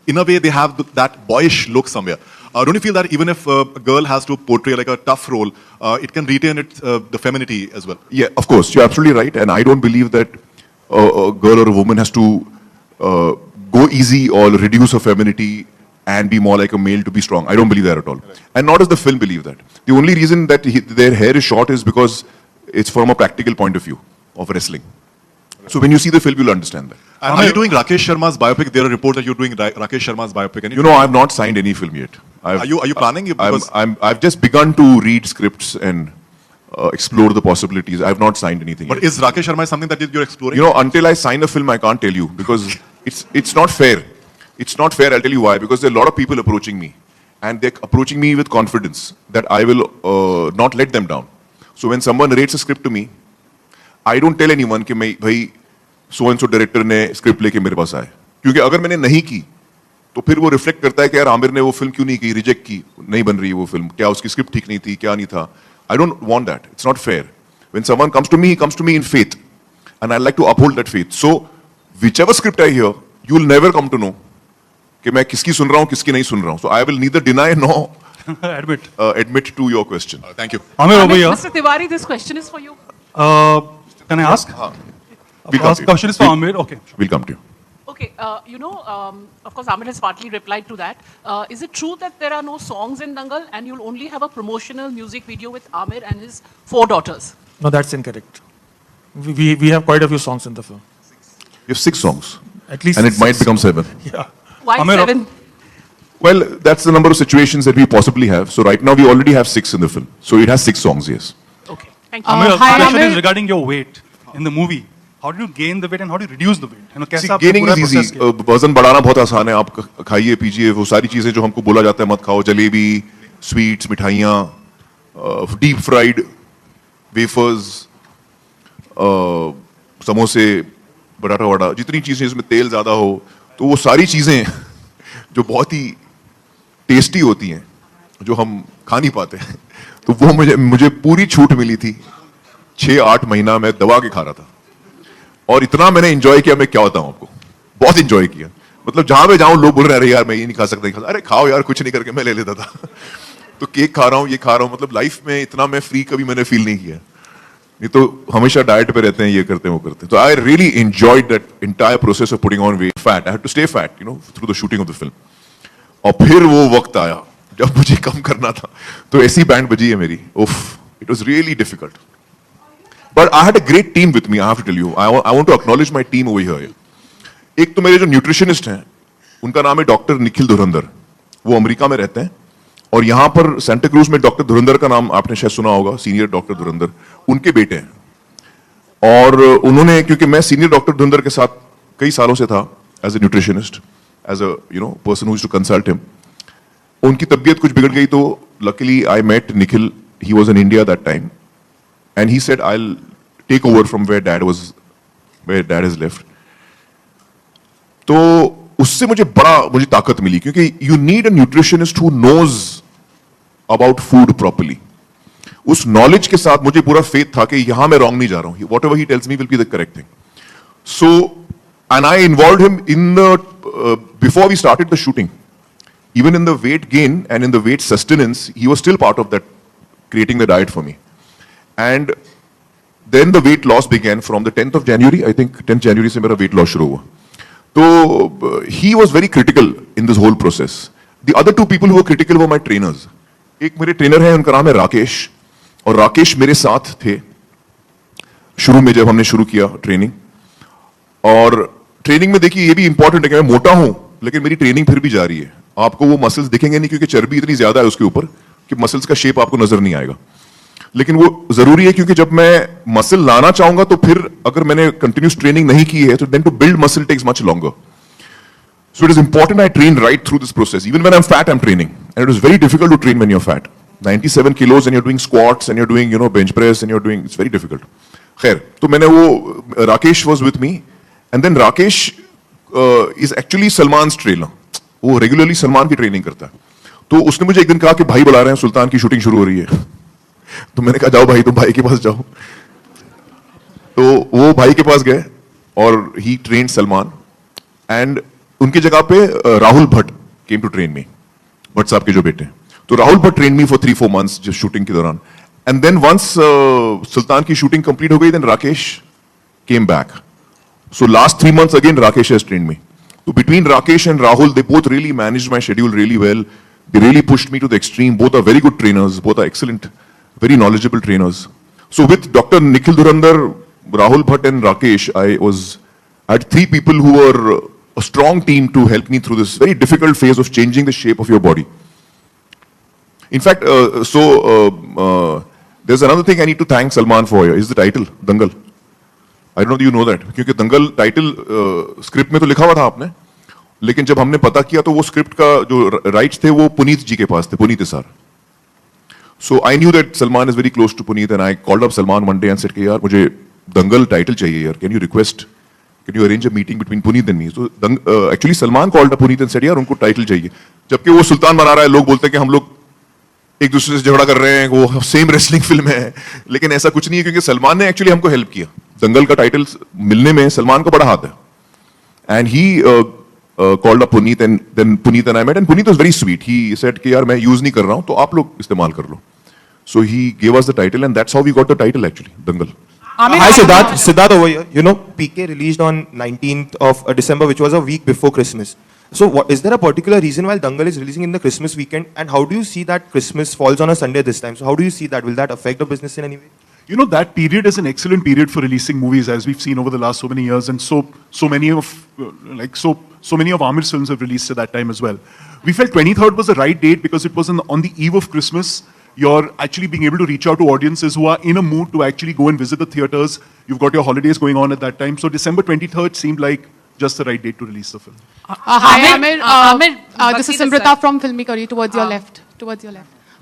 in a way they have that boyish look somewhere. Don't you feel that even if a girl has to portray like a tough role, it can retain the femininity as well? Yeah, of course. You're absolutely right. And I don't believe that a girl or a woman has to go easy or reduce her femininity and be more like a male to be strong. I don't believe that at all. And nor does the film believe that. The only reason that their hair is short is because it's from a practical point of view of wrestling. So when you see the film, you'll understand that. And are you doing Rakesh Sharma's biopic? There are reports that you're doing Rakesh Sharma's biopic. I've not signed any film yet. Are you planning? Because I've just begun to read scripts and explore the possibilities. I've not signed anything But yet. is Rakesh Sharma something that you're exploring? Until I sign a film, I can't tell you because it's not fair. It's not fair, I'll tell you why. Because there are a lot of people approaching me. And they're approaching me with confidence that I will not let them down. So when someone narrates a script to me, I don't tell anyone कि मैं भाई so and so director ने script लेके मेरे पास आए. क्योंकि अगर मैंने नहीं की, तो फिर वो रिफ्लेक्ट करता है कि यार आमिर ने वो फिल्म क्यों नहीं की, रिजेक्ट की, नहीं बन रही वो फिल्म, क्या उसकी स्क्रिप्ट ठीक नहीं थी, क्या नहीं था. I don't want that. It's not fair. When someone comes to me, he comes to me in faith. And I like to uphold that faith. So whichever script I hear, you will never come to know कि मैं किसकी सुन रहा हूँ, किसकी नहीं सुन रहा हूँ. So I will neither deny nor admit to your question. Thank you. Amir, over here. Mr. Tiwari, this question is for you. Can I ask? Question is for Amir. Okay. We'll come to you. Okay, of course, Amir has partly replied to that. Is it true that there are no songs in Dangal and you'll only have a promotional music video with Amir and his 4 daughters? No, that's incorrect. We have quite a few songs in the film. You have 6 songs. At least and it might 6. become 7. Yeah. Why 7? Well, that's the number of situations that we possibly have. So right now we already have 6 in the film. So it has 6 songs, yes. Okay, thank you. Amir, Hi, question Amir. is regarding your weight in the movie. How do you gain the weight and how do you reduce the weight? कैसे See, आपने gaining पूरा is easy. process किया? वजन बढ़ाना बहुत आसान है. आप खाइए पीजिए वो सारी चीजें जो हमको बोला जाता है मत खाओ. जलेबी, स्वीट्स, मिठाइयाँ, डीप फ्राइड वेफर्स, समोसे, बटाटा वड़ा, जितनी चीजें इसमें तेल ज्यादा हो, तो वो सारी चीजें जो बहुत ही टेस्टी होती हैं, जो हम खा नहीं पाते, तो वो मुझे पूरी छूट मिली थी. 6-8 महीना मैं दबा के खा रहा था और इतना मैंने एंजॉय किया. मैं क्या बताऊं आपको, बहुत एंजॉय किया. मतलब जहां मैं जाऊं लोग बोल रहे हैं अरे यार मैं ये नहीं खा सकता. अरे खाओ यार, कुछ नहीं करके मैं ले लेता था. तो केक खा रहा हूं, ये खा रहा हूं. मतलब लाइफ में इतना मैं फ्री कभी मैंने फील नहीं किया. नहीं तो हमेशा डाइट पे रहते हैं, ये करते हैं वो करते हैं. तो I really enjoyed that entire process of putting on weight. Fat, I had to stay fat through the shooting of the film. और फिर वो वक्त आया जब मुझे कम करना था, तो ऐसी बैंड बजी है मेरी. उफ, it was really difficult. But I had a great team with me, I have to tell you. I want to acknowledge my team over here. एक तो मेरे जो न्यूट्रिशनिस्ट हैं, उनका नाम है डॉक्टर निखिल धुरंधर. वो अमेरिका में रहते हैं और यहाँ पर सेंटा क्रूज में डॉक्टर धुरंधर का नाम आपने शायद सुना होगा, सीनियर डॉक्टर धुरंधर. उनके बेटे हैं. और उन्होंने, क्योंकि मैं सीनियर डॉक्टर धुरंधर के साथ कई सालों से था as a nutritionist, as a person who used to consult him. उनकी तबीयत कुछ बिगड़ गई, तो luckily I met Nikhil. He was in India that time. And he said, I'll take over from where dad has left. तो उससे मुझे ताकत मिली, क्योंकि you need a nutritionist who knows about food properly. उस knowledge के साथ मुझे पूरा faith था कि यहाँ मैं wrong नहीं जा रहा हूँ. Whatever he tells me will be the correct thing. So, and I involved him in the, before we started the shooting. Even in the weight gain and in the weight sustenance, he was still part of that, creating the diet for me. And then the weight loss began from the 10th of January. I think 10th January से मेरा weight loss शुरू हुआ. तो he was very critical in this whole process. The other 2 people who were critical were my trainers. एक मेरे trainer हैं, उनका नाम है राकेश, और राकेश मेरे साथ थे शुरू में जब हमने शुरू किया ट्रेनिंग. और ट्रेनिंग में देखिए ये भी इंपॉर्टेंट है कि मैं मोटा हूं लेकिन मेरी ट्रेनिंग फिर भी जारी है. आपको वो मसल्स दिखेंगे नहीं क्योंकि चर्बी इतनी ज्यादा है उसके ऊपर कि मसल्स का शेप आपको नजर नहीं आएगा। लेकिन वो जरूरी है क्योंकि जब मैं मसल लाना चाहूंगा तो फिर अगर मैंने कंटिन्यूस ट्रेनिंग नहीं की है तो then to build muscle takes much longer. So it is important I train right through this process. Even when I'm fat, I'm training. And it is very difficult to train when you're fat. 97 kilos and you're doing squats and you're doing, bench press and you're doing, it's very difficult. Khair, तो मैंने वो, Rakesh was with me. And then Rakesh is actually Salman's trainer. वो regularly Salman की training करता है। तो उसने मुझे एक दिन कहा कि भाई बुला रहे हैं, सुल्तान की शूटिंग शुरू हो रही है। तो मैंने कहा जाओ भाई, तुम भाई के पास जाओ। तो वो भाई के पास गए और he trained Salman. And उनकी जगह पे Rahul Bhatt came to train me, Bhatt साहब के जो बेटे। तो Rahul Bhatt train me for 3-4 months जिस शूटिंग के दौरान। एंड देन वंस सुल्तान की शूटिंग कंप्लीट हो गई, then Rakesh came back. So last 3 months again Rakesh has trained me. तो between Rakesh and Rahul, they both really managed my schedule really well. They really pushed me to the extreme. Both are very good trainers, both are excellent, very knowledgeable trainers. So with Dr. Nikhil Dhurandhar, Rahul Bhatt and Rakesh, I had 3 people who were a strong team to help me through this very difficult phase of changing the shape of your body. In fact, there's another thing I need to thank Salman for here, is the title, Dangal. I don't know if you know that, क्योंकि Dangal title script में तो लिखा हुआ था आपने, लेकिन जब हमने पता किया तो वो script का जो rights थे वो पुनीत जी के पास थे, पुनीत इसार। So I knew that Salman is very close to Puneet, and I called up Salman one day and said कि यार मुझे Dangal title चाहिए यार, can you arrange a meeting between Puneet and me? So actually Salman called up Puneet and said यार उनको title चाहिए, जबकि वो सुल्तान बना रहा है। लोग बोलते हैं कि हम लोग एक दूसरे से झगड़ा कर रहे हैं, वो सेम रेसलिंग फिल्म है, लेकिन ऐसा कुछ नहीं है क्योंकि सलमान ने एक्चुअली हमको हेल्प किया। दंगल का टाइटल मिलने में सलमान का बड़ा हाथ है। And he called up Puneet, and then Puneet and I met, and Puneet was very sweet. He said कि यार मैं यूज नहीं कर रहा हूं तो आप लोग इस्तेमाल कर लो। So he gave us the title, and that's how we got the title actually, Dangal. Hi Siddharth, Siddharth over here. You know, PK released on 19th of December, which was a week before Christmas. So is there a particular reason why Dangal is releasing in the Christmas weekend, and how do you see that Christmas falls on a Sunday this time? So how do you see that? Will that affect the business in any way? You know, that period is an excellent period for releasing movies, as we've seen over the last so many years, and so many of Amir's films have released at that time as well. We felt 23rd was the right date because it was on the eve of Christmas. You're actually being able to reach out to audiences who are in a mood to actually go and visit the theaters. You've got your holidays going on at that time. So December 23rd seemed like just the right date to release the film. Hi, Amir. This is Simrita from Filmy Curry, towards your left.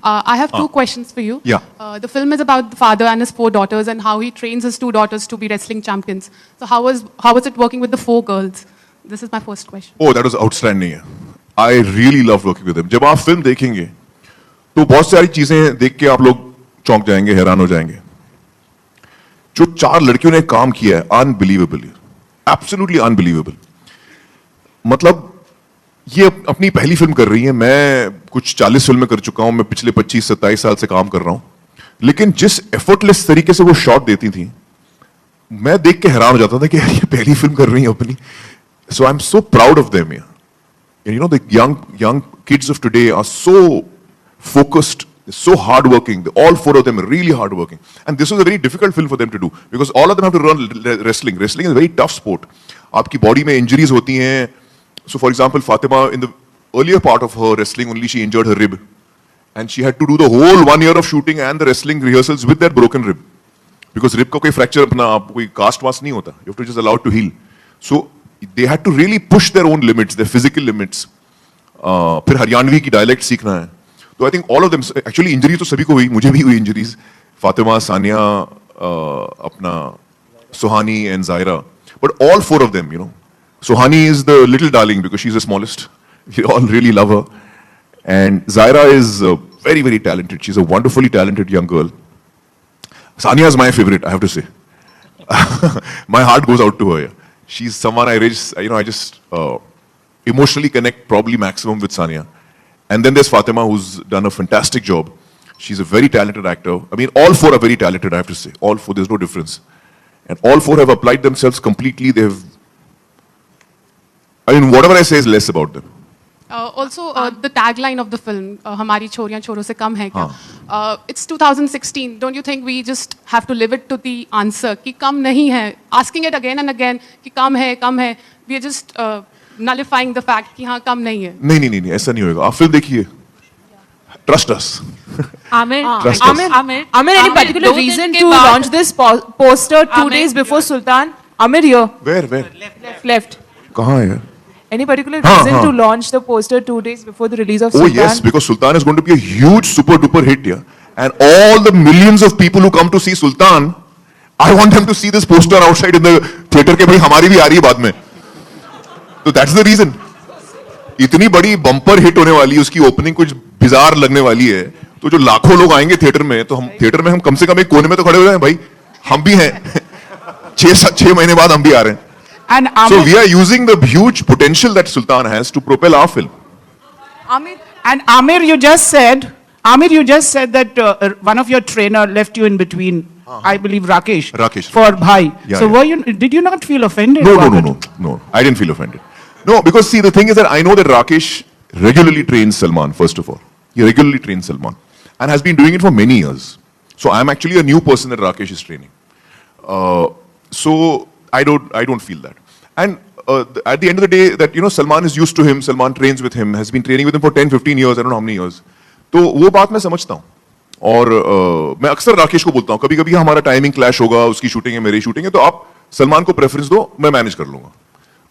I have 2 questions for you. Yeah. The film is about the father and his 4 daughters and how he trains his 2 daughters to be wrestling champions. So how was it working with the 4 girls? This is my first question. Oh, that was outstanding. I really loved working with him. जब आप film देखेंगे तो बहुत सारी चीजें देख के आप लोग चौंक जाएंगे, हैरान हो जाएंगे। जो 4 लड़कियों ने काम किया है, अनबिलीवेबल, एब्सोल्युटली अनबिलीवेबल। मतलब ये अपनी पहली फिल्म कर रही है। मैं कुछ 40 फिल्में कर चुका हूं, मैं पिछले 25-27 साल से काम कर रहा हूं, लेकिन जिस एफर्टलेस तरीके से वो शॉट देती थी, मैं देख के हैरान हो जाता था कि यार ये पहली फिल्म कर रही है अपनी। So I am so proud of them. You know, the young kids of today are so focused, so hardworking. All 4 of them are really hardworking, and this was a very difficult film for them to do because all of them have to run wrestling. Wrestling is a very tough sport. आपकी body में injuries होती हैं. So, for example, Fatima, in the earlier part of her wrestling, only she injured her rib, and she had to do the whole 1 year of shooting and the wrestling rehearsals with that broken rib because rib का कोई fracture अपना कोई cast was नहीं होता. You have to just allow it to heal. So they had to really push their own limits, their physical limits. फिर हरियाणवी की dialect सीखना है। तो I think all of them, actually injury तो सभी को हुई, मुझे भी हुई इंजरीज। फातिमा, सानिया, अपना Suhani and Zaira, but all 4 of them, you know. Suhani is the little darling because she's the smallest. We all really love her. And Zaira is very, very talented. She's a wonderfully talented young girl. Sania is my favorite, I have to say. My heart goes out to her. She's someone I just emotionally connect probably maximum with Sania. And then there's Fatima, who's done a fantastic job. She's a very talented actor. I mean, all 4 are very talented, I have to say. All 4, there's no difference. And all 4 have applied themselves completely. Whatever I say is less about them. Also, the tagline of the film, "हमारी छोरियां छोरों से कम है क्या?" It's 2016. Don't you think we just have to live it to the answer कि कम नहीं है? Asking it again and again कि कम है. We are just nullifying the fact कि हाँ कम नहीं है. नहीं, ऐसा नहीं होगा. आप फिल्म देखिए. Trust us. Amir, Trust us. Amir, any particular दो दिन reason के to बाद- launch this poster 2 days before Sultan? Amir, here. Where? Left. कहाँ है? Any particular हाँ, reason हाँ. to launch the poster 2 days before the release of Oh Sultan? yes, because Sultan is going to be a huge super duper hit here. And all the millions of people who come to see Sultan, I want them to see this poster outside in the theater के भाई हमारी भी आ रही है बाद में. तो that's the reason. इतनी बड़ी बम्पर हिट होने वाली है, उसकी ओपनिंग कुछ बिजार लगने वाली है, तो जो लाखों लोग आएंगे थिएटर में, तो हम थिएटर में हम कम से कम एक कोने में तो खड़े हो जाए भाई, हम भी हैं. 6 महीने बाद हम भी आ रहे हैं. And So Amir, we are using the huge potential that Sultan has to propel our film. Amir, you just said that one of your trainer left you in between. I believe Rakesh. Rakesh. For Bhai. Yeah, So yeah. did you not feel offended? No. I didn't feel offended. No, because see, the thing is that I know that Rakesh regularly trains Salman, first of all. He regularly trains Salman and has been doing it for many years. So I'm actually a new person that Rakesh is training. So I don't feel that. And at the end of the day, that, you know, Salman is used to him, Salman trains with him, has been training with him for 10, 15 years, I don't know how many years. तो वो बात मैं समझता हूँ. और मैं अक्सर राकेश को बोलता हूँ, कभी कभी हमारा टाइमिंग क्लैश होगा, उसकी शूटिंग है, मेरी शूटिंग है, तो आप सलमान को प्रेफरेंस दो, मैं मैनेज कर लूंगा.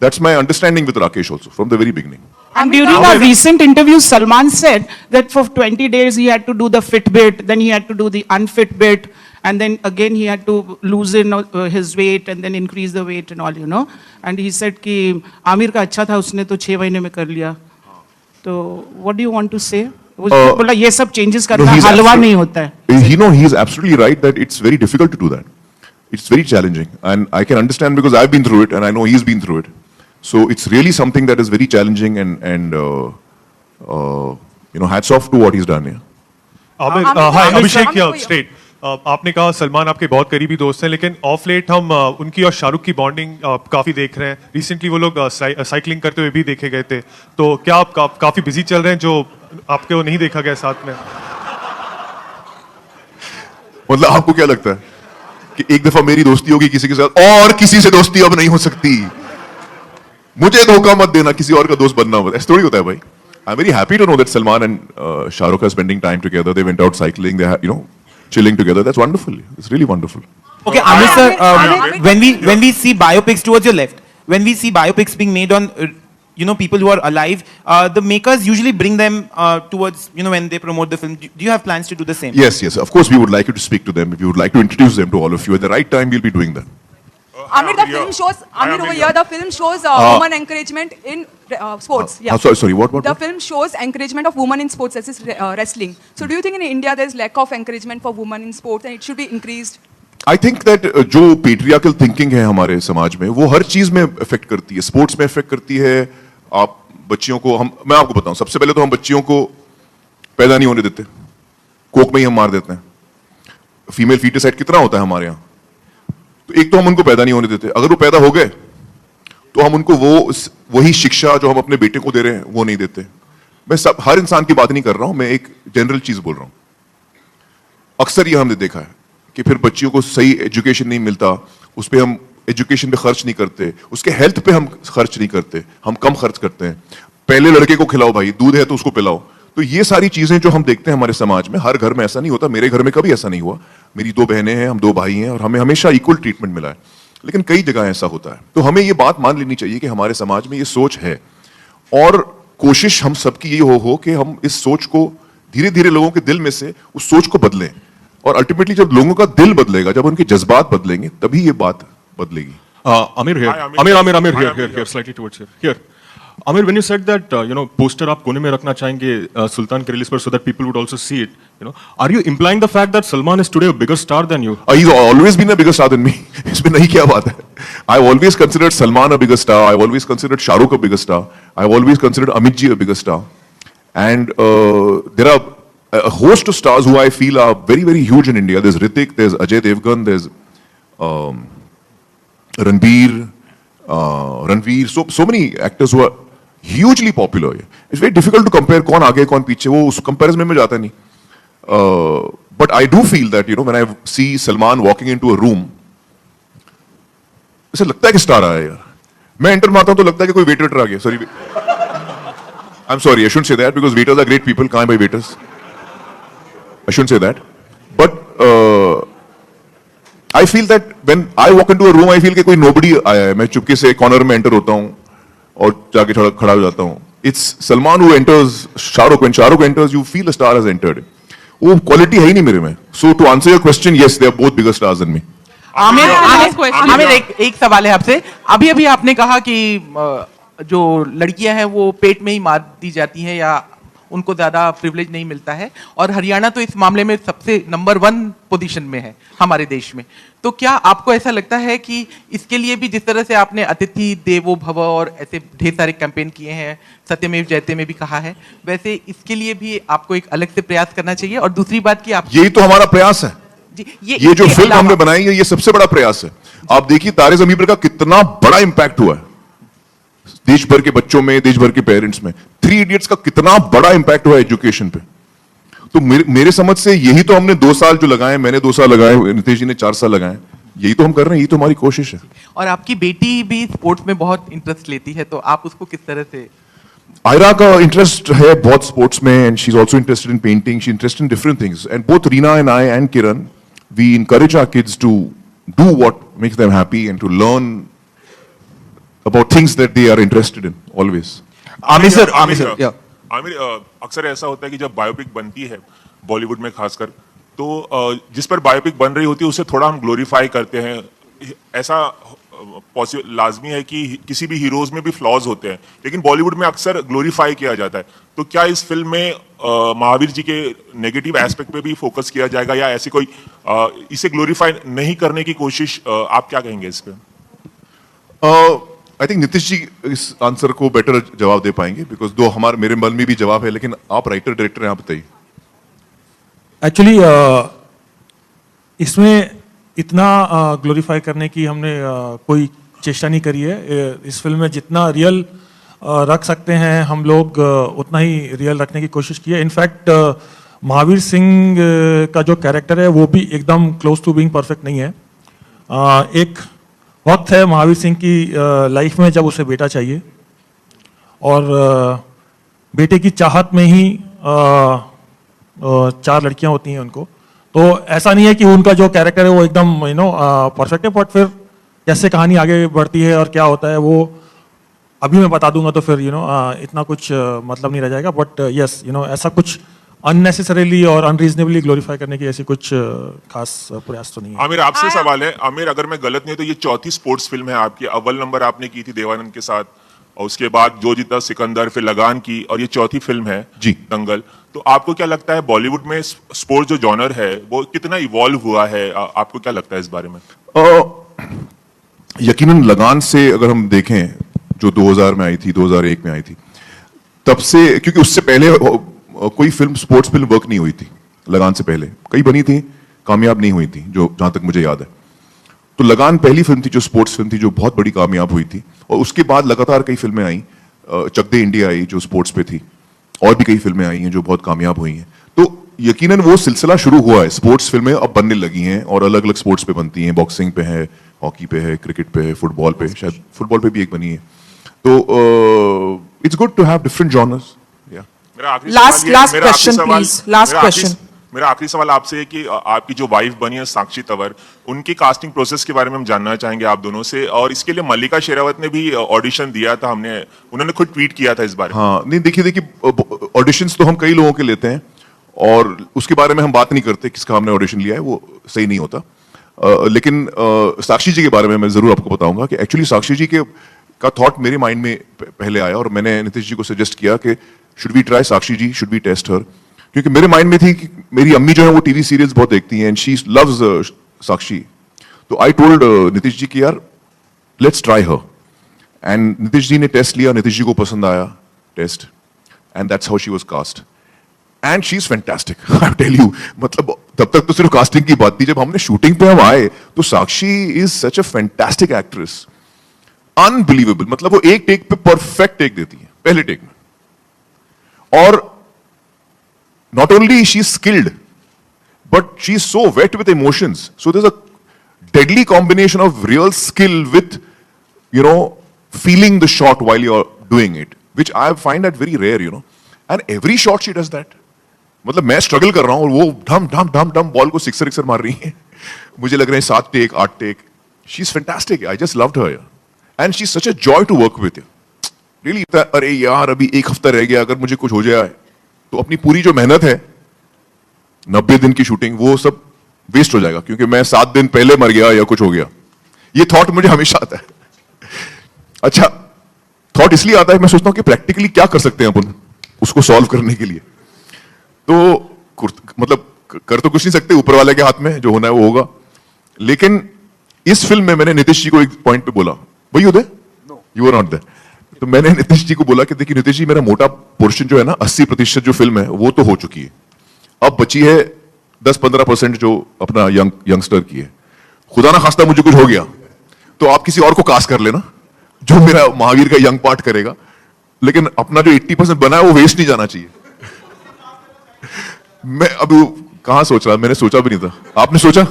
That's my understanding with Rakesh also from the very beginning. And during a recent interview, Salman said that for 20 days he had to do the fit bit, then he had to do the unfit bit, and then again he had to loosen his weight and then increase the weight and all, you know. And he said कि आमिर का अच्छा था, उसने तो 6 महीने में कर लिया. तो what do you want to say? बोला ये सब changes करना हलवा नहीं होता है. He is absolutely right that it's very difficult to do that. It's very challenging, and I can understand because I've been through it, and I know he's been through it. So it's really something that is very challenging, and you know, hats off to what he's done here. Aamir, hi Abhishek here straight. आपने कहा सलमान आपके बहुत करीबी दोस्त हैं, लेकिन of late हम उनकी और शाहरुख की बॉन्डिंग काफी देख रहे हैं. रिसेंटली वो लोग साइकिलिंग करते हुए भी देखे गए थे. तो क्या आप काफी बिजी चल रहे हैं जो आपको नहीं देखा गया साथ में? मतलब आपको क्या लगता है कि एक दफा मेरी दोस्ती होगी किसी के साथ और किसी से दोस्ती अब नहीं हो सकती? मुझे धोखा मत देना, किसी और का दोस्त बनना मत. ऐसा थोड़ी होता है भाई. I'm very happy to know that Salman and Shah Rukh are spending time together. They went out cycling. They you know, chilling together. That's wonderful. It's really wonderful. Okay, Amir sir, when we see biopics towards your left, when we see biopics being made on you know, people who are alive, the makers usually bring them towards, you know, when they promote the film. Do you have plans to do the same? Yes. Of course, we would like you to speak to them. If you would like to introduce them to all of you at the right time, we'll be doing that. Amir, the film shows, Amir over here, the film shows women encouragement in sports. Sorry, what? The film shows encouragement of women in sports, as is wrestling. So do you think in India there is lack of encouragement for women in sports and it should be increased? I think that जो patriarchal thinking है हमारे समाज में, वो हर चीज में affect करती है. स्पोर्ट्स में affect करती है. आप बच्चियों को, मैं आपको बताऊं, सबसे पहले तो हम बच्चियों को पैदा नहीं होने देते, कोक में ही हम मार देते हैं. फीमेल फीटिसाइड कितना होता है हमारे यहाँ? तो एक तो हम उनको पैदा नहीं होने देते. अगर वो पैदा हो गए तो हम उनको वही शिक्षा जो हम अपने बेटे को दे रहे हैं वो नहीं देते. मैं हर इंसान की बात नहीं कर रहा हूं, मैं एक जनरल चीज बोल रहा हूं. अक्सर ये हमने देखा है कि फिर बच्चियों को सही एजुकेशन नहीं मिलता, उस पर हम एजुकेशन पे खर्च नहीं करते, उसके हेल्थ पे हम खर्च नहीं करते, हम कम खर्च करते हैं. पहले लड़के को खिलाओ भाई, दूध है तो उसको पिलाओ. तो ये सारी चीजें जो हम देखते हैं हमारे समाज में, हर घर में ऐसा नहीं होता. मेरे घर में कभी ऐसा नहीं हुआ. मेरी 2 बहनें हैं, हम 2 भाई हैं, और हमें हमेशा इक्वल ट्रीटमेंट मिला है. लेकिन कई जगह ऐसा होता है. तो हमें ये बात मान लेनी चाहिए कि हमारे समाज में ये सोच है, और कोशिश हम सबकी ये हो कि हम इस सोच को धीरे धीरे लोगों के दिल में से उस सोच को बदलें. और अल्टीमेटली जब लोगों का दिल बदलेगा, जब उनके जज्बात बदलेंगे, तभी ये बात बदलेगी. Amir here. Amir here, slightly towards here. Amir, when you said that, you know, poster आप कोने में रखना चाहेंगे Sultan के release पर, so that people would also see it, you know, are you implying the fact that Salman is today a bigger star than you? He's always been a bigger star than me. इसमें नहीं क्या बात है. I've always considered Salman a bigger star. I've always considered Shah Rukh a bigger star. I've always considered Amit ji a bigger star. And there are a host of stars who I feel are very, very huge in India. There's Hrithik, there's Ajay Devgan, there's Ranveer, so many actors who are hugely popular. It's very difficult to compare कौन आगे कौन पीछे, वो उस comparison में जाता नहीं. But I do feel that, you know, when I see Salman walking into a room, ऐसा लगता है कि स्टार आया यार. मैं एंटर मारता हूं तो लगता है कि कोई वेटर आ गया. Sorry, I am sorry, I shouldn't say that because waiters are great people. कहां भाई waiters? I shouldn't say that. But I feel that when I walk into a room, I feel कि कोई nobody आया है. मैं चुपके से corner में एंटर होता हूँ और जाके थोड़ा खड़ा हो जाता हूँ. It's Salman who enters, Shahrukh. When Shahrukh enters, you feel a star has entered. वो क्वालिटी है ही नहीं मेरे में. So to answer your question, yes, they are both bigger stars than me. Aamir एक सवाल है आपसे. अभी अभी आपने कहा कि जो लड़कियां हैं वो पेट में ही मार दी जाती हैं या उनको ज्यादा प्रिविलेज नहीं मिलता है, और हरियाणा तो इस मामले में सबसे नंबर 1 पोजीशन में है हमारे देश में. तो क्या आपको ऐसा लगता है कि इसके लिए भी जिस तरह से आपने अतिथि देवो भव और ऐसे ढेर सारे कैंपेन किए हैं, सत्यमेव जयते में भी कहा है, वैसे इसके लिए भी आपको एक अलग से प्रयास करना चाहिए? और दूसरी बात कि आप, यही तो हमारा प्रयास है. ये जो फिल्म हमने बनाई है, ये सबसे बड़ा प्रयास है. आप देखिए तारे ज़मीन पर का कितना बड़ा इंपैक्ट हुआ है देश भर के बच्चों में, देश भर के पेरेंट्स में. 3 इडियट्स का कितना बड़ा इंपैक्ट हुआ एजुकेशन पे. तो मेरे समझ से यही तो हमने 2 साल जो लगाए, मैंने 2 साल लगाए, नितेश जी ने 4 साल लगाए, यही तो हम कर रहे हैं, यही तो हमारी कोशिश है. और आपकी बेटी भी स्पोर्ट्स में बहुत इंटरेस्ट लेती है, तो आप उसको किस तरह से? आयरा का इंटरेस्ट है बहुत स्पोर्ट्स में, and she is also interested in painting. She interested in different things, and both Reena and I and Kiran, we encourage our kids to do what makes them happy and to learn about things that they are interested in always. Aamir sir, अक्सर ऐसा होता है कि जब biopic बनती है बॉलीवुड में खासकर, तो जिस पर बायोपिक बन रही होती है उसे थोड़ा हम ग्लोरीफाई करते हैं. ऐसा लाजमी है कि किसी भी हीरोज में भी फ्लॉज होते हैं, लेकिन बॉलीवुड में अक्सर ग्लोरीफाई किया जाता है. तो क्या इस फिल्म में महावीर जी के नेगेटिव एस्पेक्ट पे भी फोकस किया जाएगा, या ऐसी कोई इसे ग्लोरीफाई नहीं करने की कोशिश, आप क्या कहेंगे इस पे? आई थिंक नीतीश जी इस आंसर को बेटर जवाब दे पाएंगे, बिकॉज दो हमारे मेरे मन में भी जवाब है, लेकिन आप राइटर डायरेक्टर हैं, आप बताइए. एक्चुअली इसमें इतना ग्लोरीफाई करने की हमने कोई चेष्टा नहीं करी है. इस फिल्म में जितना रियल रख सकते हैं हम लोग उतना ही रियल रखने की कोशिश की है. इनफैक्ट महावीर सिंह का जो कैरेक्टर है वो भी एकदम क्लोज टू बीइंग परफेक्ट नहीं है. एक वक्त है महावीर सिंह की लाइफ में जब उसे बेटा चाहिए, और बेटे की चाहत में ही 4 लड़कियां होती हैं उनको. तो ऐसा नहीं है कि उनका जो कैरेक्टर है वो एकदम परफेक्ट है, बट फिर कैसे कहानी आगे बढ़ती है और क्या होता है वो अभी मैं बता दूंगा, तो फिर इतना कुछ मतलब नहीं रह जाएगा. बट यस, ऐसा कुछ अननेसेसरीली और अनरीजनेबली ग्लोरीफाई करने की ऐसी कुछ खास प्रयास तो नहीं है. आमिर, आपसे सवाल है. आमिर, अगर मैं गलत नहीं तो ये 4थी स्पोर्ट्स फिल्म है आपकी. अव्वल नंबर आपने की थी देवानंद के साथ, और उसके बाद जो जीता सिकंदर, फिर लगान की, और ये 4थी फिल्म है जी दंगल. तो आपको क्या लगता है बॉलीवुड में स्पोर्ट्स जो जॉनर है वो कितना इवॉल्व हुआ है? आपको क्या लगता है इस बारे में? यकीनन लगान से अगर हम देखें, जो 2000 में आई थी, 2001 में आई थी, तब से, क्योंकि उससे पहले कोई फिल्म स्पोर्ट्स फिल्म वर्क नहीं हुई थी. लगान से पहले कई बनी थी, कामयाब नहीं हुई थी, जो जहां तक मुझे याद है. तो लगान पहली फिल्म थी जो स्पोर्ट्स फिल्म थी, जो बहुत बड़ी कामयाब हुई थी. और उसके बाद लगातार कई फिल्में आई. चक दे इंडिया आई जो स्पोर्ट्स पे थी, और भी कई फिल्में आई हैं जो बहुत कामयाब हुई हैं. तो यकीनन वो सिलसिला शुरू हुआ है. स्पोर्ट्स फिल्में अब बनने लगी हैं और अलग अलग स्पोर्ट्स पे बनती हैं. बॉक्सिंग पे है, हॉकी पे है, क्रिकेट पे है, फुटबॉल पे, शायद फुटबॉल पे भी एक बनी है. तो it's good to have different genres. Last question please. Last question. मेरा आखिरी सवाल आपसे है कि आपकी जो वाइफ बनी है साक्षी तंवर, उनकी कास्टिंग प्रोसेस के बारे में हम जानना चाहेंगे आप दोनों से. और इसके लिए मल्लिका शेरावत ने भी ऑडिशन दिया था, उन्होंने खुद ट्वीट किया था इस बारे में. हाँ, नहीं देखिए ऑडिशंस तो हम कई लोगों के लेते हैं, और उसके बारे में हम बात नहीं करते किसका हमने ऑडिशन लिया है, वो सही नहीं होता. लेकिन साक्षी जी के बारे में मैं जरूर आपको बताऊंगा कि एक्चुअली साक्षी जी का थॉट मेरे माइंड में पहले आया, और मैंने नीतीश जी को सजेस्ट किया कि should we try Sakshi ji, should we test her. क्योंकि मेरे माइंड में थी कि मेरी अम्मी जो है वो टीवी सीरियल्स बहुत देखती हैं, एंड शी लव्स साक्षी. तो आई टोल्ड नीतीश जी कि यार let's try her. And Nitish ji ने टेस्ट लिया, नीतीश जी को पसंद आया test, and that's how she was cast. And she is fantastic, I tell you. मतलब तब तक तो सिर्फ कास्टिंग की बात थी, जब हमने शूटिंग पे हम आए तो Sakshi is such a fantastic actress, unbelievable. मतलब वो एक टेक पे परफेक्ट टेक देती है, पहले टेक में. और not only is she skilled, but she is so wet with emotions. So there's a deadly combination of real skill with, feeling the shot while you're doing it, which I find that very rare, you know. And every shot she does that. मतलब मैं struggle कर रहा हूँ और वो धम धम धम धम बॉल को सिक्सर मार रही है. मुझे लग रहे हैं 7 take 8 take. She's fantastic. I just loved her. And she's such a joy to work with. Really, अरे यार अभी 1 हफ्ता रह गया, अगर मुझे कुछ हो जाए तो अपनी पूरी जो मेहनत है 90 दिन की शूटिंग वो सब वेस्ट हो जाएगा, क्योंकि मैं 7 दिन पहले मर गया या कुछ हो गया. ये थॉट मुझे हमेशा आता है. अच्छा, थॉट इसलिए आता है, मैं सोचता हूं कि प्रैक्टिकली क्या कर सकते हैं अपन उसको सॉल्व करने के लिए. तो मतलब कर तो कुछ नहीं सकते, ऊपर वाले के हाथ में जो होना है वो होगा. लेकिन इस फिल्म में मैंने नीतीश जी को एक पॉइंट पे बोला, वही होते यू आर नॉट देयर. तो मैंने नीतीश जी को बोला कि देखिए नीतीश जी, मेरा मोटा पोर्शन जो है ना 80% जो फिल्म है वो तो हो चुकी है, अब बची है 10-15% जो अपना यंगस्टर की है. खुदा ना खास्ता मुझे कुछ हो गया तो आप किसी और को कास्ट कर लेना जो मेरा महावीर का यंग पार्ट करेगा, लेकिन अपना जो 80% बना है वो वेस्ट नहीं जाना चाहिए. मैं अब कहां सोच रहा, मैंने सोचा भी नहीं था. आपने सोचा?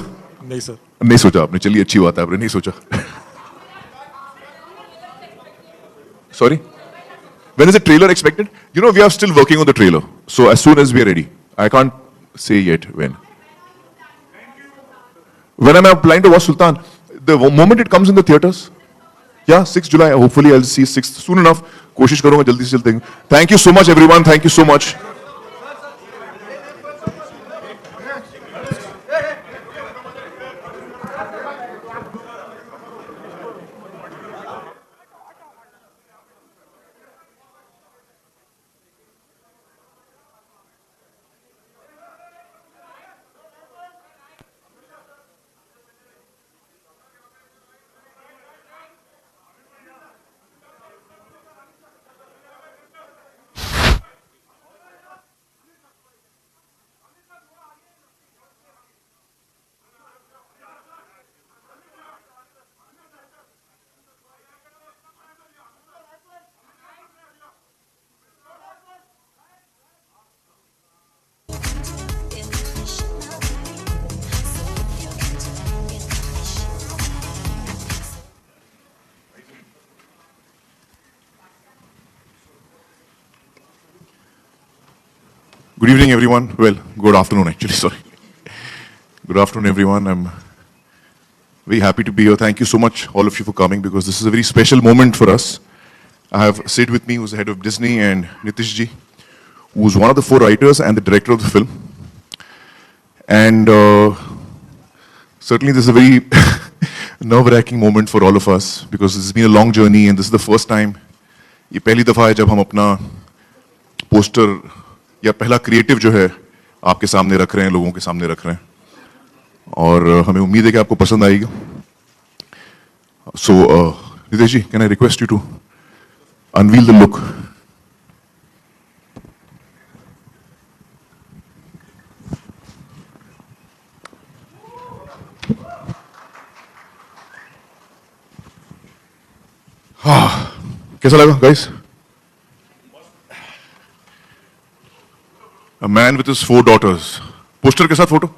नहीं सर. नहीं सोचा आपने, चलिए अच्छी बात है, आपने नहीं सोचा. Sorry? When is the trailer expected? You know, we are still working on the trailer. So as soon as we are ready. I can't say yet when. When am I applying to watch Sultan? The moment it comes in the theaters. Yeah, 6 July. Hopefully I'll see 6th soon enough. कोशिश करूंगा जल्दी से जल्दी. Thank you so much everyone. Thank you so much. Good evening, everyone. Well, good afternoon, actually, sorry. Good afternoon, everyone. I'm very happy to be here. Thank you so much, all of you, for coming, because this is a very special moment for us. I have Sid with me, who's the head of Disney, and Nitish ji, who's one of the 4 writers and the director of the film. And certainly this is a very nerve-wracking moment for all of us, because it's been a long journey, and this is the first time, ये पहली दफा है जब हम अपना poster या पहला creative जो है आपके सामने रख रहे हैं, लोगों के सामने रख रहे हैं, और हमें उम्मीद है कि आपको पसंद आएगा. So Nitesh ji, can I request you to unveil the look. कैसा लगा guys? A man with his 4 daughters. Poster के साथ फोटो.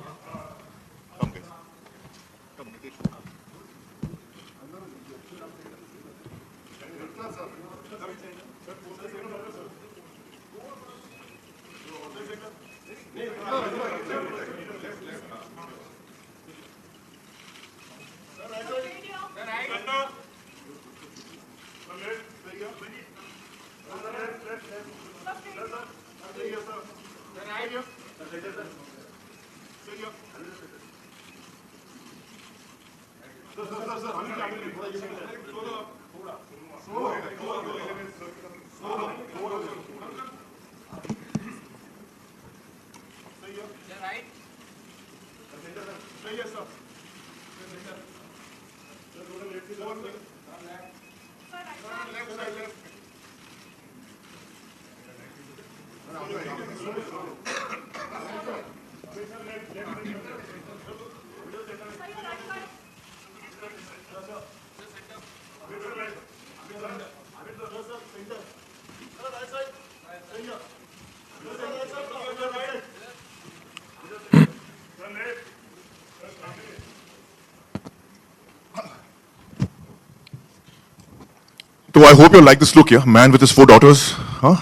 तो I hope you like this look या मैन विद हिज 4 daughters, हाँ?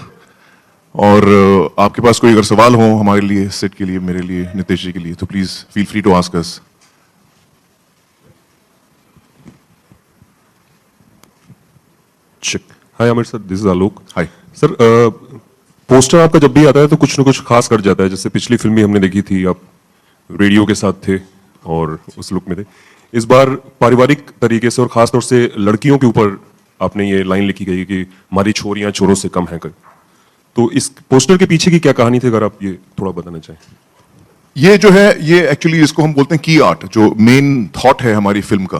और आपके पास कोई अगर सवाल हो हमारे लिए, सेट के लिए, मेरे लिए, नितेश जी के लिए, तो please feel free to ask us. Hi Aamir sir, this is Alok. Hi sir, poster आपका जब भी आता है तो कुछ ना कुछ खास कर जाता है. जैसे पिछली फिल्म भी हमने देखी थी, आप रेडियो के साथ थे और उस लुक में थे. इस बार पारिवारिक तरीके से और खास तौर से लड़कियों के ऊपर आपने ये लाइन लिखी गई कि हमारी छोरियां चोरों से कम हैं. तो इस पोस्टर के पीछे की क्या कहानी थी, अगर आप ये थोड़ा बताना चाहें. ये जो है, ये एक्चुअली इसको हम बोलते हैं की आर्ट. जो मेन थॉट है हमारी फिल्म का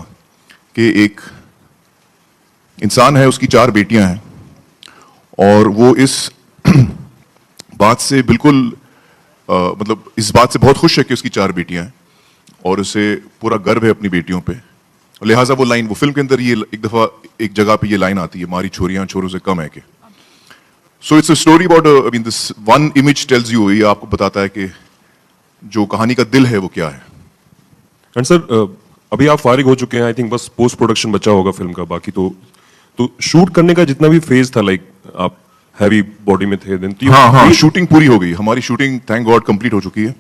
कि एक इंसान है, उसकी 4 बेटियां हैं और वो इस बात से बिल्कुल मतलब इस बात से बहुत खुश है कि उसकी 4 बेटियां हैं और उसे पूरा गर्व है अपनी बेटियों पे. लिहाजा वो लाइन, वो फिल्म के अंदर ये एक दफा एक जगह पे ये लाइन आती है, हमारी छोरियां चोरों से कम है के. So it's a story about, I mean this one image tells you, ये आपको बताता है कि जो कहानी का दिल है वो क्या है. एंड सर, अभी आप फारिग हो चुके हैं, आई थिंक बस पोस्ट प्रोडक्शन बचा होगा फिल्म का. बाकी तो शूट करने का जितना भी फेज था, लाइक आप हैवी बॉडी में थे देन. हाँ, शूटिंग पूरी हो गई. हमारी शूटिंग थैंक गॉड कंप्लीट हो चुकी है.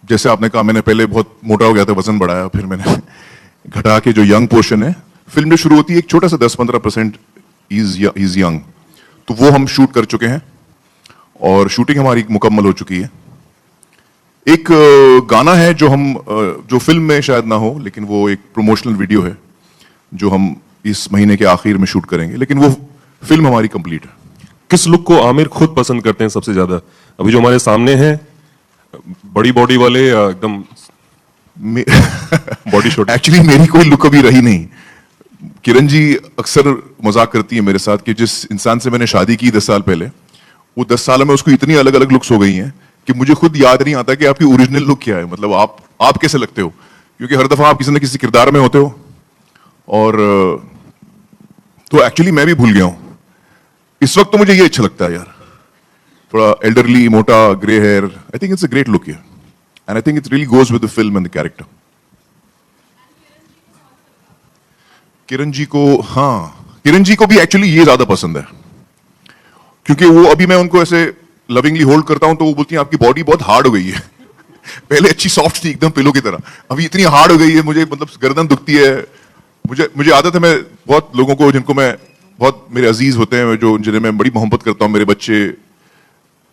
जैसे आपने कहा, मैंने पहले बहुत मोटा हो गया था, वजन बढ़ाया, फिर मैंने घटा के जो यंग पोर्शन है, फिल्म जो शुरू होती है एक छोटा सा 10-15% इज यंग, तो वो हम शूट कर चुके हैं और शूटिंग हमारी मुकम्मल हो चुकी है. एक गाना है जो हम जो फिल्म में शायद ना हो, लेकिन वो एक प्रमोशनल वीडियो है जो हम इस महीने के आखिर में शूट करेंगे, लेकिन वो फिल्म हमारी कंप्लीट है. किस लुक को आमिर खुद पसंद करते हैं सबसे ज्यादा? अभी जो हमारे सामने है, बड़ी बॉडी वाले या एकदम बॉडी शॉट? एक्चुअली मेरी कोई लुक अभी रही नहीं. किरण जी अक्सर मजाक करती है मेरे साथ कि जिस इंसान से मैंने शादी की 10 साल पहले, वो 10 साल में उसको इतनी अलग अलग लुक्स हो गई हैं कि मुझे खुद याद नहीं आता कि आपकी ओरिजिनल लुक क्या है. मतलब आप कैसे लगते हो, क्योंकि हर दफा आप किसी न किसी किरदार में होते हो. और तो एक्चुअली मैं भी भूल गया हूं. इस वक्त तो मुझे ये अच्छा लगता है यार, थोड़ा एल्डरली, मोटा, grey hair. I think it's a great look here and I think it really goes with the film and the character. Kiran ji को, हाँ, किरण जी को भी एक्चुअली ये ज्यादा पसंद है, क्योंकि वो अभी मैं उनको ऐसे लविंगली होल्ड करता हूं तो वो बोलती है आपकी बॉडी बहुत हार्ड हो गई है. पहले अच्छी सॉफ्ट थी एकदम पिलो की तरह, अभी इतनी हार्ड हो गई है, मुझे मतलब गर्दन दुखती है. मुझे आदत है, मैं बहुत लोगों को जिनको मैं बहुत मेरे अजीज होते हैं, जो जिन्हें मैं बड़ी मोहब्बत करता हूं, मेरे बच्चे,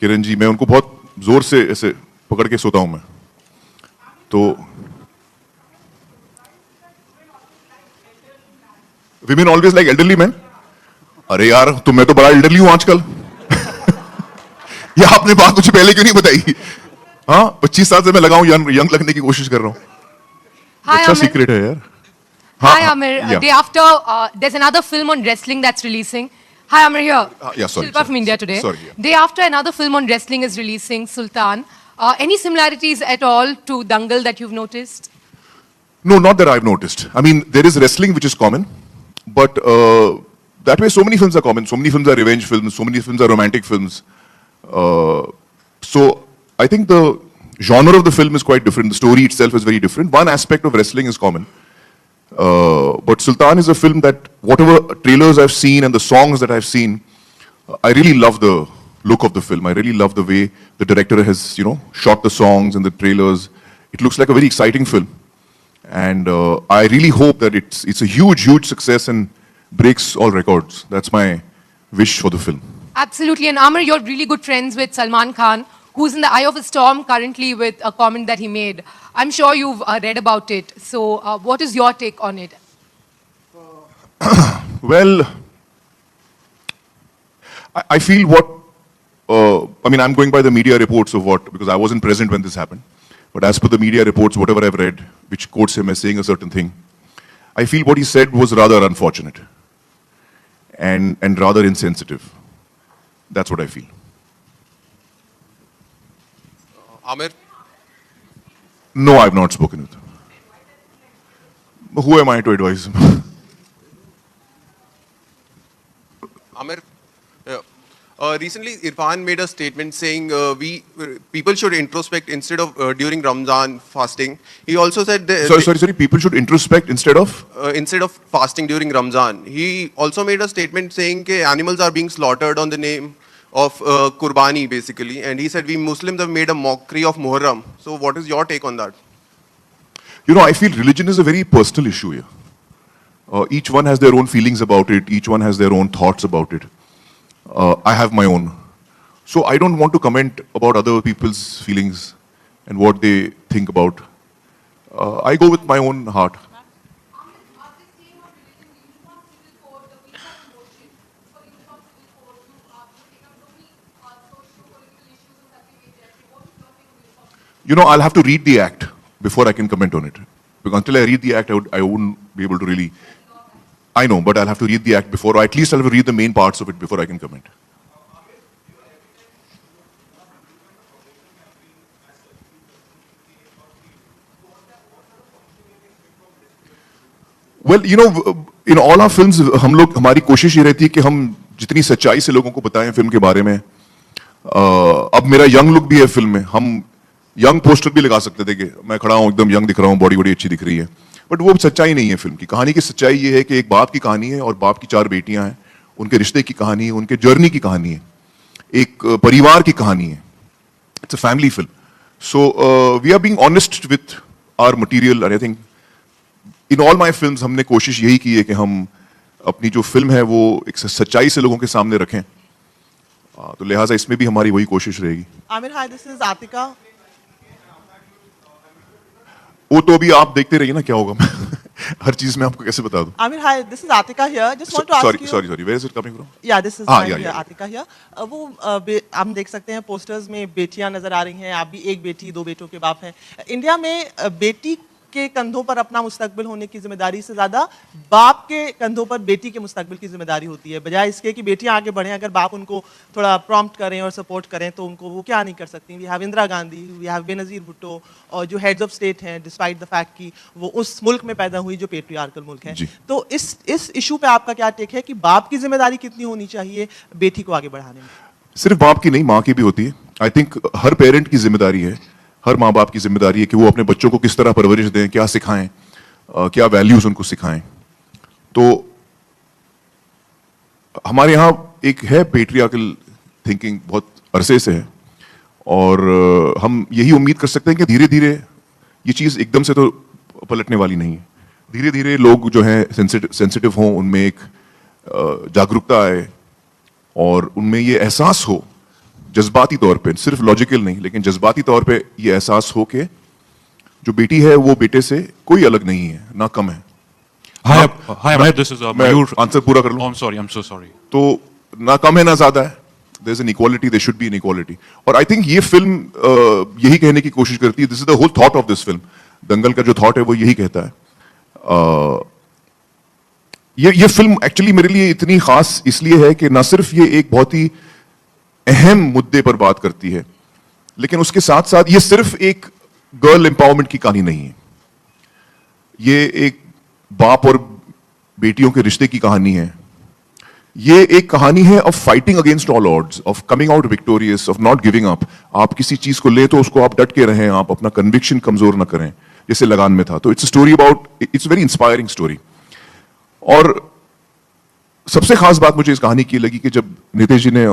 किरण जी, मैं उनको बहुत जोर से ऐसे पकड़ के सोता हूं मैं. तो women always like elderly man. अरे यार, तो मैं तो बड़ा एल्डरली हूं आजकल. या आपने बात मुझे पहले क्यों नहीं बताई? हाँ, 25 साल से मैं लगा हूं यंग लगने की कोशिश कर रहा हूं. अच्छा सीक्रेट है यार. Hi Amir, day after there's another film on wrestling that's releasing. Hi Amir here. Yeah, sorry. Shilpa from India today. Sorry, yeah. Day after another film on wrestling is releasing, Sultan. Any similarities at all to Dangal that you've noticed? No, not that I've noticed. I mean, there is wrestling which is common, but that way so many films are common. So many films are revenge films. So many films are romantic films. So I think the genre of the film is quite different. The story itself is very different. One aspect of wrestling is common. But Sultan is a film that whatever trailers I've seen and the songs that I've seen, I really love the look of the film. I really love the way the director has, shot the songs and the trailers. It looks like a very exciting film. And I really hope that it's a huge, huge success and breaks all records. That's my wish for the film. Absolutely. And Amir, you're really good friends with Salman Khan, who's in the eye of a storm currently with a comment that he made. I'm sure you've read about it. So what is your take on it? Well, I feel I mean, I'm going by the media reports of because I wasn't present when this happened. But as per the media reports, whatever I've read, which quotes him as saying a certain thing, I feel what he said was rather unfortunate and rather insensitive. That's what I feel. Amir? No, I've not spoken with him. Who am I to advise him? Amir, Recently, Irfan made a statement saying people should introspect instead of during Ramzan fasting. He also said sorry. People should introspect instead of fasting during Ramzan. He also made a statement saying that animals are being slaughtered on the name of Qurbani, basically. And he said we Muslims have made a mockery of Muharram. So, what is your take on that? You know, I feel religion is a very personal issue here. Each one has their own feelings about it. Each one has their own thoughts about it. I have my own. So I don't want to comment about other people's feelings and what they think about. I go with my own heart. You know, I'll have to read the act before I can comment on it. Because until I read the act, I wouldn't be able to really... I know, but I'll have to read the act before, or at least I'll have to read the main parts of it before I can comment. Well, you know, in all our films, हमारी कोशिश ये रहती है कि हम जितनी सच्चाई से लोगों को बताएं फिल्म के बारे में. अब मेरा यंग लुक भी है फिल्म में. हम यंग पोस्टर भी लगा सकते थे कि मैं खड़ा हूं एकदम यंग दिख रहा हूं, बॉडी बड़ी अच्छी दिख रही है. बट वो सच्चाई नहीं है फिल्म की. कहानी की सच्चाई ये है कि एक बाप की कहानी है और बाप की 4 बेटियां हैं. उनके रिश्ते की कहानी है, उनके जर्नी की कहानी है, एक परिवार की कहानी है. It's a family film. So we are being honest with our material. And I think in all my films हमने कोशिश यही की है कि हम अपनी जो फिल्म है वो एक सच्चाई से लोगों के सामने रखें. तो लिहाजा इसमें भी हमारी वही कोशिश रहेगी. Aamir, hi, this is Atika. वो तो अभी आप देखते रहिए ना क्या होगा. हर चीज में आपको कैसे बता दूं. Amir, hi, this is Atika here. Just want to ask you. Sorry. Where is it coming from? Yeah, this is Atika here. वो हम देख सकते हैं पोस्टर्स में बेटियां नजर आ रही हैं. आप भी एक बेटी 2 बेटों के बाप हैं. इंडिया में बेटी के कंधों पर अपना मुस्तकबिल होने की जिम्मेदारी से ज्यादा बाप के कंधों पर बेटी के मुस्तकबिल की जिम्मेदारी होती है. बजाय इसके कि बेटियां आगे बढ़ें, अगर बाप उनको थोड़ा प्रॉम्प्ट करें और सपोर्ट करें तो उनको वो क्या नहीं कर सकती. We have Indira Gandhi, we have Benazir Bhutto और जो हेड्स ऑफ स्टेट हैं, डिस्पाइट द फैक्ट कि वो उस मुल्क में पैदा हुई जो पेट्रियार्कल मुल्क है. तो इस इशू पे आपका क्या टेक है कि बाप की जिम्मेदारी कितनी होनी चाहिए बेटी को आगे बढ़ाने में? सिर्फ बाप की नहीं, माँ की भी होती है. आई थिंक हर पेरेंट की जिम्मेदारी है, हर माँ बाप की जिम्मेदारी है कि वो अपने बच्चों को किस तरह परवरिश दें, क्या सिखाएं, क्या वैल्यूज उनको सिखाएं. तो हमारे यहाँ एक है पेट्रियार्कल थिंकिंग बहुत अरसे से है और हम यही उम्मीद कर सकते हैं कि धीरे धीरे ये चीज़ एकदम से तो पलटने वाली नहीं है. धीरे धीरे लोग जो हैं सेंसिटिव हों, उनमें एक जागरूकता आए और उनमें ये एहसास हो जज्बाती तौर पे, सिर्फ लॉजिकल नहीं लेकिन जज्बाती तौर पे ये एहसास हो कि जो बेटी है वो बेटे से कोई अलग नहीं है, ना कम है. Hi, Amir, this is Mayur. Answer पूरा कर लूं. I'm so sorry. तो ना कम है ना ज्यादा है. There is an equality, there should be an equality. और आई थिंक ये फिल्म यही कहने की कोशिश करती है. This is the whole thought of this film. Dangal का जो थॉट है वो यही कहता है. ये फिल्म एक्चुअली मेरे लिए इतनी खास इसलिए है कि ना सिर्फ ये एक बहुत ही अहम मुद्दे पर बात करती है, लेकिन उसके साथ साथ ये सिर्फ एक गर्ल एम्पावरमेंट की कहानी नहीं है. ये एक बाप और बेटियों के रिश्ते की कहानी है. ये एक कहानी है of fighting against all odds, of coming out victorious, of not giving up. आप किसी चीज को ले तो उसको आप डट के रहें, आप अपना कन्विक्शन कमजोर ना करें, जैसे लगान में था. तो it's story about, it's very inspiring story. और सबसे खास बात मुझे इस कहानी की लगी कि जब नीतीश जी ने,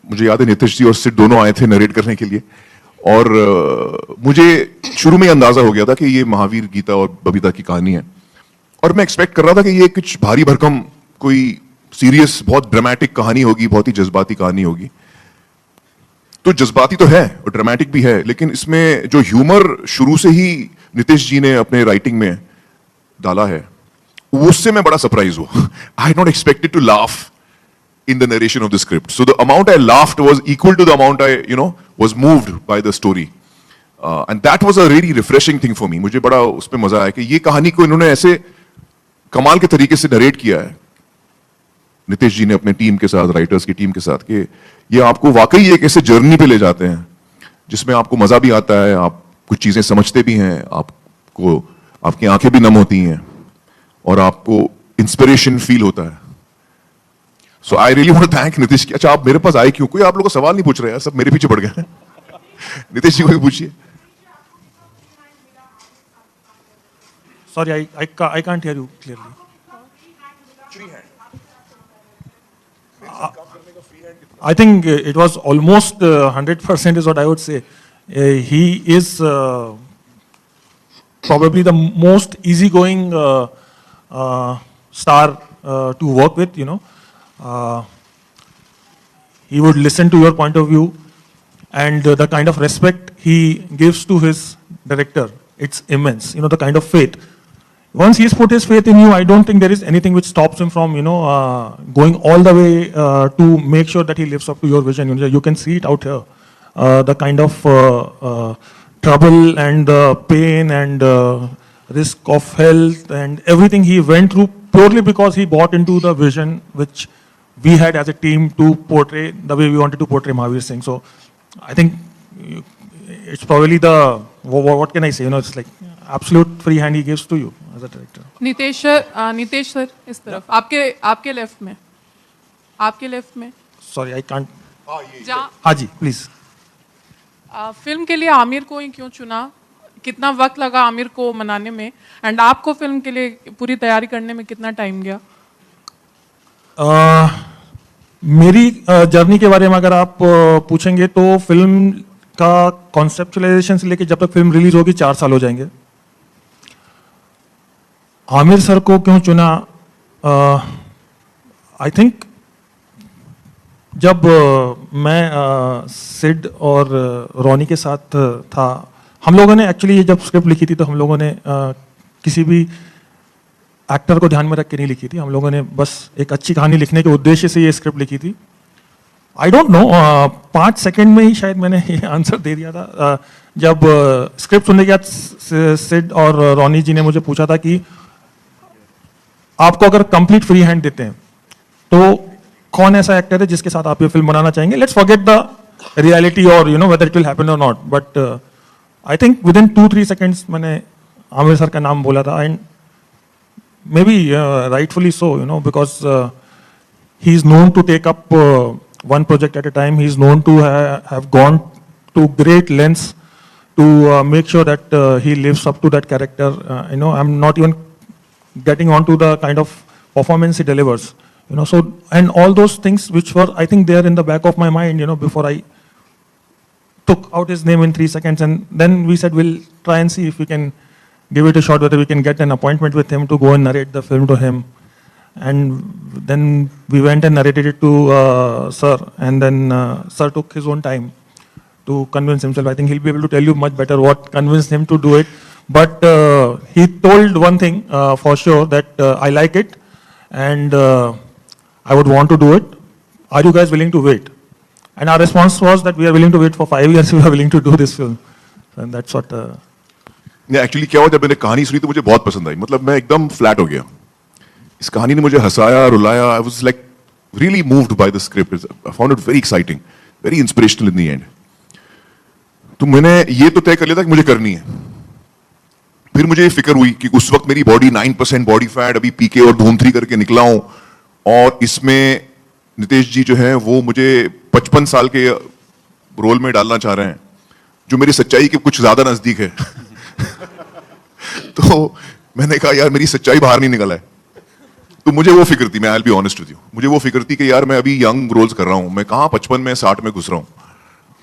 मुझे याद है नीतीश जी और सिड दोनों आए थे नरेट करने के लिए, और मुझे शुरू में अंदाजा हो गया था कि ये महावीर, गीता और बबीता की कहानी है. और मैं एक्सपेक्ट कर रहा था कि ये कुछ भारी भरकम, कोई सीरियस, बहुत ड्रामेटिक कहानी होगी, बहुत ही जज्बाती कहानी होगी. तो जज्बाती तो है और ड्रामेटिक भी है, लेकिन इसमें जो ह्यूमर शुरू से ही नीतीश जी ने अपने राइटिंग में डाला है, उससे मैं बड़ा सरप्राइज हुआ. I had not expected to laugh in the narration of the script. So the amount I laughed was equal to the amount I, was moved by the story. And that was a really refreshing thing for me. मुझे बड़ा उसमें मजा आया कि ये कहानी को इन्होंने ऐसे कमाल के तरीके से नरेट किया है, नितेश जी ने अपने टीम के साथ, राइटर्स की टीम के साथ, कि ये आपको वाकई एक ऐसे जर्नी पे ले जाते हैं जिसमें आपको मजा भी आता है, आप कुछ चीजें समझते भी हैं, आपको, आपकी आंखें भी नम होती हैं और आपको इंस्पिरेशन फील होता है. So I really want to thank Nitish. अच्छा आप मेरे पास आए क्यों? कोई आप लोगों को सवाल नहीं पूछ रहे यार, सब मेरे पीछे पड़ गए। नीतीश जी को भी पूछिए। Sorry, I can't hear you clearly. I think it was almost 100% is what I would say. He is probably the most easygoing star to work with, you know. He would listen to your point of view, and the kind of respect he gives to his director, it's immense. You know, the kind of faith. Once he's put his faith in you, I don't think there is anything which stops him from, you know, going all the way to make sure that he lives up to your vision. You know, you can see it out here. The kind of trouble and pain and risk of health and everything he went through purely because he bought into the vision which we had as a team to portray the way we wanted to portray Mahavir Singh. So I think it's probably the, what can I say, you know, it's like absolute free hand he gives to you as a director. Nitesh sir इस तरफ आपके left में Sorry, I can't. जहाँ हाँ जी, please. Film के लिए आमिर को ही क्यों चुना? कितना वक्त लगा आमिर को मनाने में? एंड आपको फिल्म के लिए पूरी तैयारी करने में कितना टाइम गया? मेरी जर्नी के बारे में अगर आप पूछेंगे तो फिल्म का कॉन्सेप्चुअलाइजेशन से लेके जब तक फिल्म रिलीज होगी 4 साल हो जाएंगे। आमिर सर को क्यों चुना? आई थिंक जब मैं सिड और रोनी के साथ था, हम लोगों ने एक्चुअली ये जब स्क्रिप्ट लिखी थी तो हम लोगों ने किसी भी एक्टर को ध्यान में रख के नहीं लिखी थी। हम लोगों ने बस एक अच्छी कहानी लिखने के उद्देश्य से ये स्क्रिप्ट लिखी थी। आई डोंट नो 5 सेकंड में ही शायद मैंने ये आंसर दे दिया था। जब स्क्रिप्ट सुनने के बाद सिड और रोनी जी ने मुझे पूछा था कि आपको अगर कंप्लीट फ्री हैंड देते हैं तो कौन ऐसा एक्टर है जिसके साथ आप ये फिल्म बनाना चाहेंगे? लेट्स फॉरगेट द रियलिटी और you know whether it will happen और not, but I think within 2-3 seconds मैंने आमिर सर का नाम बोला था। And maybe rightfully so, you know, because he is known to take up one project at a time. He is known to have gone to great lengths to make sure that he lives up to that character. You know, I'm not even getting on to the kind of performance he delivers. You know, so and all those things which were, I think, there in the back of my mind, you know, before I took out his name in 3 seconds, and then we said we'll try and see if we can give it a shot, whether we can get an appointment with him to go and narrate the film to him. And then we went and narrated it to Sir, and then Sir took his own time to convince himself. I think he'll be able to tell you much better what convinced him to do it. But he told one thing for sure, that I like it and I would want to do it. Are you guys willing to wait? And our response was that we are willing to wait for 5 years. We are willing to do this film. And that's what. Actually क्या हुआ, जब मैंने कहानी सुनी तो मुझे बहुत पसंद आई। मतलब मैं एकदम फ्लैट हो गया। इस कहानी ने मुझे हंसाया, रुलाया। I was like really moved by the script. I found it very exciting, very inspirational in the end. तो मैंने ये तो तय कर लिया था कि मुझे करनी है। फिर मुझे ये फिक्र हुई कि उस वक्त मेरी बॉडी 9% बॉडी फैट, अभी पीके और धूम 3 करके निकला हूं, और इसमें नितेश जी जो हैं वो मुझे 55 साल के रोल में डालना चाह रहे हैं, जो मेरी सच्चाई के कुछ ज्यादा नजदीक है। तो मैंने कहा यार मेरी सच्चाई बाहर नहीं निकला है। तो मुझे वो फिक्र थी, मैं I will be honest with you, मुझे वो फिक्र थी कि यार मैं अभी यंग रोल्स कर रहा हूं, मैं कहां 55 में 60 में घुस रहा हूं।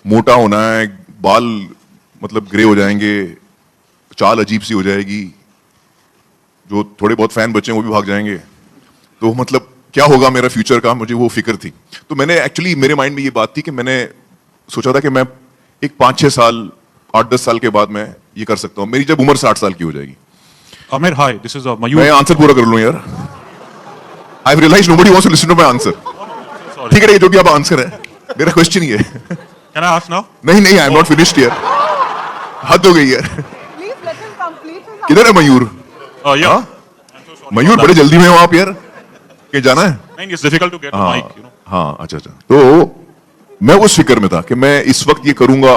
मोटा होना है, बाल मतलब ग्रे हो जाएंगे, चाल अजीब सी हो जाएगी, जो थोड़े बहुत फैन बच्चे हैं वो भी भाग जाएंगे, तो मतलब क्या होगा मेरा फ्यूचर का, मुझे वो फिक्र थी। तो मैंने एक्चुअली, मेरे माइंड में ये बात थी कि मैंने सोचा था कि मैं एक 5-6 साल 8-10 साल के बाद मैं ये कर सकता हूँ, मेरी जब उम्र 60 साल की हो जाएगी। Amir, hi, this is Mayur. मैं आंसर पूरा कर लूं यार। I've realized nobody wants to listen to my answer. ठीक है, जो भी आप आंसर है, मेरा क्वेश्चन ये है। Can I ask now? नहीं, I am not finished here. हद हो गई यार। किधर है मयूर? Yeah. मयूर बड़े जल्दी में हो आप यार, के जाना है? नहीं, it's difficult to get a mic, you know. हाँ, अच्छा। तो मैं उस फिक्र में था कि मैं इस वक्त ये करूंगा,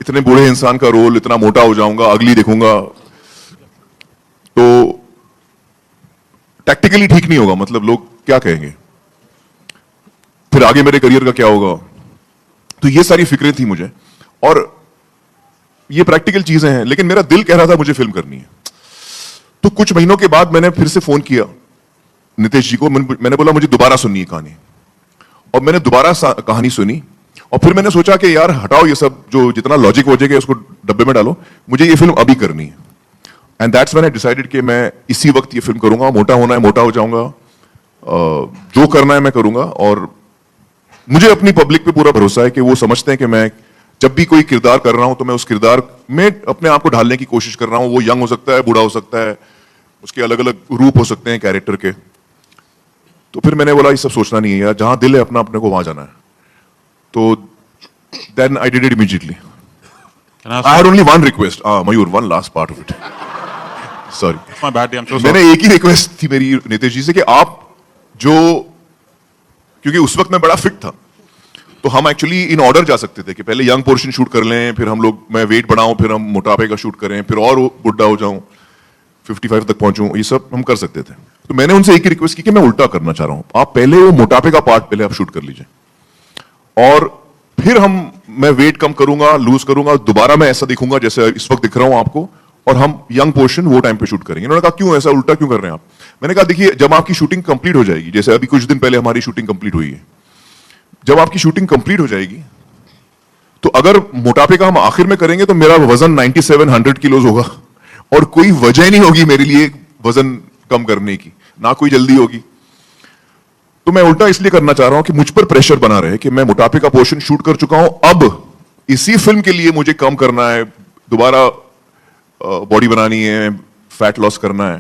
इतने बूढ़े इंसान का रोल, इतना मोटा हो जाऊंगा, अगली देखूंगा, तो टैक्टिकली ठीक नहीं होगा, मतलब लोग क्या कहेंगे। फिर आगे मेरे करियर का क्या होगा। तो ये सारी फिक्रें थी मुझे, और ये प्रैक्टिकल चीजें हैं, लेकिन मेरा दिल कह रहा था मुझे फिल्म करनी है। तो कुछ महीनों के बाद मैंने फिर से फोन किया नितेश जी को, मैंने बोला मुझे दोबारा सुननी है कहानी, और मैंने दोबारा कहानी सुनी, और फिर मैंने सोचा कि यार हटाओ ये सब, जो जितना लॉजिक वॉजिक है उसको डब्बे में डालो, मुझे ये फिल्म अभी करनी है। And that's when I decided कि मैं इसी वक्त ये फिल्म करूंगा। मोटा होना है मोटा हो जाऊंगा, जो करना है मैं करूंगा। और मुझे अपनी पब्लिक पे पूरा भरोसा है कि वो समझते हैं कि मैं जब भी कोई किरदार कर रहा हूं तो मैं उस किरदार में अपने आप को ढालने की कोशिश कर रहा हूं। वो यंग हो सकता है, बूढ़ा हो सकता है, उसके अलग अलग रूप हो सकते हैं कैरेक्टर के। तो फिर मैंने बोला ये सब सोचना नहीं है यार, जहां दिल है अपना अपने को वहां जाना है। तो then I did it immediately. I had only one request, Mayur, one last part of it, sorry my bad day, I am so मैंने एक ही रिक्वेस्ट थी मेरी नितेश जी से कि आप जो, क्योंकि उस वक्त मैं बड़ा फिट था, तो हम एक्चुअली इन ऑर्डर जा सकते थे कि पहले यंग पोर्शन शूट कर लें, फिर हम लोग, मैं वेट बढ़ाऊं, फिर हम मोटापे का शूट करें, फिर और बुढ़ा हो जाऊं, 55 तक पहुंचूं, ये सब हम कर सकते थे। तो मैंने उनसे एक ही रिक्वेस्ट की कि मैं उल्टा करना चाह रहा हूं, आप पहले वो मोटापे का पार्ट पहले आप शूट कर लीजिए, और फिर मैं वेट कम करूंगा, लूज करूंगा, दोबारा मैं ऐसा दिखूंगा जैसे इस वक्त दिख रहा हूं आपको, और हम यंग पोर्शन वो टाइम पे शूट करेंगे। उन्होंने कहा क्यों ऐसा उल्टा क्यों कर रहे हैं आप? मैंने कहा देखिए, जब आपकी शूटिंग कंप्लीट हो जाएगी, जैसे अभी कुछ दिन पहले हमारी शूटिंग कंप्लीट हुई है, जब आपकी शूटिंग कंप्लीट हो जाएगी तो अगर मोटापे का हम आखिर में करेंगे तो मेरा वजन 9700 किलोज होगा, और कोई वजह नहीं होगी मेरे लिए वजन कम करने की, ना कोई जल्दी होगी। तो मैं उल्टा इसलिए करना चाह रहा हूं कि मुझ पर प्रेशर बना रहे कि मैं मोटापे का पोर्शन शूट कर चुका हूं, अब इसी फिल्म के लिए मुझे कम करना है, दोबारा बॉडी बनानी है, फैट लॉस करना है।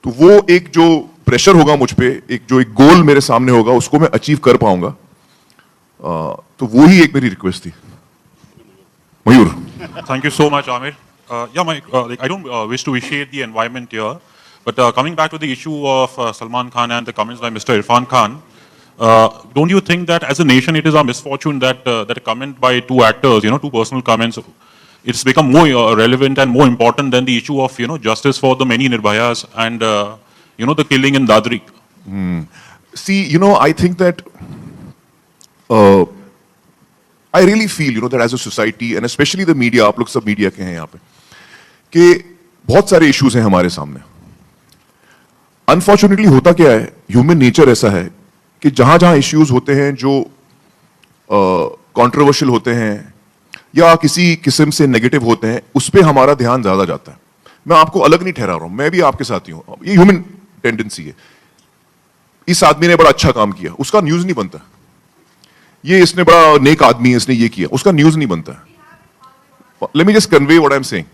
तो वो एक जो प्रेशर होगा मुझ पे, एक गोल मेरे सामने होगा, उसको मैं अचीव कर पाऊंगा। तो वो ही एक मेरी रिक्वेस्ट थी। मयूर, Thank you so much, Amir. I don't wish to vitiate the environment here, but coming back to the issue of Salman Khan and the comments by Mr. Irfan Khan, don't you think that as a nation it is our misfortune that that a comment by two actors, two personal comments, it's become more relevant and more important than the issue of justice for the many Nirbhayas and the killing in Dadri? See, I think that I really feel that as a society and especially the media, आप लोग सब media के हैं यहाँ पे, कि बहुत सारे इश्यूज हैं हमारे सामने। अनफॉर्चुनेटली होता क्या है, ह्यूमन नेचर ऐसा है कि जहां जहां इश्यूज होते हैं जो कंट्रोवर्शियल होते हैं या किसी किस्म से नेगेटिव होते हैं, उस पर हमारा ध्यान ज्यादा जाता है। मैं आपको अलग नहीं ठहरा रहा हूं, मैं भी आपके साथ ही हूं, ये ह्यूमन टेंडेंसी है। इस आदमी ने बड़ा अच्छा काम किया, उसका न्यूज नहीं बनता। ये इसने बड़ा नेक आदमी है, इसने ये किया, उसका न्यूज नहीं बनता। Let me just convey what I'm saying.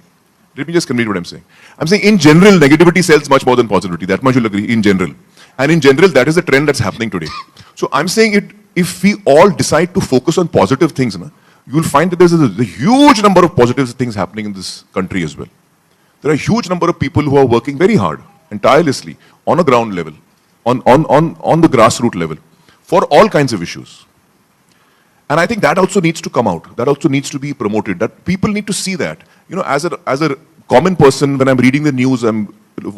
Let me just convey what I'm saying. I'm saying in general, negativity sells much more than positivity. That much you'll agree, in general. And in general, that is the trend that's happening today. So I'm saying if we all decide to focus on positive things, you'll find that there's a huge number of positive things happening in this country as well. There are a huge number of people who are working very hard and tirelessly on a ground level, on the grassroots level, for all kinds of issues. And I think that also needs to come out. That also needs to be promoted. That people need to see that. As a common person, when I'm reading the news, I'm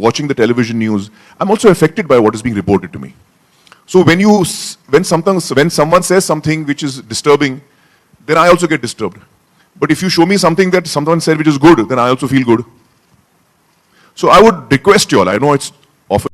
watching the television news, I'm also affected by what is being reported to me. So when someone says something which is disturbing, then I also get disturbed. But if you show me something that someone said which is good, then I also feel good. So I would request you all, I know it's often